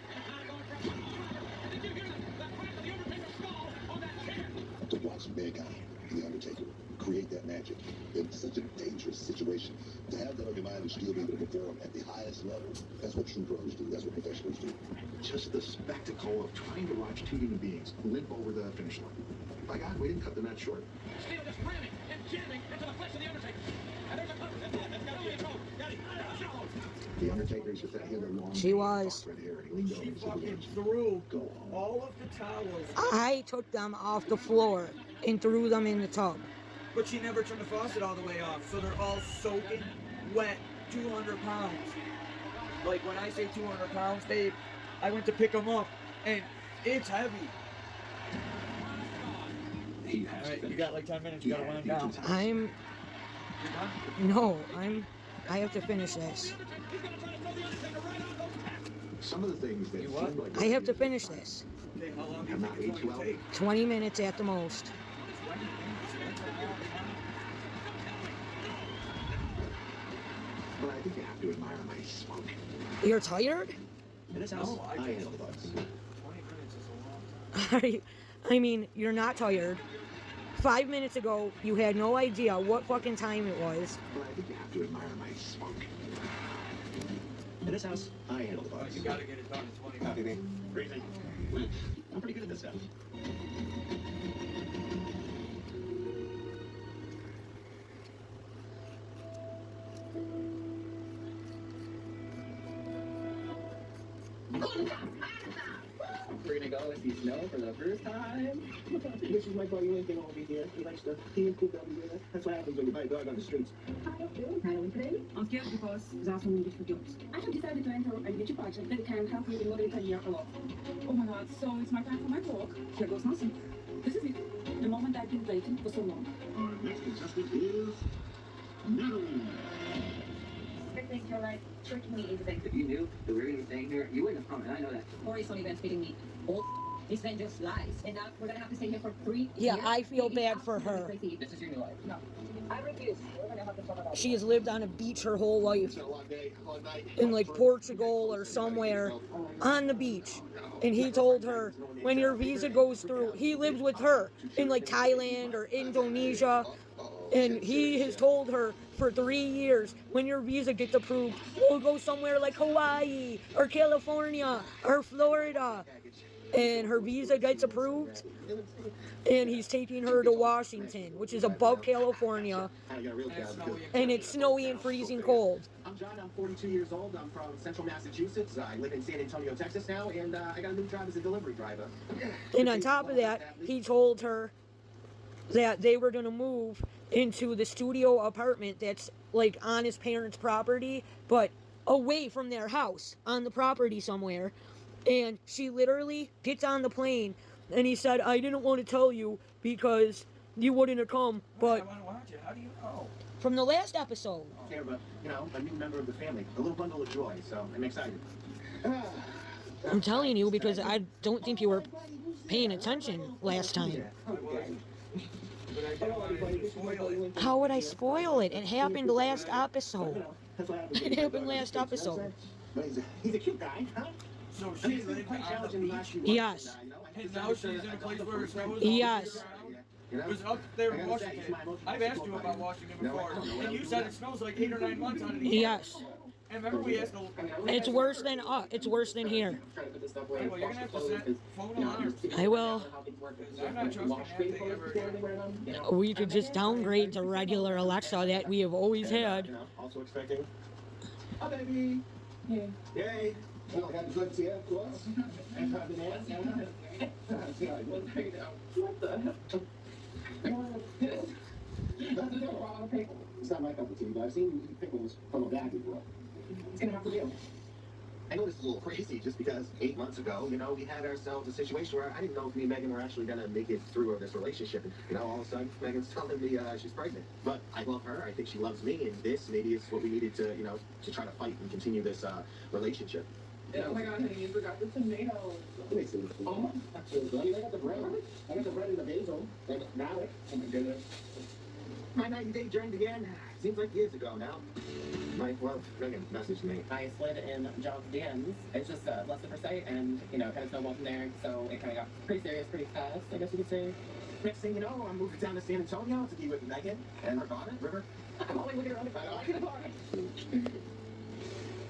To watch Big Guy, The Undertaker, create that magic. It's such a dangerous situation. To have that on your mind and still be able to perform at the highest level, that's what true pros do. That's what professionals do. Just the spectacle of trying to watch two human beings limp over the finish line. By God, we didn't cut the match short. Steel just ramming and jamming into the flesh of the Undertaker. And there's a cover. That's got to be a toe. The Undertaker's with that hither long. She was. Red hair, and he leaned over She and said, fucking threw all of the towels. I took them off the floor and threw them in the tub. But she never turned the faucet all the way off, so they're all soaking wet, 200 pounds. Like when I say 200 pounds, babe, I went to pick them up, and it's heavy. Alright, you got like 10 minutes, you gotta wind down. I have to finish this. some of the things that seem like... I have to finish this. Okay, how long have not aged well. 20 minutes at the most. But I think you have to admire my smoke. You're tired? No, I handle the bugs. 20 minutes is a long. I mean, you're not tired. 5 minutes ago, you had no idea what fucking time it was. But I think you have to admire my smoke. In this house, I handle the bugs. You gotta get it done in 20 minutes. Copy me. Breathing. I'm pretty good at this stuff. We're gonna go see snow for the first time. This is my buddy Lincoln over here. He and Coop over here. That's what happens when you buy a dog on the streets. Hi, today. I'm scared because there's so many jobs. I have decided to enter a beauty pageant that can help me in my career a lot. Oh my god, so it's my time for my talk. Here goes nothing. This is it. The moment I've been waiting for so long. Our next contestant is Natalie. I think you're like tricking me into thinking. If you knew that we were gonna be staying here, you wouldn't have come, and I know that. Corey's only been feeding me all these men just lies. And now we're gonna have to stay here for 3 Yeah, years. I feel bad for her. This is your new life. No. I refuse. We're gonna have to talk about She has lived on a beach her whole life. It's been a long day, long night. In like Portugal or somewhere on the beach. And he told her when your visa goes through, he lives with her in like Thailand or Indonesia. And he has told her for 3 years, when your visa gets approved, we'll go somewhere like Hawaii or California or Florida. And her visa gets approved, and he's taking her to Washington, which is above California, and it's snowy and freezing cold. I'm John. I'm 42 years old. I'm from Central Massachusetts. I live in San Antonio, Texas now, and I got a new job as a delivery driver. And on top of that, he told her that they were going to move into the studio apartment that's like on his parents' property, but away from their house, on the property somewhere. And she literally gets on the plane, and he said, I didn't want to tell you because you wouldn't have come, but... I want to watch it. How do you know? From the last episode. Yeah, but, you know, a new member of the family. A little bundle of joy, so I'm excited. I'm telling you because I don't think you were paying attention last time. How would I spoil it? It happened last episode. It happened last episode. He's a cute guy, huh? So she lived on the beach? Yes. And now she's in a place where it snows? Yes. It was up there in Washington. I've asked you about Washington before, and you said it snows like 8 or 9 months out of the year. Yes. And remember we asked It's worse than it's worse than here. Well, you're gonna have to set phone alarms. I will. I'm not trusting that thing ever again. We could just downgrade to regular Alexa that we have always had. Also expecting. Hi, baby. Yay. Yay. Oh, happy birthday to us. And happy birthday. What the hell? It's not my cup of tea, but I've seen you eat pickles from a bag before. It's gonna have to be. I know this is a little crazy just because 8 months ago, you know, we had ourselves a situation where I didn't know if me and Megan were actually gonna make it through this relationship. And, you know, all of a sudden, Megan's telling me she's pregnant. But I love her. I think she loves me. And this maybe is what we needed to, you know, to try to fight and continue this relationship. Oh my god, honey, you forgot the tomatoes. Oh, I got the bread. I got the bread and the basil. And garlic. Oh my goodness. My 90-day journey again. seems like years ago now. Megan messaged me. I slid in John's DMs. It's just lusted for sight, and kind of snowballed from there. So it kind of got pretty serious pretty fast, I guess you could say. Next thing you know, I'm moving down to San Antonio to be with Megan and her daughter, River. I'm always looking around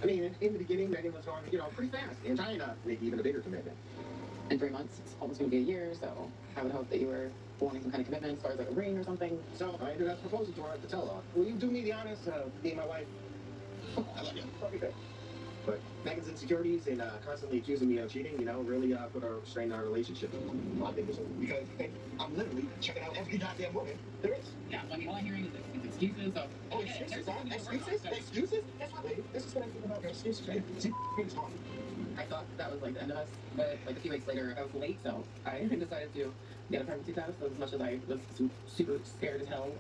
I mean, in the beginning, Megan was going, pretty fast and trying to make even a bigger commitment. In 3 months, it's almost going to be a year, so I would hope that you were wanting some kind of commitment as far as like a ring or something. So I ended up proposing to her at the tell-off. Will you do me the honors of being my wife? I love you. Okay. But Megan's insecurities and constantly accusing me of cheating, really put a strain on our relationship. I think it's because I'm literally checking out every goddamn woman there is. Yeah, I mean, all I'm hearing is excuses. So, oh, excuses? Excuses? That's what this is what I think about excuses, man. See, it's hard. I thought that was like the end of us, but like a few weeks later, I was late, so I decided to get a pregnancy test as much as I was super scared as hell.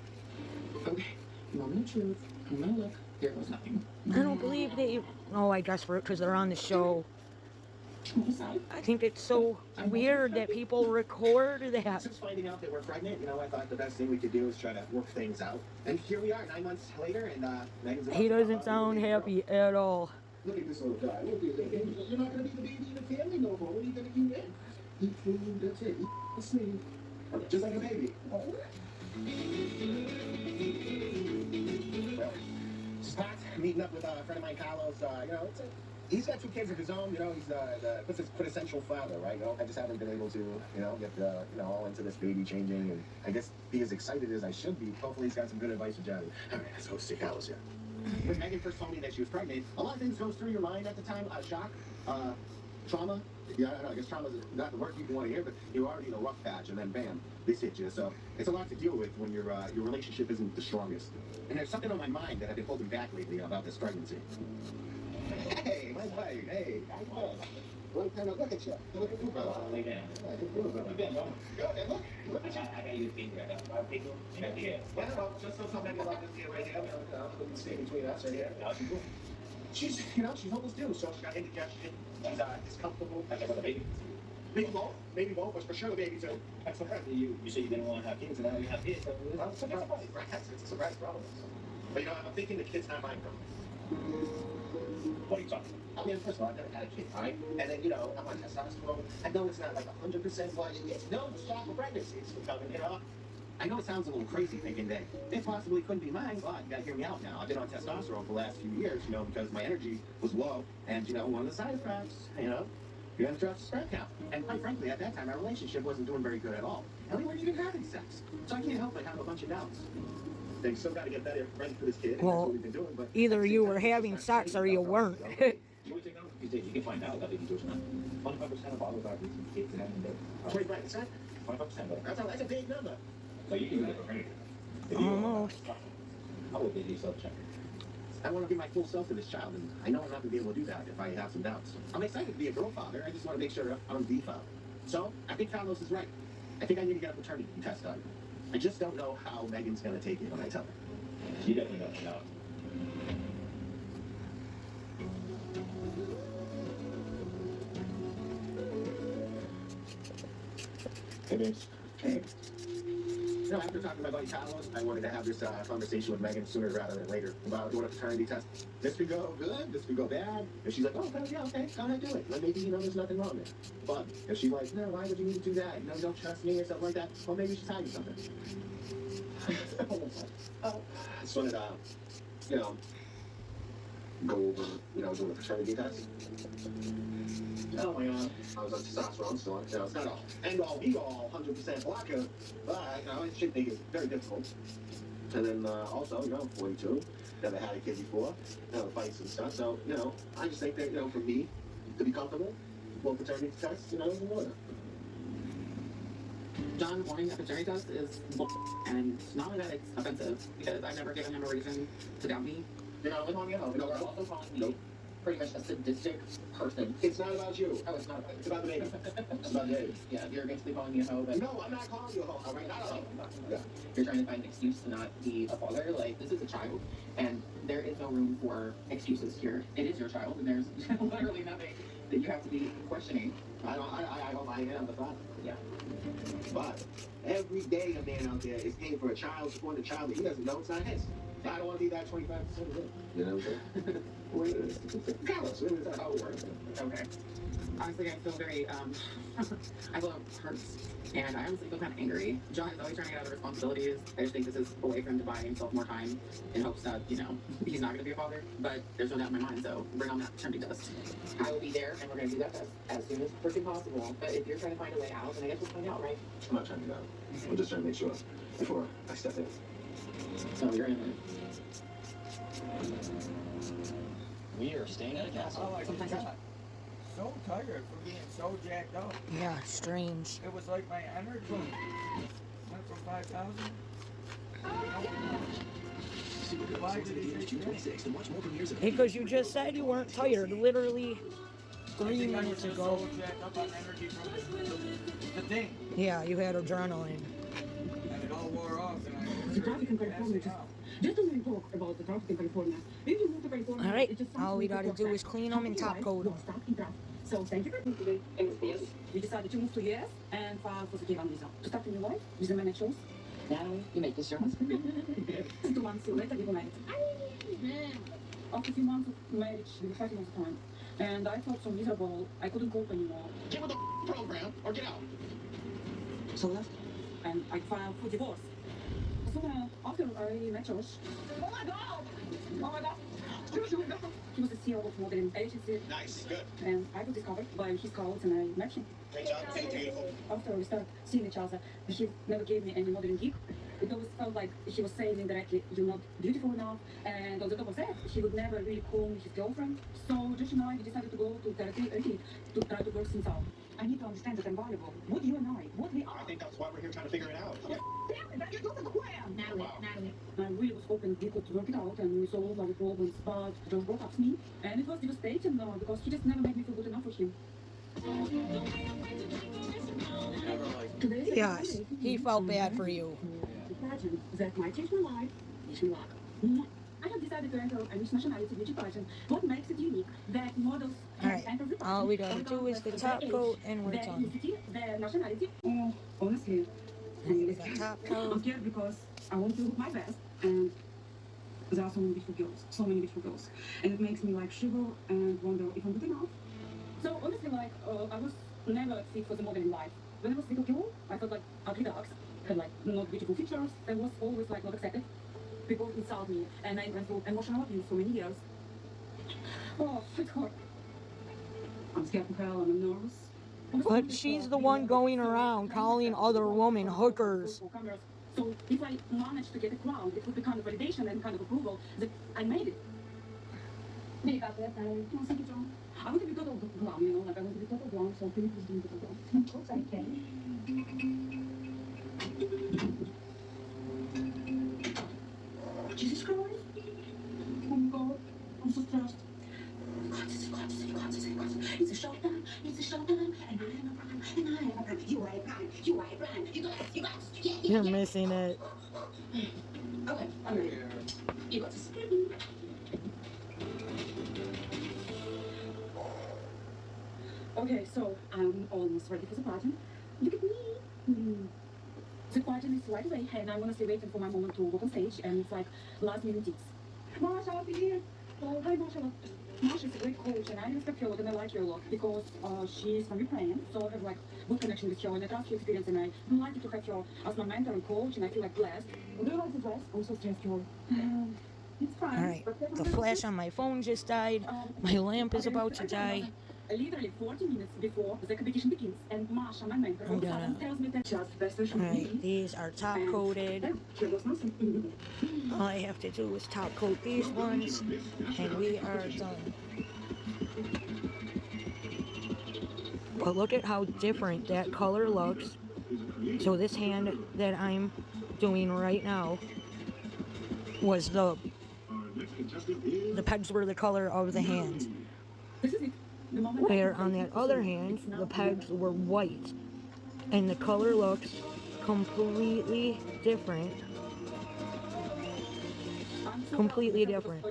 Okay, moment of truth. I'm gonna look. There was nothing. I don't believe they. Oh, I guess because they're on the show. I think it's so weird that people record that. Since finding out that we're pregnant, I thought the best thing we could do is try to work things out. And here we are, 9 months later, and Megan's. He doesn't sound happy at all. Look at this little guy. Look at him. You're not going to be the baby in the family no more. What are you going to do then? Eat food, that's it. Eat, sleep. Just like a baby. Well, just packed, meeting up with a friend of mine, Carlos. He's got 2 kids of his own. He's the quintessential father, right? I just haven't been able to, get all into this baby changing, and I guess be as excited as I should be. Hopefully, he's got some good advice for Johnny. All right, let's go see Carlos here. When Megan first told me that she was pregnant, a lot of things goes through your mind at the time. Shock, trauma. Yeah, I don't know. I guess trauma is not the word you want to hear, but you're already in a rough patch, and then bam, this hit you. So it's a lot to deal with when your relationship isn't the strongest. And there's something on my mind that I've been holding back lately about this pregnancy. Hey, my wife. Hey, long time no look at you. Look at you, brother. Lay down. Good, man. Look at you. I got you a finger. I got 5 people. Yeah, well, just don't tell Megan about this deal right here. I'll stay between us right here. She's, she's almost due, so she got indigestion. She's discomfortable. I guess the baby. Maybe both, but for sure the baby too. That's okay. You said you didn't want to have kids, and now you have kids. So it's a surprise. It's a surprise problem. But I'm thinking the kid's not mine, though. What are you talking about? I mean, first of all, I've never had a kid, right? And then, I'm on testosterone. I know it's not like 100%, but it's no stop for pregnancy. I know it sounds a little crazy thinking that it possibly couldn't be mine, but you gotta hear me out now. I've been on testosterone for the last few years, because my energy was low, and, one of the side effects, you're gonna drop the sperm count. And quite frankly, at that time, our relationship wasn't doing very good at all. And we weren't even having sex. So I can't help but have a bunch of doubts. They still got to get better, ready for this kid. Well, that's what we've been doing, but either you were having sex or you weren't. You can find out that baby does not. 25% of all of our recent kids have been dead. 25%? 25%. That's a big number. So you can do that for anything. Almost. How would they do self-check? I want to be my full self to this child, and I know I'm not going to be able to do that if I have some doubts. I'm excited to be a girl father. I just want to make sure I'm the father. So, I think Carlos is right. I think I need to get a paternity test done. I just don't know how Megan's going to take it when I tell her. She definitely doesn't know. Hey, babes. Hey. After talking to my buddy Carlos, I wanted to have this conversation with Megan sooner rather than later about doing a paternity test. This could go good, this could go bad. If she's like, oh, yeah, okay, go ahead, do it. Then maybe, there's nothing wrong there. But if she's like, no, why would you need to do that? You don't trust me or something like that, well, maybe she's hiding something. I just wanted to, go over, doing a paternity test. Oh my God, I was on testosterone, so it's not all end all be all 100% blocker, but it should make it very difficult. And then also, 42, never had a kid before, fights and stuff. So I just think that for me to be comfortable, paternity test, is in order. John wanting a paternity test is and not only that it's offensive because I've never given him a reason to doubt me. We're also calling me pretty much a sadistic person. It's not about you. Oh, it's not about you. It's about the baby. It's about the baby. Yeah, you're basically calling me a hoe. But no, I'm not calling you a hoe. All right, not a hoe. Yeah. You're trying to find an excuse to not be a father. Like, this is a child, and there is no room for excuses here. It is your child, and there's literally nothing that you have to be questioning. I hope I am the father. Yeah. But every day a man out there is paying for a child, supporting a child that he doesn't know it's not his. I don't want to be that 25%. You know what I'm saying? Tell us, how it works. Okay. Honestly, I feel very, I feel hurt. And I honestly feel kind of angry. John is always trying to get out of responsibilities. I just think this is a way for him to buy himself more time in hopes that, you know, he's not going to be a father. But there's no doubt in my mind, so bring on that tempting dust. I will be there, and we're going to do that test as soon as freaking possible. But if you're trying to find a way out, then I guess we'll find out, right? I'm not trying to do that. I'm just trying to make sure before I step in. So you're in. We are staying at a castle. Oh, I just got so tired for being so jacked up. Yeah, strange. It was like my energy went from 5,000. Why did he say that? Because you just said you weren't tired literally 3 minutes I was ago. so jacked up on energy from the thing. Yeah, you had adrenaline. And it all wore off. And The traffic in California just don't even talk about the traffic in California. If you move to California, Alright, it just all we gotta do is clean them and top coat them. So thank you for coming today. Yes. We decided to move to US and file for the K1 visa. To start a new life with the man I chose. Now you make this your husband. 2 months later, we were married. After a few months of marriage, we were fighting all the time. And I felt so miserable, I couldn't cope anymore. Get with the program or get out. So left, and I filed for divorce. Soon after I met Josh. Oh my god! Oh my god! He was the CEO of modeling agency. Nice, good. And I was discovered by his scouts and I met him. Great job, beautiful. After we started seeing each other, he never gave me any modeling gig. It always felt like he was saying indirectly, you're not beautiful enough. And on the top of that, he would never really call me his girlfriend. So Josh and I decided to go to therapy to try to work things out. I need to understand that I'm valuable. What you and I, what we are. I think that's why we're here trying to figure it out. Yeah. Damn it, you're the queer! Natalie. I really was hoping we could work it out and we solve our problems, but Josh broke up with me. And it was devastating because he just never made me feel good enough for him. Yes, he felt bad for you. Pageant that might change my life. Wish me luck. I have decided to enter a Miss Nationality beauty pageant. What makes it unique? That models Alright, all we gotta do is the top coat and we're done. The nationality. Honestly, I'm scared because I want to look my best and there are so many beautiful girls. And it makes me like shiver and wonder if I'm good enough. So honestly, like, I was never fit for the modeling life. When I was little girl, I felt like ugly dogs had like not beautiful features. I was always like not accepted. People insult me, and I went through emotional abuse for many years. Oh, it's hard. I'm scared of hell and I'm nervous. But she's the one going around calling other women hookers. So if I manage to get a crown, it would be kind of validation and kind of approval that I made it. Maybe I thank you, John. I want to be total glum, you know, like I want to be total glum, so please do total glum. Of course I can. Jesus Christ. Oh my God. I'm so stressed. It's a showtime. It's a showtime. And I am a prime. And I am a prime. You are a prime. You are a prime. You got this. You're missing it. Okay, I'm ready. You got this. Okay, so I'm almost ready for the pageant. Look at me. The pageant is right away, and I'm honestly waiting for my moment to walk on stage, and it's like last minute tips. Masha, I'll be here. Oh, hi, Masha. Masha is a great coach, and I respect her a lot, and I like her a lot because she's from Ukraine, so I have like good connection with her, and I trust her experience, and I would like to have her as my mentor and coach, and I feel like blessed. Do you like the dress? I'm so stressed, girl. It's fine. Alright, the flash on my phone just died. My lamp is about to die. Literally 40 minutes before the competition begins, and Masha, my mentor, tells me that just best version of me. Alright, these are top coated. All I have to do is top coat these ones, and we are done. But look at how different that color looks. So this hand that I'm doing right now was the pegs were the color of the hand. Where on that other hand, the pegs were white. And the color looks completely different. Completely different.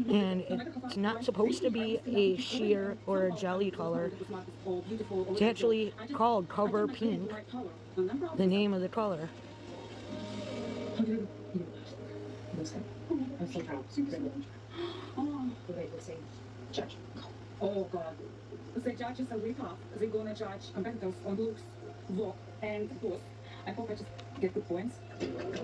And it's not supposed to be a sheer or a jelly color. It's actually called Cover Pink, the name of the color. looks good. I'm so proud. Oh, Wait, let's say judge. oh God. The judges are really tough. They're gonna judge competitors on looks, walk, and pose. I hope I just get good points.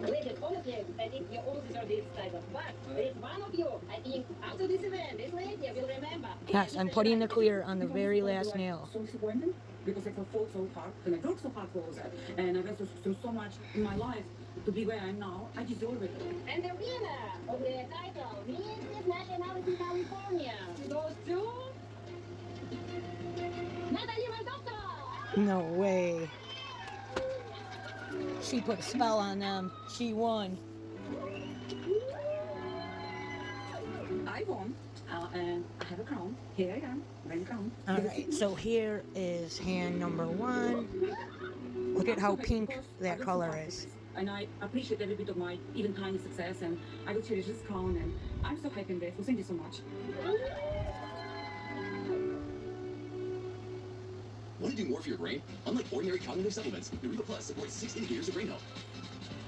Ladies, honestly, I think you all deserve this title. But there is one of you, I think, after this event, this lady will remember. Yes, I'm putting the clear on the very last nail. So disappointed because I fought so hard and I worked so hard for all that. And I went through so much in my life to be where I am now. I deserve it. And the winner of the title, Mrs. Nationality California, goes to Natalie Mendoza. No way. She put a spell on them. She won. I won, and I have a crown. Here I am, wearing a crown. Alright, so here is hand number 1. Look at how pink that color is. And I appreciate every bit of my even tiny success, and I will cherish this crown, and I'm so happy and grateful. Thank you so much. Want to do more for your brain? Unlike ordinary cognitive supplements, Nariva Plus supports 6 indicators of brain health.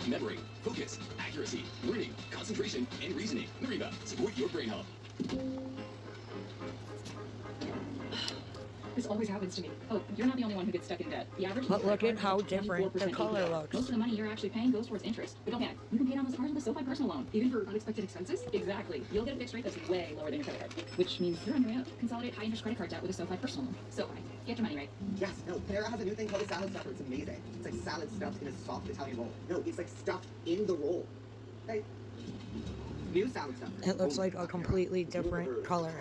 Memory, focus, accuracy, learning, concentration, and reasoning. Nariva, support your brain health. This always happens to me. Oh, you're not the only one who gets stuck in debt. The average. But look at how different the color looks. Most of the money you're actually paying goes towards interest. But don't panic. You can pay down those cars with a SoFi personal loan, even for unexpected expenses. Exactly. You'll get a fixed rate that's way lower than your credit card, which means you're on your way out. Consolidate high interest credit card debt with a SoFi personal loan. SoFi. Get your money right. Yes, no, Panera has a new thing called the salad stuffer. It's amazing. It's like salad stuffed in a soft Italian roll. No, it's like stuffed in the roll. Right? New salad stuffer. It looks like a completely different color.